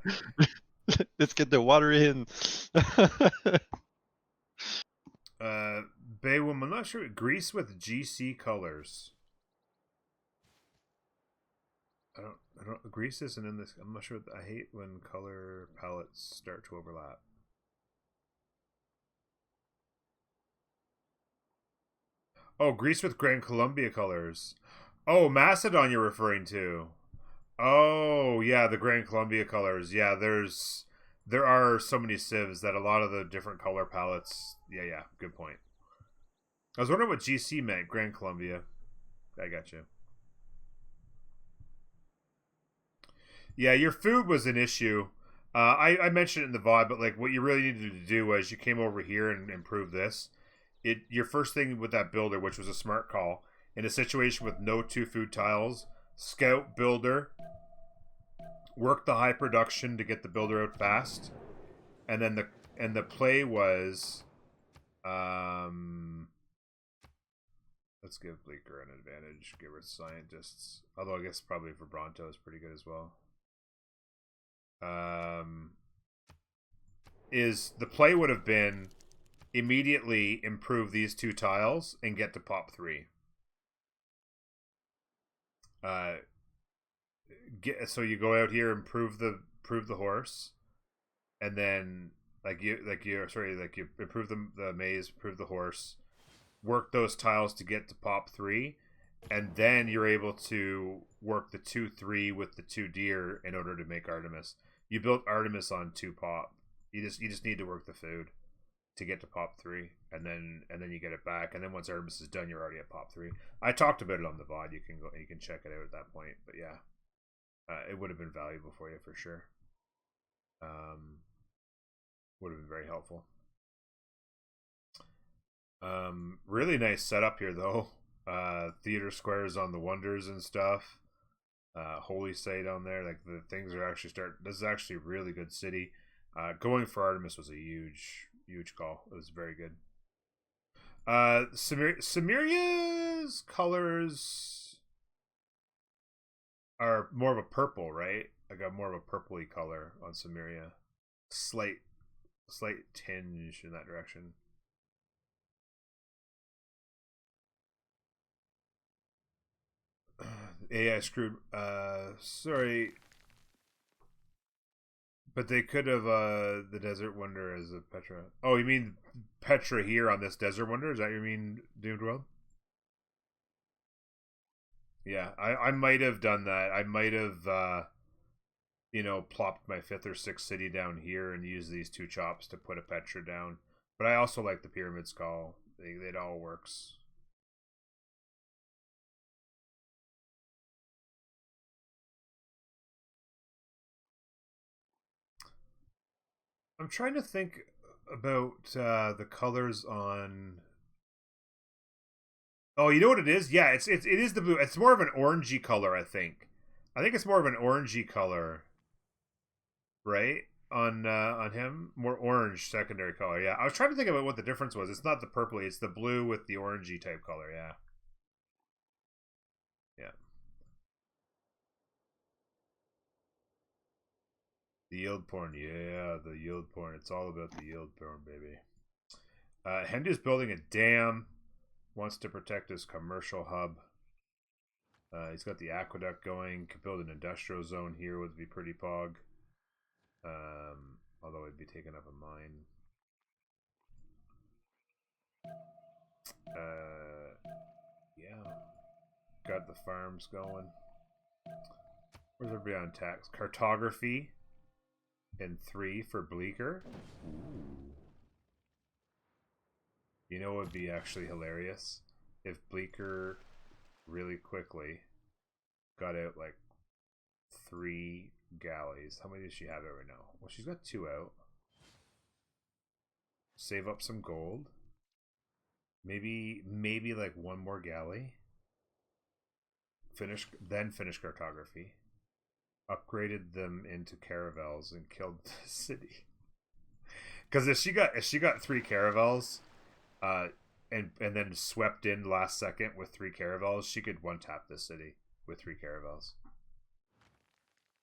Let's get the water in. Baywom, I'm not sure. Greece with GC colors. I don't. Greece isn't in this. I'm not sure. I hate when color palettes start to overlap. Oh, Greece with Grand Columbia colors. Oh, Macedon you're referring to. Oh, yeah, the Grand Columbia colors. Yeah, there are so many civs that a lot of the different color palettes. Yeah, good point. I was wondering what GC meant, Grand Columbia. I got you. Yeah, your food was an issue. I mentioned it in the VOD, but like what you really needed to do was you came over here and improved this. Your first thing with that builder, which was a smart call, in a situation with no 2 food tiles, scout, builder, work the high production to get the builder out fast, and then the play was, let's give Bleecker an advantage. Give her scientists, although I guess probably for Bronto is pretty good as well. Is the play would have been immediately improve these 2 tiles and get to pop 3. So you go out here and improve the horse, and then you improve the maze, improve the horse, work those tiles to get to pop 3, and then you're able to work the 2-3 with the 2 deer in order to make Artemis. You built Artemis on 2 pop. You just need to work the food to get to pop 3, and then you get it back, and then once Artemis is done, you're already at pop 3. I talked about it on the VOD. You can check it out at that point. But yeah, it would have been valuable for you for sure. Would have been very helpful. Really nice setup here though. Theater squares on the wonders and stuff. Holy Site on there. Like the things are actually this is actually a really good city. Going for Artemis was a huge call. It was very good. Samiria's colors are more of a purple, right? I got more of a purpley color on Samiria. Slight tinge in that direction. AI screwed. Sorry. But they could have the Desert Wonder as a Petra. Oh, you mean Petra here on this Desert Wonder? Is that what you mean, Doomed World? Yeah, I might have done that. I might have, plopped my 5th or 6th city down here and used these 2 chops to put a Petra down. But I also like the Pyramid Skull. It all works. I'm trying to think about the colors on. Oh, you know what it is? Yeah, it is the blue. It's more of an orangey color, I think. I think it's more of an orangey color, right? On him, more orange secondary color. Yeah, I was trying to think about what the difference was. It's not the purpley; it's the blue with the orangey type color. Yeah. Yeah. The yield porn, yeah, the yield porn. It's all about the yield porn, baby. Hendu's building a dam. Wants to protect his commercial hub. He's got the aqueduct going. Could build an industrial zone here. Would be pretty pog. Although it'd be taking up a mine. Yeah. Got the farms going. Where's everybody on tax? Cartography. And 3 for Bleecker. Ooh. You know what would be actually hilarious? If Bleecker really quickly got out like 3 galleys. How many does she have out right now? Well, she's got 2 out. Save up some gold. Maybe like 1 more galley. Finish cartography. Upgraded them into caravels and killed the city. Because if she got 3 caravels, and then swept in last second with 3 caravels, she could 1-tap this city with 3 caravels.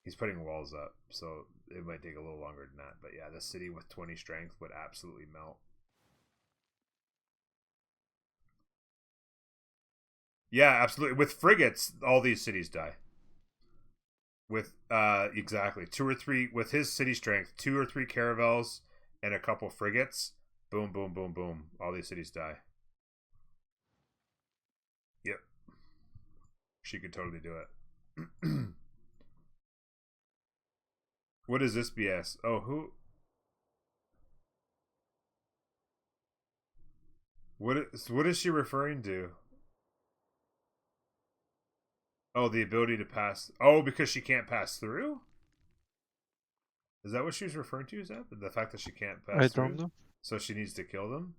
He's putting walls up, so it might take a little longer than that. But yeah, this city with 20 strength would absolutely melt. Yeah, absolutely. With frigates, all these cities die. With exactly 2 or 3 with his city strength, 2 or 3 caravels and a couple frigates, boom, boom, boom, boom. All these cities die. Yep. She could totally do it. What is this BS? Oh, who? What is she referring to? Oh, the ability to pass. Oh, because she can't pass through? Is that what she was referring to, Zeb? The fact that she can't pass through? I don't know. So she needs to kill them?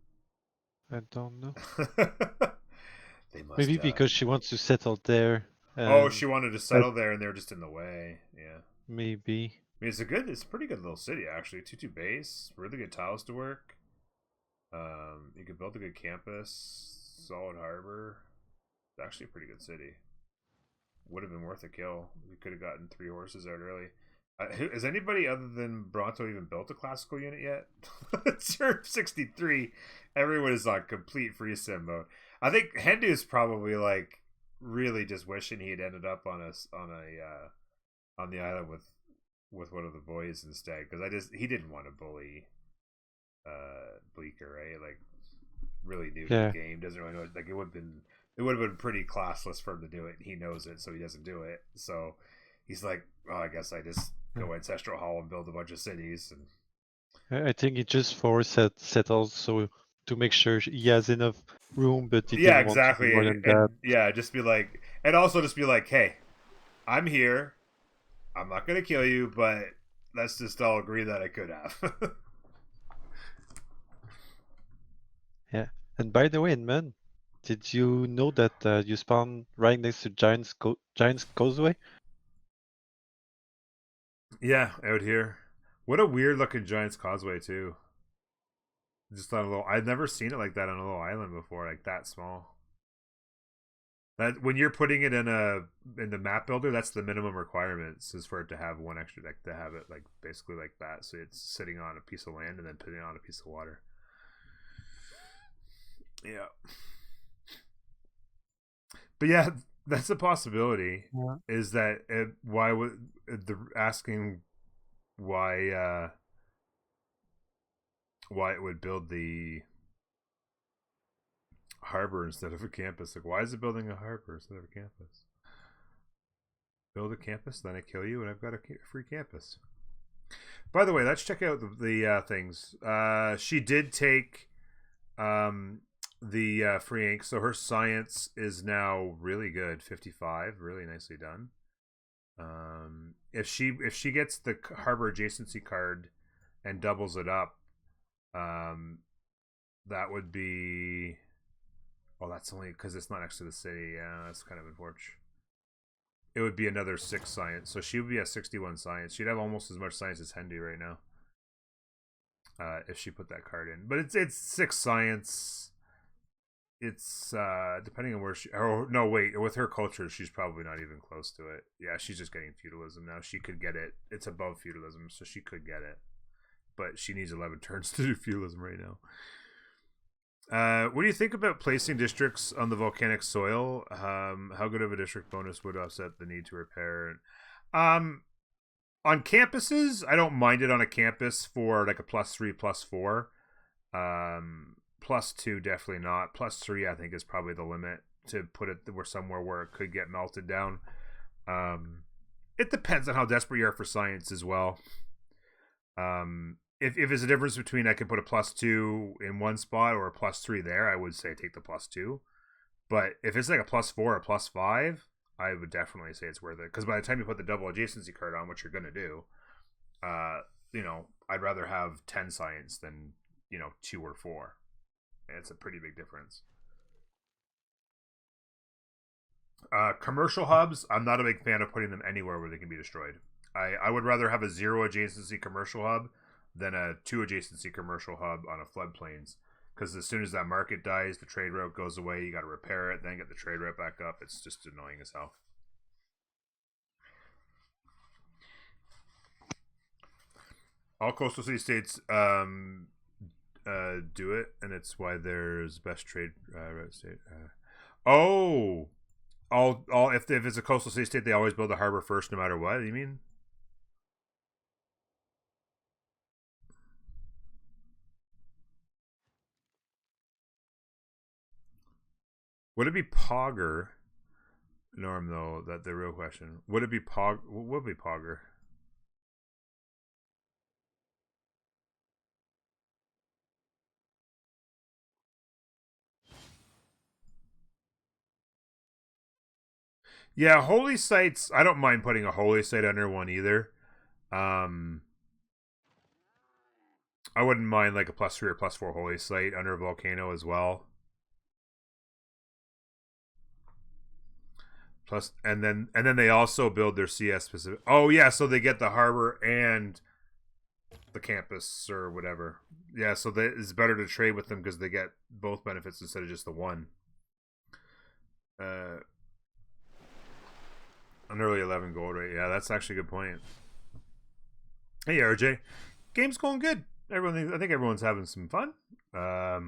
I don't know. They must Maybe because she wants to settle there. Oh, And she wanted to I, settle there, and they were just in the way. Yeah. maybe. I mean, it's a pretty good little city actually. 2-2 base, really good tiles to work. You could build a good campus, solid harbor. It's actually a pretty good city. Would have been worth a kill. We could have gotten 3 horses out early. Has anybody other than Bronto even built a classical unit yet? It's turn 63. Everyone is on complete free sim mode. I think Hendu is probably like really just wishing he had ended up on on the island with one of the boys instead, because he didn't want to bully Bleeker, right? Like really new to the Yeah. game, doesn't really know. Like it would have been pretty classless for him to do it. He knows it, so he doesn't do it. So he's like, well, I guess I just go ancestral hall and build a bunch of cities. And I think he just forced settles so to make sure he has enough room, but he yeah, didn't want to do more exactly, than that. and yeah, just be like, and also just be like, hey, I'm here. I'm not gonna kill you, but let's just all agree that I could have. Yeah. And by the way, Inman, did you know that you spawn right next to Giant's Causeway? Yeah, out here. What a weird looking Giant's Causeway too. Just on a little. I've never seen it like that on a little island before, like that small. That when you're putting it in the map builder, that's the minimum requirements is for it to have one extra deck, to have it like basically like that. So it's sitting on a piece of land and then putting it on a piece of water. Yeah. But yeah, that's a possibility. Yeah. Is that why would the asking why it would build the harbor instead of a campus? Like, why is it building a harbor instead of a campus? Build a campus, then I kill you, and I've got a free campus. By the way, let's check out the things. She did take the free ink, so her science is now really good, 55, really nicely done. If she gets the harbor adjacency card and doubles it up, that would be. Oh, that's only because it's not next to the city. Yeah, that's kind of unfortunate. It would be another 6 science, so she would be at 61 science. She'd have almost as much science as Hendu right now, if she put that card in. But it's 6 science. It's depending on where she. Oh no, wait. With her culture, she's probably not even close to it. Yeah, she's just getting feudalism now. She could get it. It's above feudalism, so she could get it. But she needs 11 turns to do feudalism right now. What do you think about placing districts on the volcanic soil? How good of a district bonus would offset the need to repair? On campuses, I don't mind it on a campus for like a +3, +4. +2, definitely not. +3, I think, is probably the limit to put it somewhere where it could get melted down. It depends on how desperate you are for science as well. If it's a difference between I can put a +2 in one spot or a +3 there, I would say take the +2. But if it's like a +4 or +5, I would definitely say it's worth it. Because by the time you put the double adjacency card on, which you're going to do, I'd rather have 10 science than, 2 or 4. It's a pretty big difference. Commercial hubs, I'm not a big fan of putting them anywhere where they can be destroyed. I would rather have a 0 adjacency commercial hub than a 2 adjacency commercial hub on a floodplains. Because as soon as that market dies, the trade route goes away, you got to repair it, then get the trade route back up. It's just annoying as hell. All coastal city states do it, and it's why there's best trade route state. All if it's a coastal city state, they always build a harbor first, no matter what. You mean? Would it be Pogger, Norm? Though that the real question. Would it be Pog? What would be Pogger? Yeah, holy sites. I don't mind putting a holy site under one either. I wouldn't mind like a +3 or +4 holy site under a volcano as well. Plus, and then they also build their CS specific. Oh yeah, so they get the harbor and the campus or whatever. Yeah, so it's better to trade with them because they get both benefits instead of just the one. An early 11 gold rate. Yeah, that's actually a good point. Hey RJ, game's going good. I think everyone's having some fun. I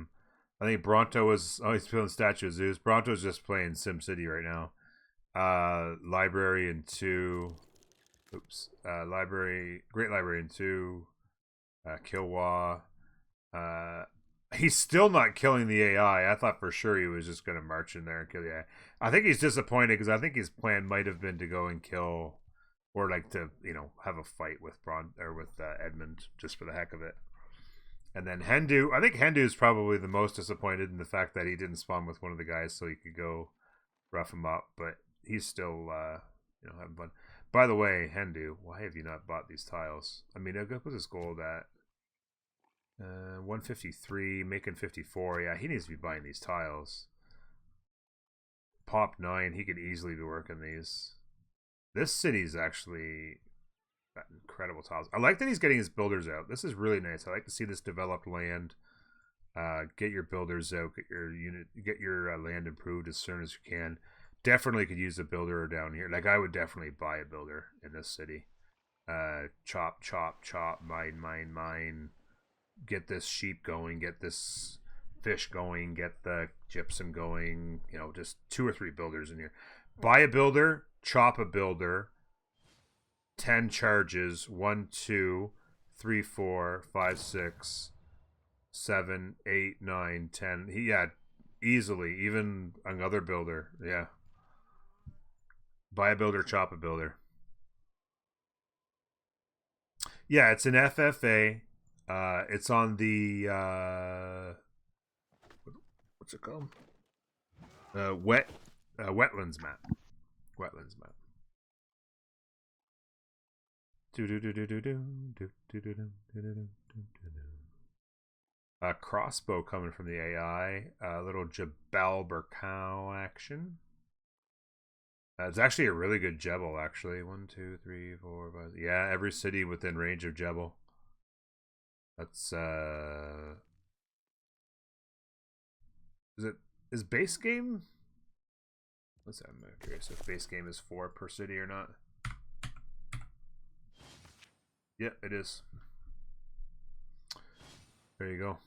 think Bronto was he's feeling Statue of Zeus. Bronto's just playing SimCity right now. Librarian 2. Great Librarian 2. Kilwa. He's still not killing the AI. I thought for sure he was just going to march in there and kill the AI. I think he's disappointed because I think his plan might have been to go and kill, or like to have a fight with Edmund just for the heck of it. And then Hendu, I think Hendu is probably the most disappointed in the fact that he didn't spawn with one of the guys so he could go rough him up. But he's still having fun. By the way, Hendu, why have you not bought these tiles? I mean, what was his gold at? 153, making 54. Yeah, he needs to be buying these tiles. Pop 9, he could easily be working these. This city's actually got incredible tiles. I like that he's getting his builders out. This is really nice. I like to see this developed land. Get your builders out. Get your land improved as soon as you can. Definitely could use a builder down here. Like, I would definitely buy a builder in this city. Chop, chop, chop. Mine. Get this sheep going. Get this fish going. Get the gypsum going. Just 2 or 3 builders in here. Buy a builder. Chop a builder. 10 charges. 1, 2, 3, 4, 5, 6, 7, 8, 9, 10. Easily. Even another builder. Yeah. Buy a builder, chop a builder. Yeah, it's an FFA. It's on the what's it called? Wetlands map. Wetlands map. Crossbow coming from the AI. A little Jebel Burkau action. It's actually a really good Jebel, actually. 1, 2, 3, 4, 5. Yeah, every city within range of Jebel. That's is base game? What's that? I'm curious if base game is 4 per city or not. Yeah, it is. There you go.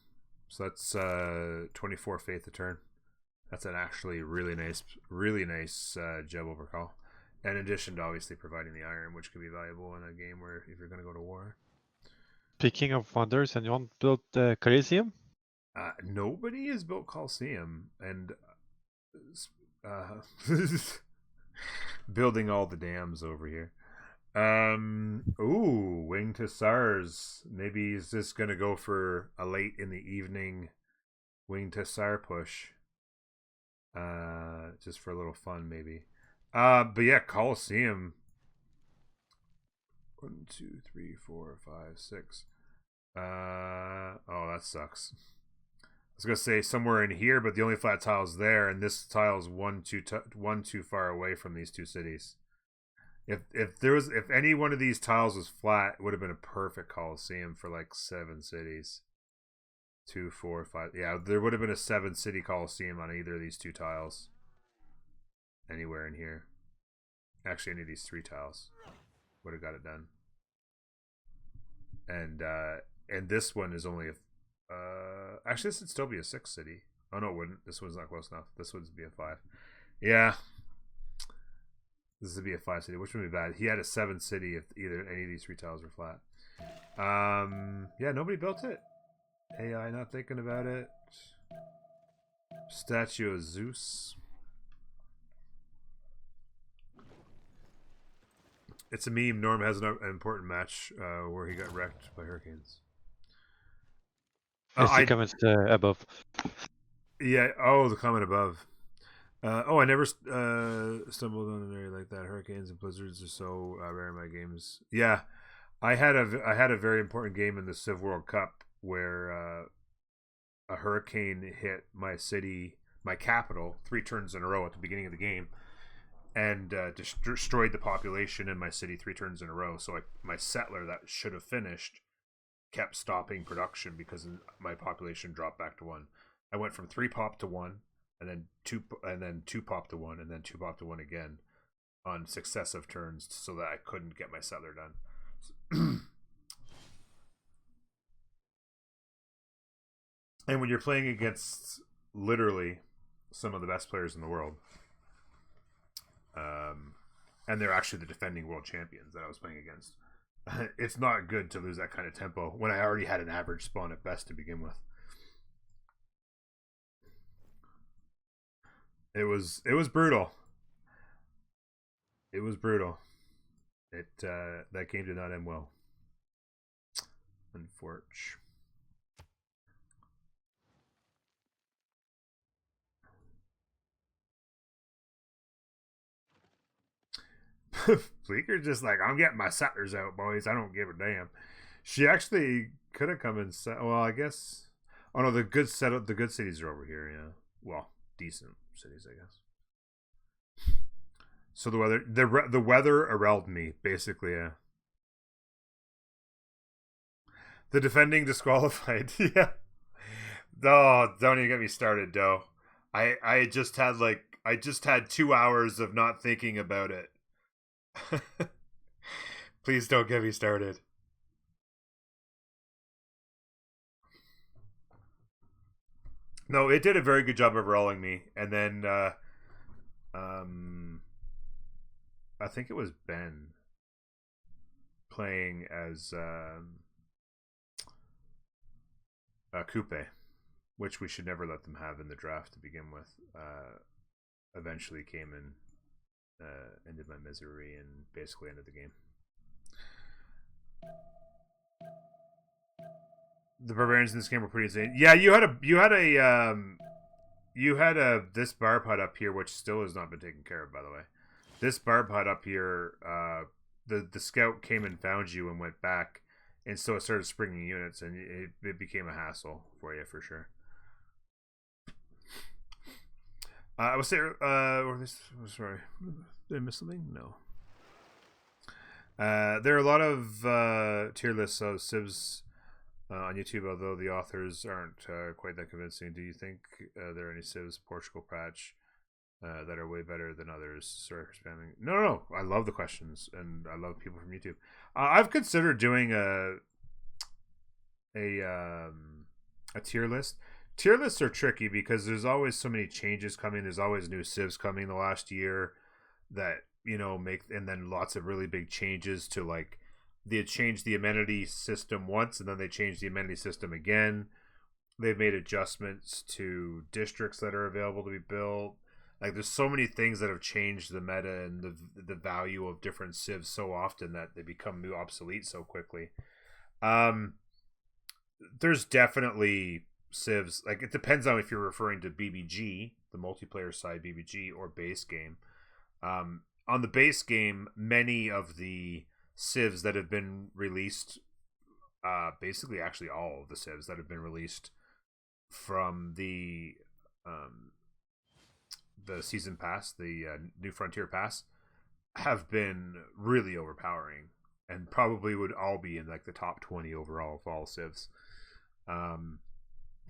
So that's 24 faith a turn. That's an actually really nice Jebel Burkal. In addition to obviously providing the iron, which could be valuable in a game where if you're going to go to war. Speaking of wonders, anyone built the Coliseum? Nobody has built Coliseum, and building all the dams over here. Wing to SARS. Maybe he's just gonna go for a late in the evening Wing to SAR push. Just for a little fun, maybe. But yeah, Coliseum. 1, 2, 3, 4, 5, 6. Oh, that sucks. I was gonna say somewhere in here, but the only flat tile is there, and this tile is one too far away from these 2 cities. If any one of these tiles was flat, it would have been a perfect Coliseum for like 7 cities. 2, 4, 5. Yeah, there would have been a 7 city Coliseum on either of these 2 tiles. Anywhere in here. Actually, any of these 3 tiles would have got it done. And this one is only actually this would still be a 6 city. Oh no, it wouldn't. This one's not close enough. This would be a 5. Yeah. This would be a 5 city, which would be bad. He had a 7 city if either any of these 3 tiles were flat. Yeah, nobody built it. AI not thinking about it. Statue of Zeus. It's a meme. Norm has an important match where he got wrecked by hurricanes. I comments above. Yeah. Oh, the comment above. I never stumbled on an area like that. Hurricanes and blizzards are so rare in my games. Yeah, I had a very important game in the Civ World Cup where a hurricane hit my city, my capital, 3 turns in a row at the beginning of the game, and destroyed the population in my city 3 turns in a row. So my settler that should have finished kept stopping production because my population dropped back to 1. I went from 3 pop to 1, and then 2 pop to 1, and then 2 pop to 1 again on successive turns, so that I couldn't get my settler done. And when you're playing against literally some of the best players in the world, and they're actually the defending world champions that I was playing against, it's not good to lose that kind of tempo when I already had an average spawn at best to begin with. It was brutal. It was brutal. That game did not end well. Unfortunately. Fleeker's just like, I'm getting my settlers out, boys. I don't give a damn. She actually could have come and set. Well, I guess. Oh no, the good cities are over here. Yeah, well, decent cities, I guess. So the weather aroused me basically. Yeah. The defending disqualified. Yeah. Oh, don't even get me started, Doe. I just had 2 hours of not thinking about it. Please don't get me started. No, it did a very good job of rolling me, and then I think it was Ben playing as Coupe, which we should never let them have in the draft to begin with. Eventually came in. Ended my misery and basically ended the game. The Barbarians in this game were pretty insane. Yeah, you had a this barb hut up here, which still has not been taken care of, by the way. This barb hut up here, the scout came and found you and went back, and so it started springing units, and it became a hassle for you for sure. I would say, or this, sorry, did I miss something? No. There are a lot of tier lists of Seebbs on YouTube, although the authors aren't quite that convincing. Do you think there are any Seebbs Portugal patch that are way better than others? Sorry for spamming. No. I love the questions, and I love people from YouTube. I've considered doing a tier list. Tier lists are tricky because there's always so many changes coming. There's always new Seebbs coming the last year that, you know, make, and then lots of really big changes to, like, they changed the amenity system once and then they changed the amenity system again. They've made adjustments to districts that are available to be built. Like, there's so many things that have changed the meta and the value of different Seebbs so often that they become obsolete so quickly. There's definitely Seebbs, like, it depends on if you're referring to BBG, the multiplayer side BBG, or base game. On the base game, many of the Seebbs that have been released, basically actually all of the Seebbs that have been released from the season pass, the New Frontier pass, have been really overpowering and probably would all be in like the top 20 overall of all Seebbs.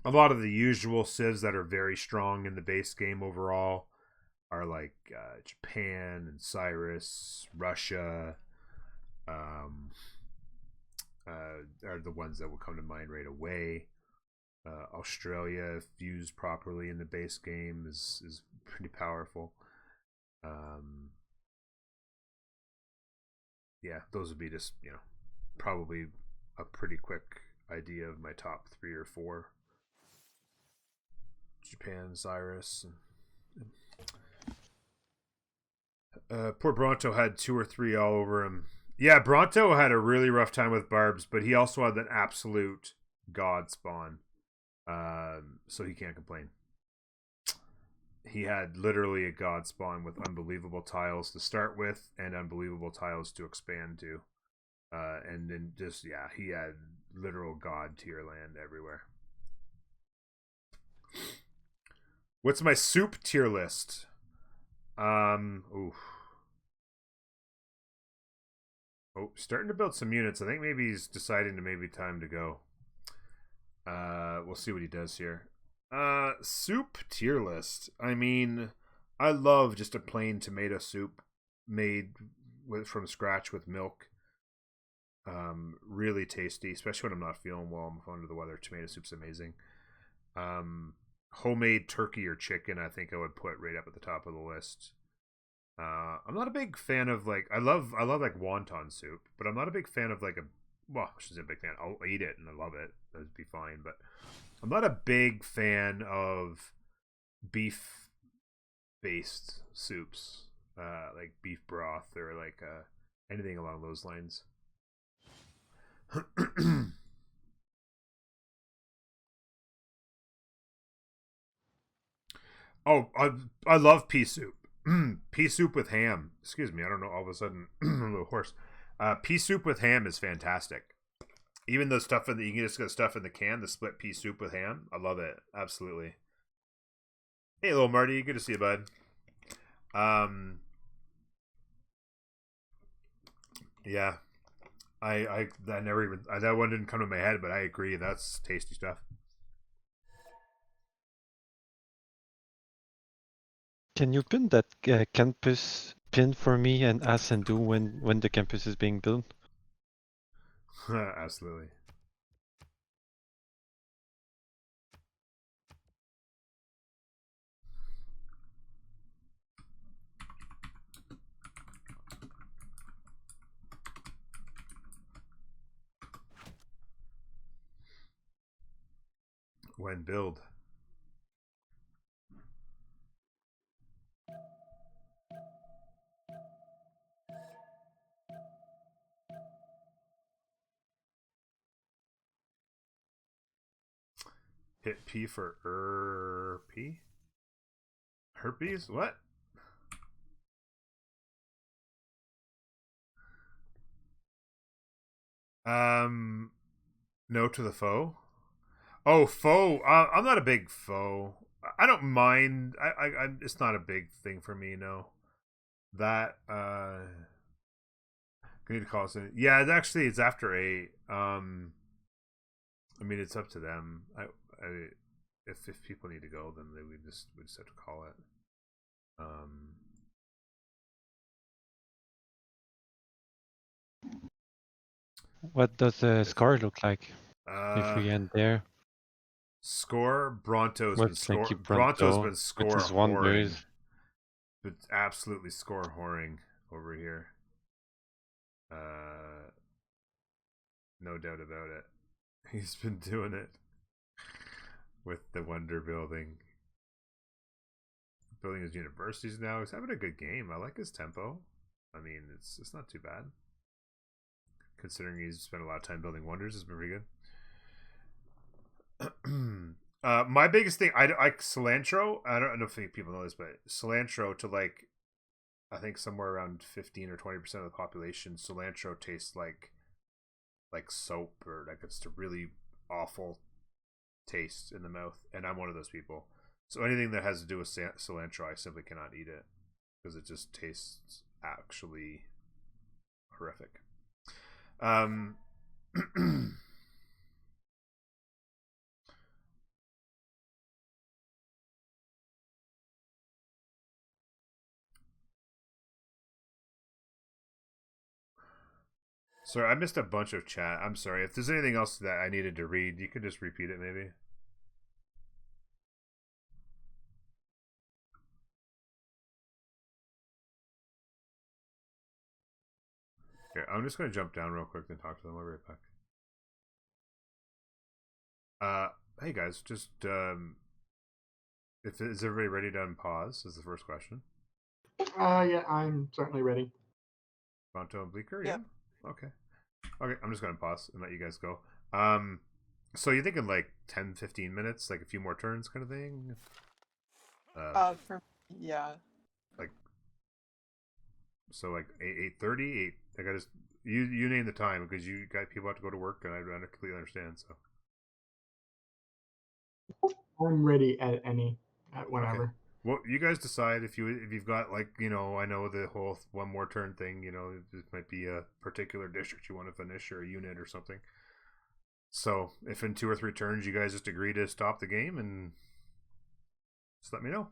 A lot of the usual Seebbs that are very strong in the base game overall are like Japan and Cyrus, Russia, are the ones that will come to mind right away. Australia, if used properly in the base game, is pretty powerful. Yeah, those would be just, you know, probably a pretty quick idea of my top 3 or 4. Japan, Cyrus, and poor Bronto had 2 or 3 all over him. Yeah, Bronto had a really rough time with barbs, but he also had an absolute god spawn, so he can't complain. He had literally a god spawn with unbelievable tiles to start with and unbelievable tiles to expand to, and then just, yeah, he had literal god tier land everywhere. What's my soup tier list? Oof. Oh, starting to build some units. I think maybe he's deciding to maybe time to go. We'll see what he does here. Soup tier list. I mean, I love just a plain tomato soup made from scratch with milk. Really tasty, especially when I'm not feeling well. I'm under the weather. Tomato soup's amazing. Homemade turkey or chicken, I think I would put right up at the top of the list. I'm not a big fan of like I love like wonton soup, but I'm not a big fan of like I shouldn't say a big fan. I'll eat it and I love it. That'd be fine, but I'm not a big fan of beef based soups, like beef broth or like anything along those lines. Oh, I love pea soup. Pea soup with ham. Excuse me, I don't know. All of a sudden, I'm a little hoarse. Pea soup with ham is fantastic. Even the stuff you can just get stuff in the can, the split pea soup with ham. I love it. Absolutely. Hey, little Marty, good to see you, bud. Yeah, I never even that one didn't come to my head, but I agree. That's tasty stuff. Can you pin that campus pin for me and ask and do when the campus is being built? Absolutely. When build. Hit P for P? Herpes? What? No to the foe? Oh, foe. I'm not a big foe. I don't mind. It's not a big thing for me, no. That, I need to call us in. Yeah, it's after 8. I mean, it's up to them. If people need to go, then we just have to call it. What does the score look like if we end there? Score Bronto's Well, been thank you, Bronto's Bronto, been with score his whoring. wonders. But absolutely score whoring over here. No doubt about it. He's been doing it with the Wonder building. Building his universities now. He's having a good game. I like his tempo. I mean, it's not too bad. Considering he's spent a lot of time building wonders, it's been pretty good. My biggest thing, I cilantro. I don't know if people know this, but cilantro to like, I think somewhere around 15 or 20% of the population, cilantro tastes like soap, or like it's a really awful taste in the mouth, and I'm one of those people. So anything that has to do with cilantro, I simply cannot eat it because it just tastes actually horrific. Sorry, I missed a bunch of chat. I'm sorry. If there's anything else that I needed to read, you could just repeat it maybe. Here, I'm just going to jump down real quick and talk to them. I'll be right back. Hey guys, just is everybody ready to unpause? Is the first question. Yeah, I'm certainly ready. Bronto and Bleecker, Yep. yeah. Okay. I'm just going to pause and let you guys go. So you're thinking like 10, 15 minutes, like a few more turns, kind of thing. Yeah. Like, so like 8:30, 8. Like I just you name the time because you got people have to go to work, and I completely understand. So I'm ready at whenever. okay. Well, you guys decide if you've got, like, you know, I know the whole one more turn thing. You know, it might be a particular district you want to finish or a unit or something. So if in 2 or 3 turns you guys just agree to stop the game, and just let me know.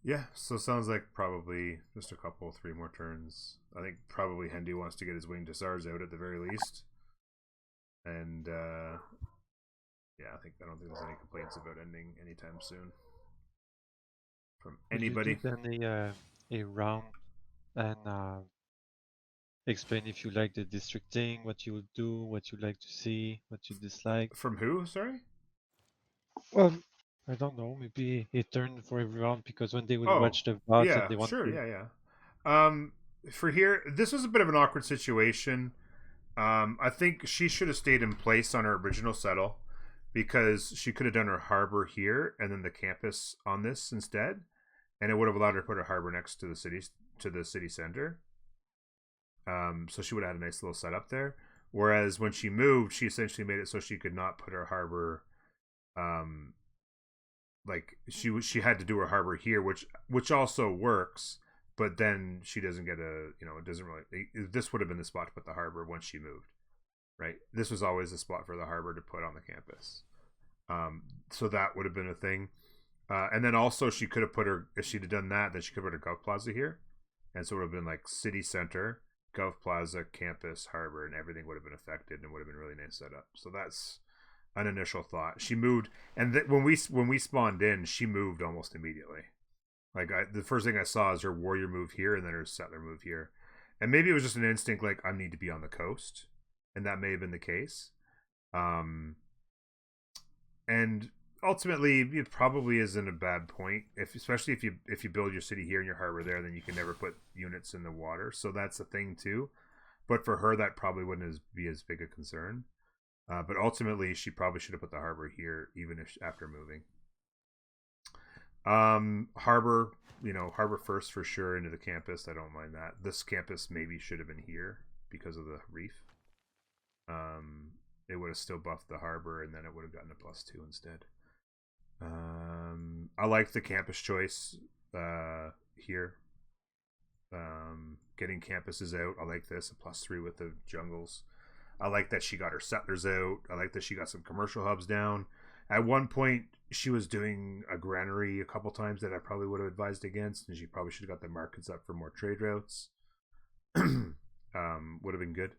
Yeah, so sounds like probably just a couple, 3 more turns. I think probably Hendy wants to get his winged hussars out at the very least. And yeah, I don't think there's any complaints about ending anytime soon from anybody. Will you do then a round and explain if you like the districting, what you would do, what you like to see, what you dislike? From who? Sorry. Well, I don't know. Maybe a turn for every round, because when they will Oh, watch the VODs and yeah, they want sure, to. yeah. For here, this was a bit of an awkward situation. I think she should have stayed in place on her original settle, because she could have done her harbor here and then the campus on this instead, and it would have allowed her to put her harbor next to the city center. So she would have had a nice little setup there. Whereas when she moved, she essentially made it so she could not put her harbor, like she had to do her harbor here, which also works. But then she doesn't get it doesn't really. This would have been the spot to put the harbor once she moved, right? This was always the spot for the harbor to put on the campus. So that would have been a thing. And then also she could have put her, if she'd have done that, then she could have put her Gov Plaza here. And so it would have been like city center, Gov Plaza, campus, harbor, and everything would have been affected, and it would have been really nice setup. So that's an initial thought. She moved, and when we spawned in, she moved almost immediately. Like the first thing I saw is her warrior move here, and then her settler move here. And maybe it was just an instinct, like, I need to be on the coast, and that may have been the case. And ultimately, it probably isn't a bad point, especially if you build your city here and your harbor there, then you can never put units in the water. So that's a thing too. But for her, that probably wouldn't be as big a concern. But ultimately, she probably should have put the harbor here, even if after moving. Harbor, harbor first for sure into the campus. I don't mind that. This campus maybe should have been here because of the reef. It would have still buffed the harbor, and then it would have gotten a +2 instead. I like the campus choice here. Getting campuses out. I like this, a +3 with the jungles. I like that she got her settlers out. I like that she got some commercial hubs down. At one point, she was doing a granary a couple times that I probably would have advised against, and she probably should have got the markets up for more trade routes. Would have been good.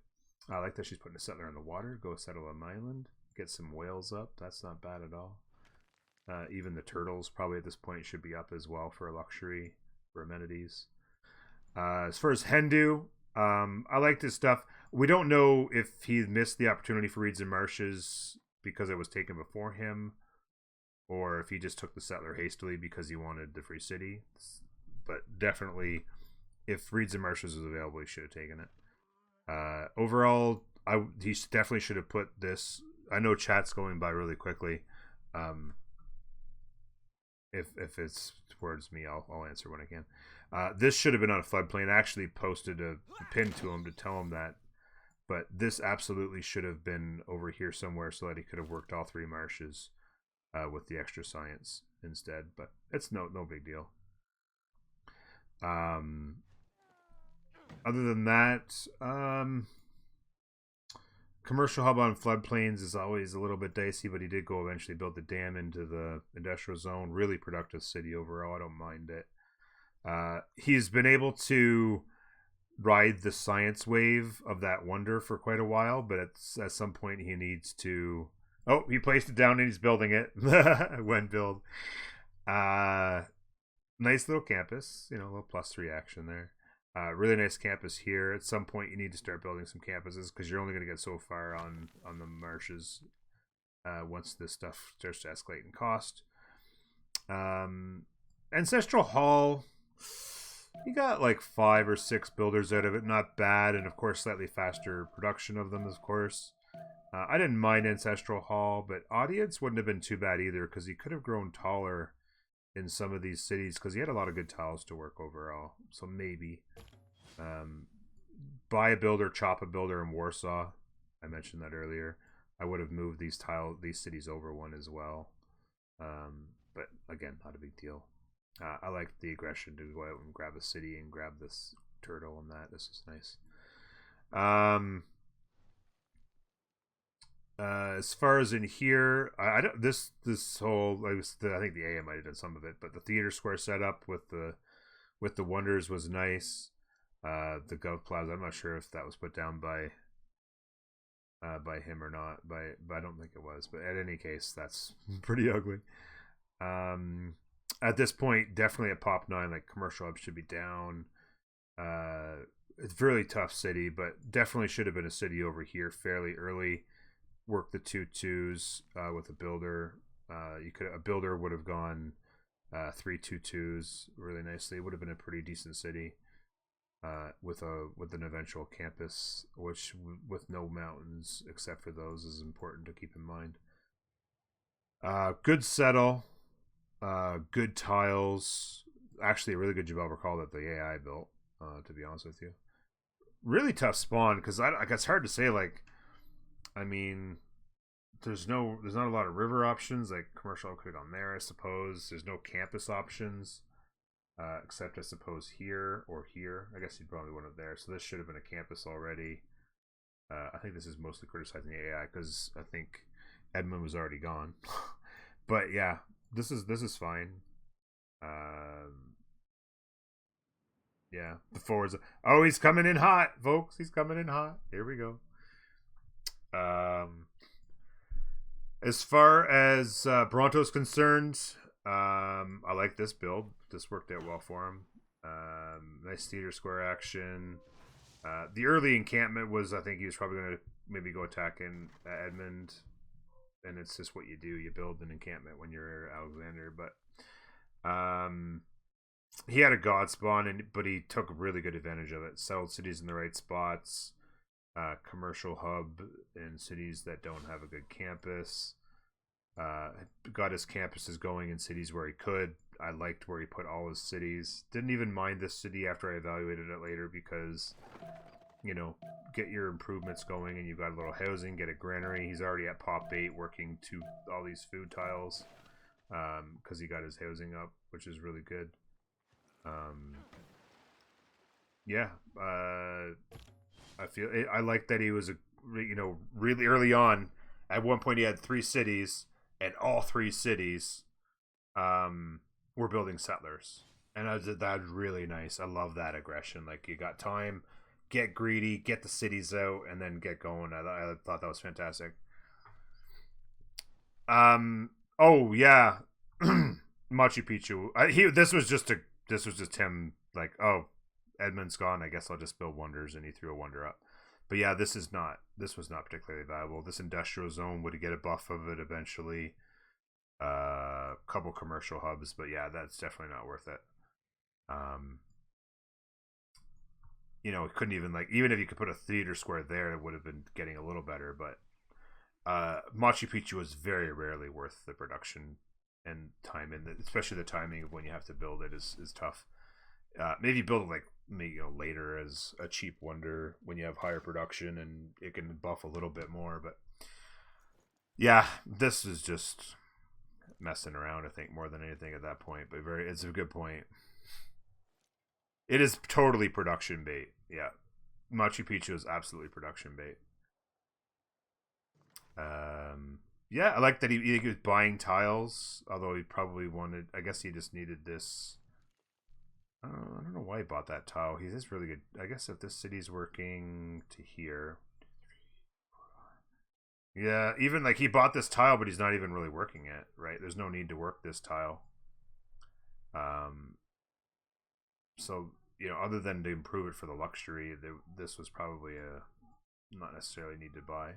I like that she's putting a settler on the water. Go settle on an island. Get some whales up. That's not bad at all. Even the turtles probably at this point should be up as well for a luxury, for amenities. As far as Hendu, I like this stuff. We don't know if he missed the opportunity for Reeds and Marshes because it was taken before him, or if he just took the settler hastily because he wanted the free city. But definitely, if Reeds and Marshes was available, he should have taken it. Overall, he definitely should have put this. I know chat's going by really quickly. If it's towards me, I'll answer when I can. This should have been on a floodplain. I actually posted a pin to him to tell him that. But this absolutely should have been over here somewhere so that he could have worked all 3 marshes with the extra science instead. But it's no big deal. Other than that, commercial hub on floodplains is always a little bit dicey, but he did go eventually build the dam into the industrial zone. Really productive city overall. I don't mind it. He's been able to ride the science wave of that wonder for quite a while, but at some point he needs to... Oh, he placed it down and he's building it. When build. Nice little campus. A little +3 action there. Really nice campus here. At some point you need to start building some campuses because you're only going to get so far on the marshes once this stuff starts to escalate in cost. Ancestral Hall, you got like 5 or 6 builders out of it. Not bad, and of course slightly faster production of them, of course. I didn't mind Ancestral Hall, but Audience wouldn't have been too bad either because he could have grown taller in some of these cities because he had a lot of good tiles to work overall. So maybe buy a builder, chop a builder in Warsaw. I mentioned that earlier. I would have moved these cities over one as well. But again, not a big deal. I like the aggression to go out and grab a city and grab this turtle and that. This is nice. As far as in here, I don't this whole I think the AM might have done some of it, but the theater square setup with the wonders was nice. The Gov Plaza, I'm not sure if that was put down by him or not. But I don't think it was. But at any case, that's pretty ugly. At this point, definitely at Pop 9, like commercial hub should be down. It's a really tough city, but definitely should have been a city over here fairly early. Work the 2/2s with a builder. A builder would have gone 3 2/2s really nicely. It would have been a pretty decent city with an eventual campus, which with no mountains except for those is important to keep in mind. Good settle. Good tiles. Actually, a really good Jabal recall that the AI built, to be honest with you. Really tough spawn, because it's hard to say, like, I mean, there's not a lot of river options, like commercial could have gone there, I suppose. There's no campus options, except I suppose here or here. I guess you'd probably want it there. So this should have been a campus already. I think this is mostly criticizing the AI, because I think Edmund was already gone. But yeah, this is fine. Yeah, the forwards. Oh, he's coming in hot, folks. He's coming in hot. Here we go. As far as Bronto's concerned, I like this build. This worked out well for him. Nice theater square action. The early encampment was, I think he was probably going to maybe go attacking Edmund. And it's just what you do. You build an encampment when you're Alexander. But he had a god spawn, but he took really good advantage of it. Settled cities in the right spots. Commercial hub in cities that don't have a good campus. Got his campuses going in cities where he could. I liked where he put all his cities. Didn't even mind this city after I evaluated it later, because, you know, get your improvements going and you've got a little housing, get a granary. He's already at Pop 8 working to all these food tiles, because he got his housing up, which is really good. Yeah, I like that he was really early on. At one point, he had 3 cities, and all 3 cities were building settlers, and that's really nice. I love that aggression. Like, you got time, get greedy, get the cities out, and then get going. I thought that was fantastic. Oh yeah, Machu Picchu. This was just him. Like, oh, Edmund's gone. I guess I'll just build wonders, and he threw a wonder up. But yeah, this was not particularly valuable. This industrial zone would get a buff of it eventually. Couple commercial hubs, but yeah, that's definitely not worth it. It couldn't even, like, even if you could put a theater square there, it would have been getting a little better. But Machu Picchu is very rarely worth the production and time, and especially the timing of when you have to build it is tough. Maybe build it like later as a cheap wonder when you have higher production and it can buff a little bit more. But yeah, this is just messing around, I think, more than anything at that point. But it's a good point. It is totally production bait. Yeah, Machu Picchu is absolutely production bait. Yeah, I like that he was buying tiles, although he probably wanted, I guess he just needed this. I don't know why he bought that tile. He is really good. I guess if this city's working to here. Yeah, even like he bought this tile, but he's not even really working it, right? There's no need to work this tile. So, other than to improve it for the luxury, this was probably not necessarily need to buy.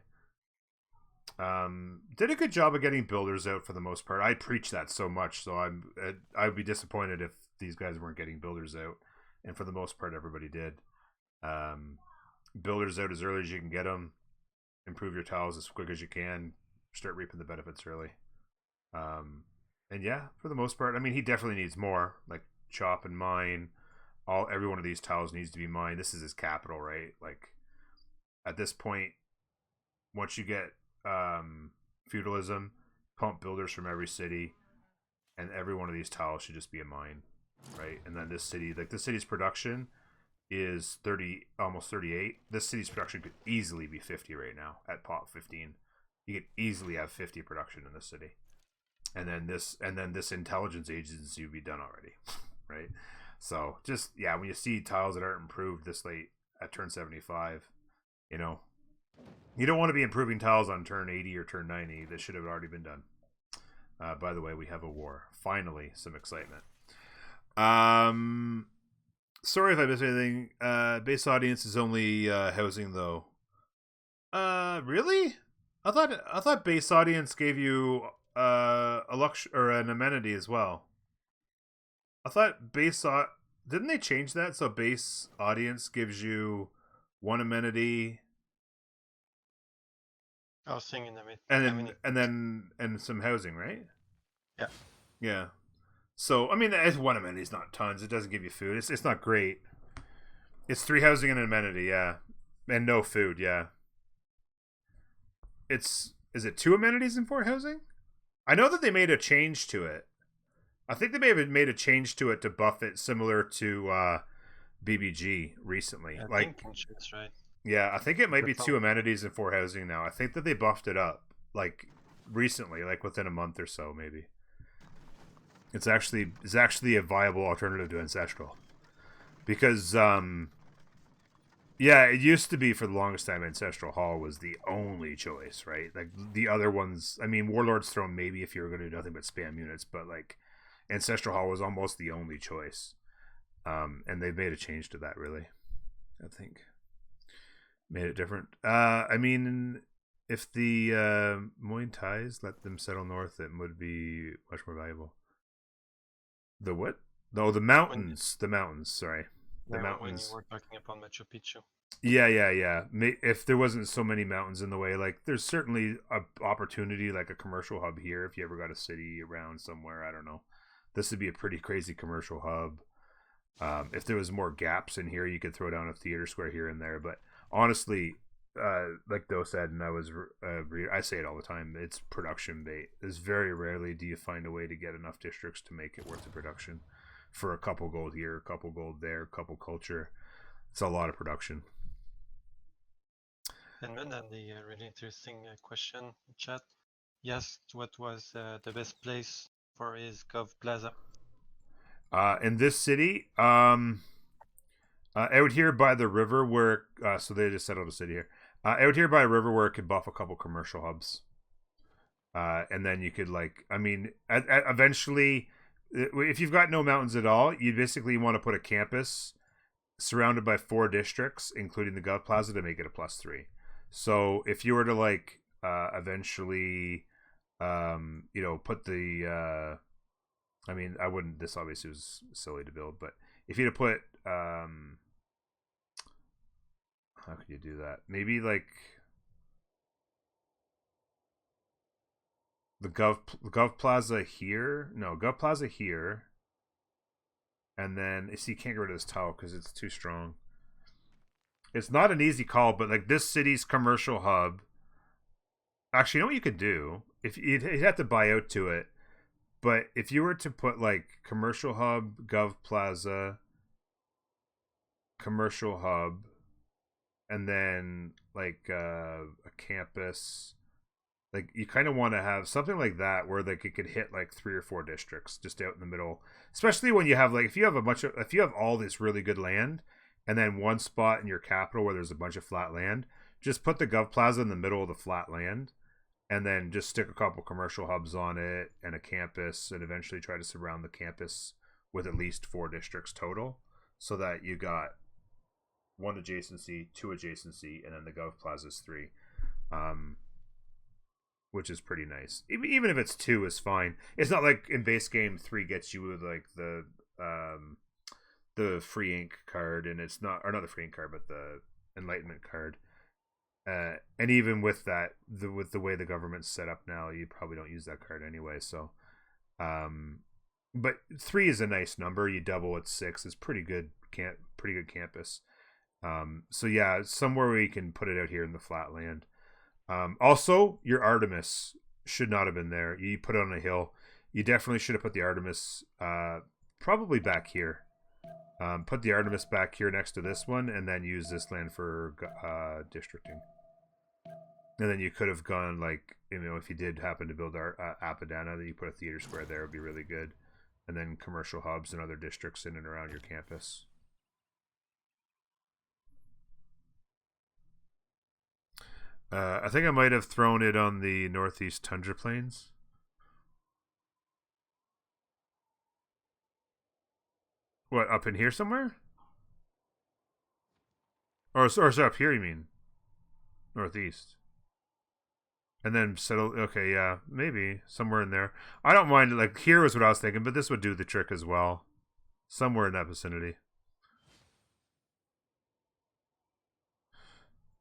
Did a good job of getting builders out for the most part. I preach that so much, so I would be disappointed if these guys weren't getting builders out, and for the most part everybody did. Builders out as early as you can get them, improve your tiles as quick as you can, start reaping the benefits early. And yeah, for the most part, I mean, he definitely needs more, like chop and mine. Every one of these tiles needs to be mined. This is his capital, right? Like, at this point, once you get feudalism, pump builders from every city, and every one of these tiles should just be a mine, right? And then this city's production is 30, almost 38. This city's production could easily be 50 right now at pop 15. You could easily have 50 production in this city, and then this intelligence agency would be done already, right? So just when you see tiles that aren't improved this late at turn 75, you know, you don't want to be improving tiles on turn 80 or turn 90 that should have already been done. By the way, we have a war. Finally, some excitement. Sorry if I missed anything. Base audience is only housing though. Really? I thought base audience gave you a or an amenity as well. I thought didn't they change that so base audience gives you one amenity? Housing in the mid. And some housing, right? Yeah. Yeah. So I mean, one amenity is not tons. It doesn't give you food. It's not great. It's 3 housing and an amenity, yeah, and no food, yeah. Is it 2 amenities and 4 housing? I know that they made a change to it. I think they may have made a change to it to buff it similar to BBG recently. I like, think that's right. Yeah, I think it might be 2 amenities and 4 housing now. I think that they buffed it up like recently, like within a month or so, maybe. It's actually a viable alternative to Ancestral, because it used to be for the longest time Ancestral Hall was the only choice, right? Like the other ones, I mean, Warlord's Throne maybe if you were going to do nothing but spam units, but like Ancestral Hall was almost the only choice, and they've made a change to that. Really, I think made it different. I mean, if the Moin Ties let them settle north, it would be much more valuable. The what? No, the mountains. The mountains. Sorry, the mountains. When you were talking about Machu Picchu. Yeah. If there wasn't so many mountains in the way, like there's certainly a opportunity, like a commercial hub here. If you ever got a city around somewhere, I don't know, this would be a pretty crazy commercial hub. If there was more gaps in here, you could throw down a theater square here and there. But honestly, like Doe said, and I say it all the time, it's production bait. It's very rarely do you find a way to get enough districts to make it worth the production. For a couple gold here, a couple gold there, a couple culture, it's a lot of production. And then the really interesting question in chat. He asked what was the best place for his Gov Plaza. In this city, out here by the river where, so they just settled a city here. Out here by a river where it could buff a couple commercial hubs. And then you could eventually, if you've got no mountains at all, you basically want to put a campus surrounded by 4 districts, including the Gov Plaza, to make it a +3. So if you were to eventually, put the, I wouldn't. This obviously was silly to build, but if you had to put, how could you do that? Maybe like the Gov Plaza here. No, Gov Plaza here. And then you see, you can't get rid of this tile because it's too strong. It's not an easy call, but like this city's commercial hub. Actually, you know what you could do? If you'd have to buy out to it. But if you were to put like commercial hub, Gov Plaza, commercial hub, and then like a campus, like you kind of want to have something like that where like it could hit like 3 or 4 districts just out in the middle. Especially when you have like if you have all this really good land and then one spot in your capital where there's a bunch of flat land, just put the Gov Plaza in the middle of the flat land. And then just stick a couple commercial hubs on it and a campus, and eventually try to surround the campus with at least 4 districts total, so that you got 1 adjacency, 2 adjacency, and then the Gov Plaza's 3, which is pretty nice. Even if it's 2 is fine. It's not like in base game 3 gets you with like the free ink card, and it's not, or not the free ink card, but the enlightenment card. And even with that, with the way the government's set up now, you probably don't use that card anyway. So, but 3 is a nice number. You double at 6 is pretty good. Pretty good campus. So yeah, somewhere where you can put it out here in the flat land. Also, your Artemis should not have been there. You put it on a hill. You definitely should have put the Artemis probably back here. Put the Artemis back here next to this one, and then use this land for districting. And then you could have gone, like, you know, if you did happen to build Apadana, then you put a theater square there, would be really good. And then commercial hubs and other districts in and around your campus. I think I might have thrown it on the northeast tundra plains. What, up in here somewhere? Or up here, you mean? Northeast. And then settle. Okay, yeah, maybe somewhere in there. I don't mind. Like, here was what I was thinking, but this would do the trick as well. Somewhere in that vicinity.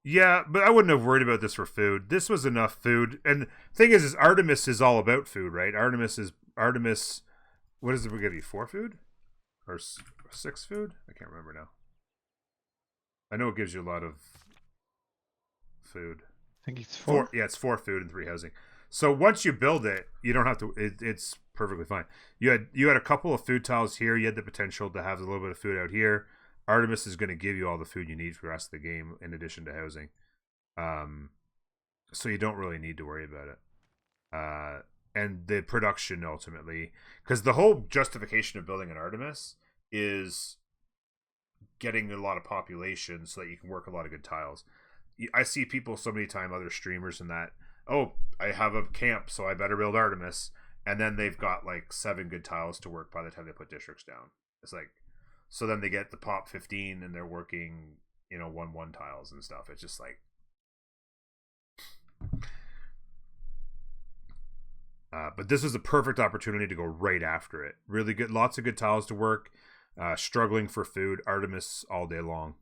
Yeah, but I wouldn't have worried about this for food. This was enough food. And thing is Artemis is all about food, right? Artemis. What does it give you? 4 food or 6 food? I can't remember now. I know it gives you a lot of food. I think it's 4. Yeah, it's 4 food and 3 housing. So once you build it, you don't have to. It's perfectly fine. You had a couple of food tiles here. You had the potential to have a little bit of food out here. Artemis is going to give you all the food you need for the rest of the game, in addition to housing. So you don't really need to worry about it. And the production ultimately, because the whole justification of building an Artemis is getting a lot of population so that you can work a lot of good tiles. I see people so many times, other streamers, and that, oh, I have a camp, so I better build Artemis, and then they've got like 7 good tiles to work by the time they put districts down. It's like, so then they get the pop 15 and they're working, 1-1 tiles and stuff. It's just like, but this is a perfect opportunity to go right after it. Really good, lots of good tiles to work. Struggling for food, Artemis all day long.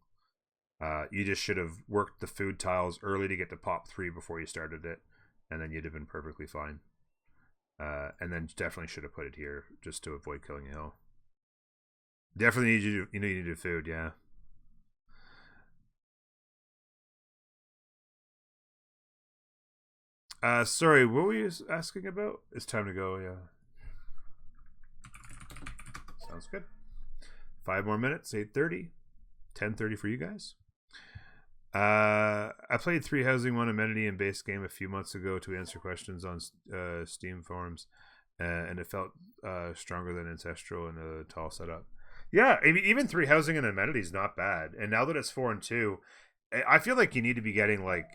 You just should have worked the food tiles early to get to pop 3 before you started it, and then you'd have been perfectly fine. And then definitely should have put it here just to avoid killing a hill. Definitely need you need to do food, yeah. Sorry, what were you asking about? It's time to go, yeah. Sounds good. 5 more minutes, 8:30. 10:30 for you guys. I played 3 housing, 1 amenity in base game a few months ago to answer questions on Steam forums, and it felt stronger than Ancestral and a tall setup. Yeah, even 3 housing and amenities is not bad. And now that it's 4 and 2, I feel like you need to be getting like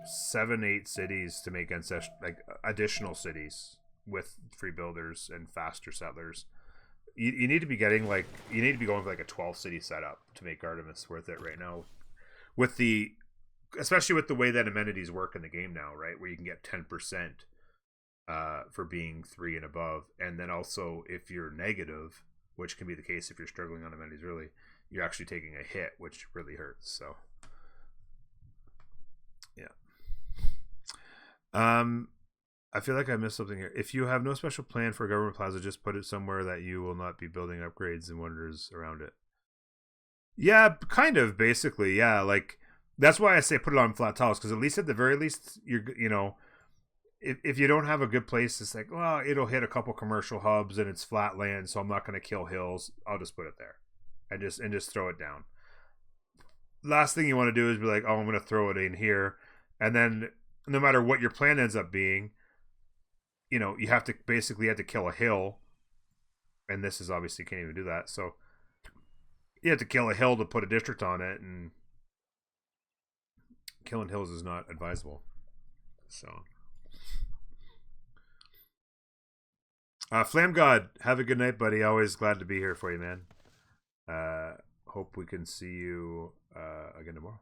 7, 8 cities to make additional cities with free builders and faster settlers. You need to be getting you need to be going for like a 12 city setup to make Artemis worth it right now, especially with the way that amenities work in the game now, right? Where you can get 10% for being 3 and above, and then also if you're negative, which can be the case if you're struggling on amenities, really, you're actually taking a hit, which really hurts. So yeah. I feel like I missed something here. If you have no special plan for a government plaza, just put it somewhere that you will not be building upgrades and wonders around it. Yeah, kind of, basically, yeah. Like, that's why I say put it on flat tiles, because at least at the very least, if you don't have a good place, it's like, well, it'll hit a couple commercial hubs and it's flat land, so I'm not going to kill hills. I'll just put it there and just throw it down. Last thing you want to do is be like, oh, I'm going to throw it in here, and then no matter what your plan ends up being, you have to kill a hill, and this is obviously can't even do that. So you have to kill a hill to put a district on it, and killing hills is not advisable. So, Flam God, have a good night, buddy. Always glad to be here for you, man. Hope we can see you again tomorrow.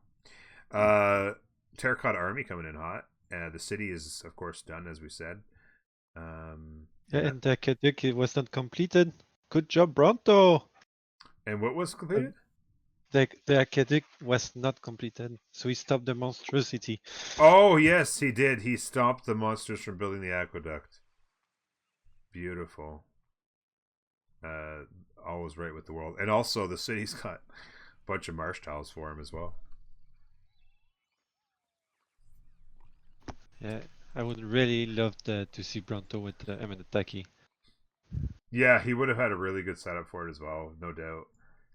Terracotta Army coming in hot. The city is, of course, done, as we said. And the Akaduk was not completed. Good job, Bronto. And what was completed? The Akaduk was not completed, so he stopped the monstrosity. Oh yes, he did. He stopped the monsters from building the aqueduct. Beautiful. All was right with the world, and also the city's got a bunch of marsh tiles for him as well. Yeah, I would really love to see Bronto with the Taki. Yeah, he would have had a really good setup for it as well, no doubt.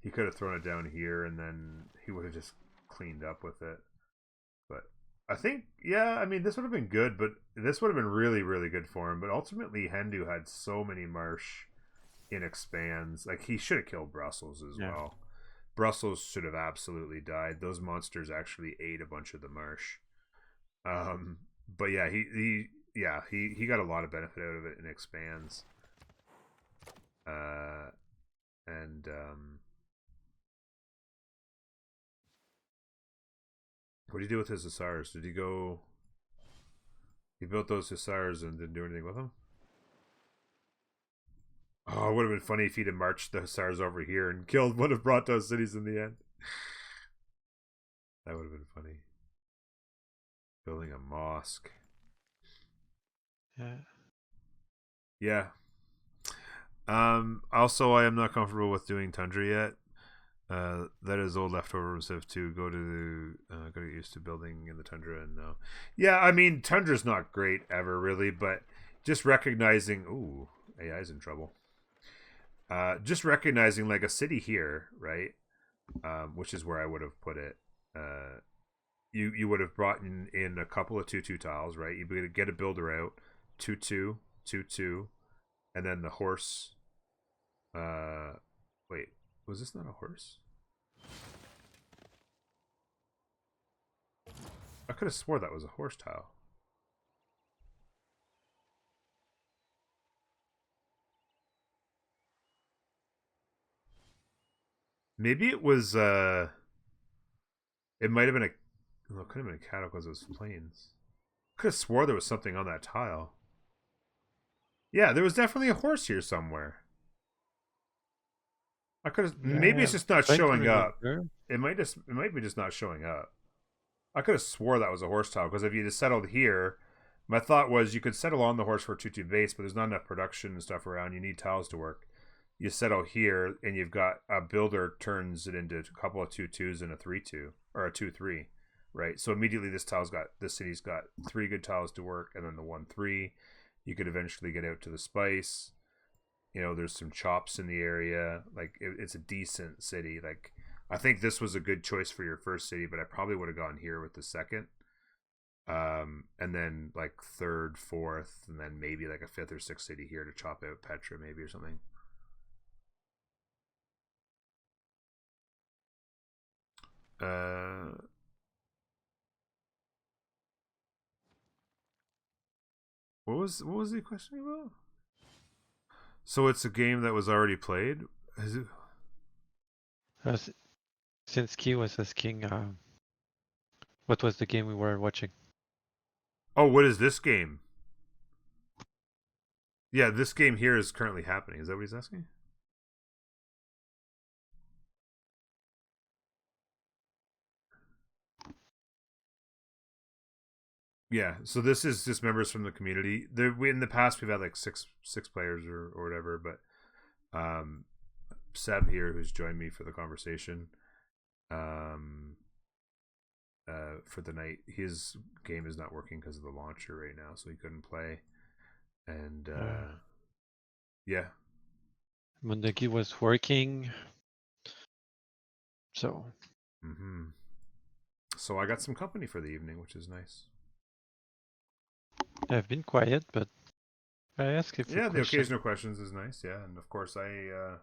He could have thrown it down here, and then he would have just cleaned up with it. But I think, yeah, I mean, this would have been good, but this would have been really, really good for him. But ultimately, Hendu had so many Marsh in expands. Like, he should have killed Brussels as well. Brussels should have absolutely died. Those monsters actually ate a bunch of the Marsh. But yeah, he got a lot of benefit out of it in expands. And what did he do with his Hussars? Did he go? He built those Hussars and didn't do anything with them? Oh, it would have been funny if he'd have marched the Hussars over here and killed one of Bronto's cities in the end. That would have been funny. Building a mosque. Yeah. Yeah. Also, I am not comfortable with doing Tundra yet. That is old leftover from Civ 2. Go to get used to building in the Tundra, and no. Yeah, I mean, Tundra's not great ever, really, but just recognizing, ooh, AI's in trouble. Just recognizing like a city here, right? Which is where I would have put it. You would have brought in a couple of 2/2 tiles, right? You would get a builder out, 2/2, 2/2, and then the horse. Wait, was this not a horse? I could have swore that was a horse tile. Maybe it was it might have been well, it could have been a cattle because it was plains. I could have swore there was something on that tile. Yeah, there was definitely a horse here somewhere. I could have maybe it's just not showing up. It might be just not showing up. I could have swore that was a horse tile because if you just settled here, my thought was you could settle on the horse for a 2/2 base, but there's not enough production and stuff around. You need tiles to work. You settle here, and you've got a builder turns it into a couple of 2/2s and a 3/2 or a 2/3, right? So immediately this city's got 3 good tiles to work, and then the 1/3. You could eventually get out to the spice. You know, there's some chops in the area. Like it's a decent city. Like I think this was a good choice for your first city, but I probably would have gone here with the second. And then like third, fourth, and then maybe like a 5th or 6th city here to chop out Petra maybe or something. What was the question about? So it's a game that was already played? Is it? Since Key was asking, what was the game we were watching? Oh, what is this game? Yeah, this game here is currently happening. Is that what he's asking? Yeah, so this is just members from the community. In the past we've had like six players or whatever, but Seebbb here, who's joined me for the conversation, for the night, his game is not working because of the launcher right now, so he couldn't play. And yeah, Mundaki was working, so. So I got some company for the evening, which is nice. I've been quiet, but I ask if the occasional questions is nice. Yeah, and of course I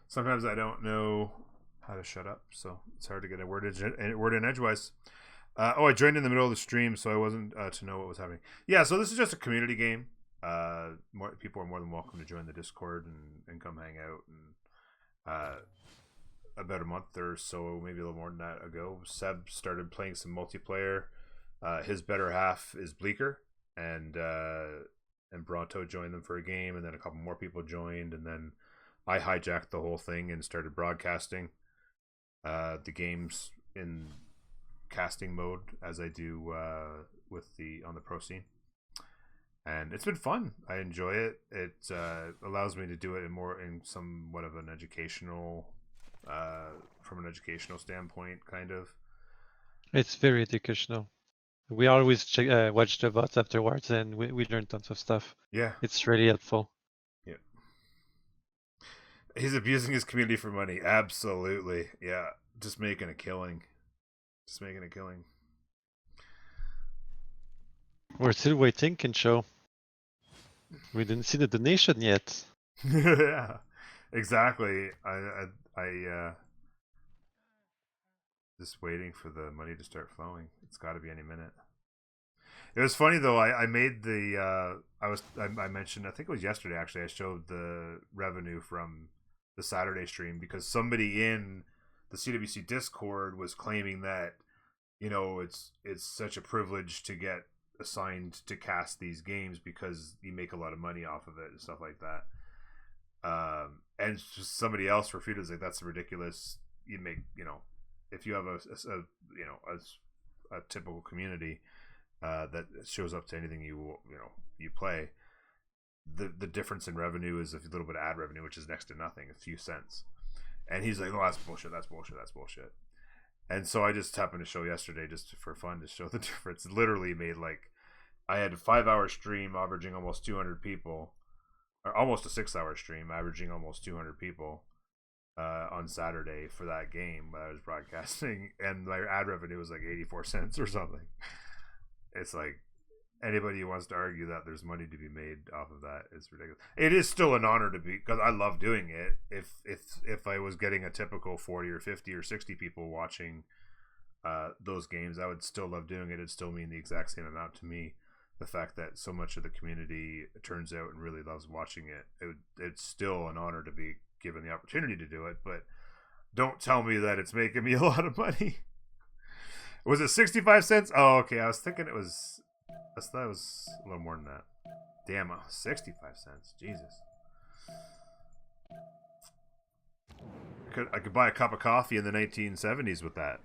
sometimes I don't know how to shut up, so it's hard to get a word in edgewise. I joined in the middle of the stream, so I wasn't to know what was happening. Yeah, so this is just a community game. More people are more than welcome to join the Discord and come hang out. And about a month or so, maybe a little more than that ago, Seebbb started playing some multiplayer. His better half is Bleaker, and Bronto joined them for a game, and then a couple more people joined, and then I hijacked the whole thing and started broadcasting the games in casting mode as I do on the pro scene, and it's been fun. I enjoy it. It allows me to do it in somewhat of an educational, from an educational standpoint, kind of. It's very educational. We always watch the VODs afterwards, and we learn tons of stuff. Yeah. It's really helpful. Yeah. He's abusing his community for money. Absolutely. Yeah. Just making a killing. Just making a killing. We're still waiting, Kincho. We didn't see the donation yet. Yeah. Exactly. I just waiting for the money to start flowing. It's got to be any minute. It was funny though. I made the I mentioned, I think it was yesterday actually. I showed the revenue from the Saturday stream because somebody in the CWC Discord was claiming that it's such a privilege to get assigned to cast these games because you make a lot of money off of it and stuff like that. And just somebody else refuted, like, that's ridiculous. You make if you have a typical community that shows up to anything you play, the difference in revenue is a little bit of ad revenue, which is next to nothing, a few cents. And he's like, oh, that's bullshit, that's bullshit, that's bullshit. And so I just happened to show yesterday, just for fun, to show the difference. It literally made, like, I had a 5-hour stream averaging almost 200 people, or almost a 6-hour stream averaging almost 200 people on Saturday for that game that I was broadcasting, and my ad revenue was like 84 cents or something. It's like, anybody who wants to argue that there's money to be made off of that is ridiculous. It is still an honor to be, because I love doing it. If I was getting a typical 40 or 50 or 60 people watching those games, I would still love doing it. It'd still mean the exact same amount to me. The fact that so much of the community turns out and really loves watching it's still an honor to be given the opportunity to do it. But don't tell me that it's making me a lot of money. Was it 65 cents? Oh, okay. I was thinking it was. I thought it was a little more than that. Damn, 65 cents. Jesus. I could buy a cup of coffee in the 1970s with that.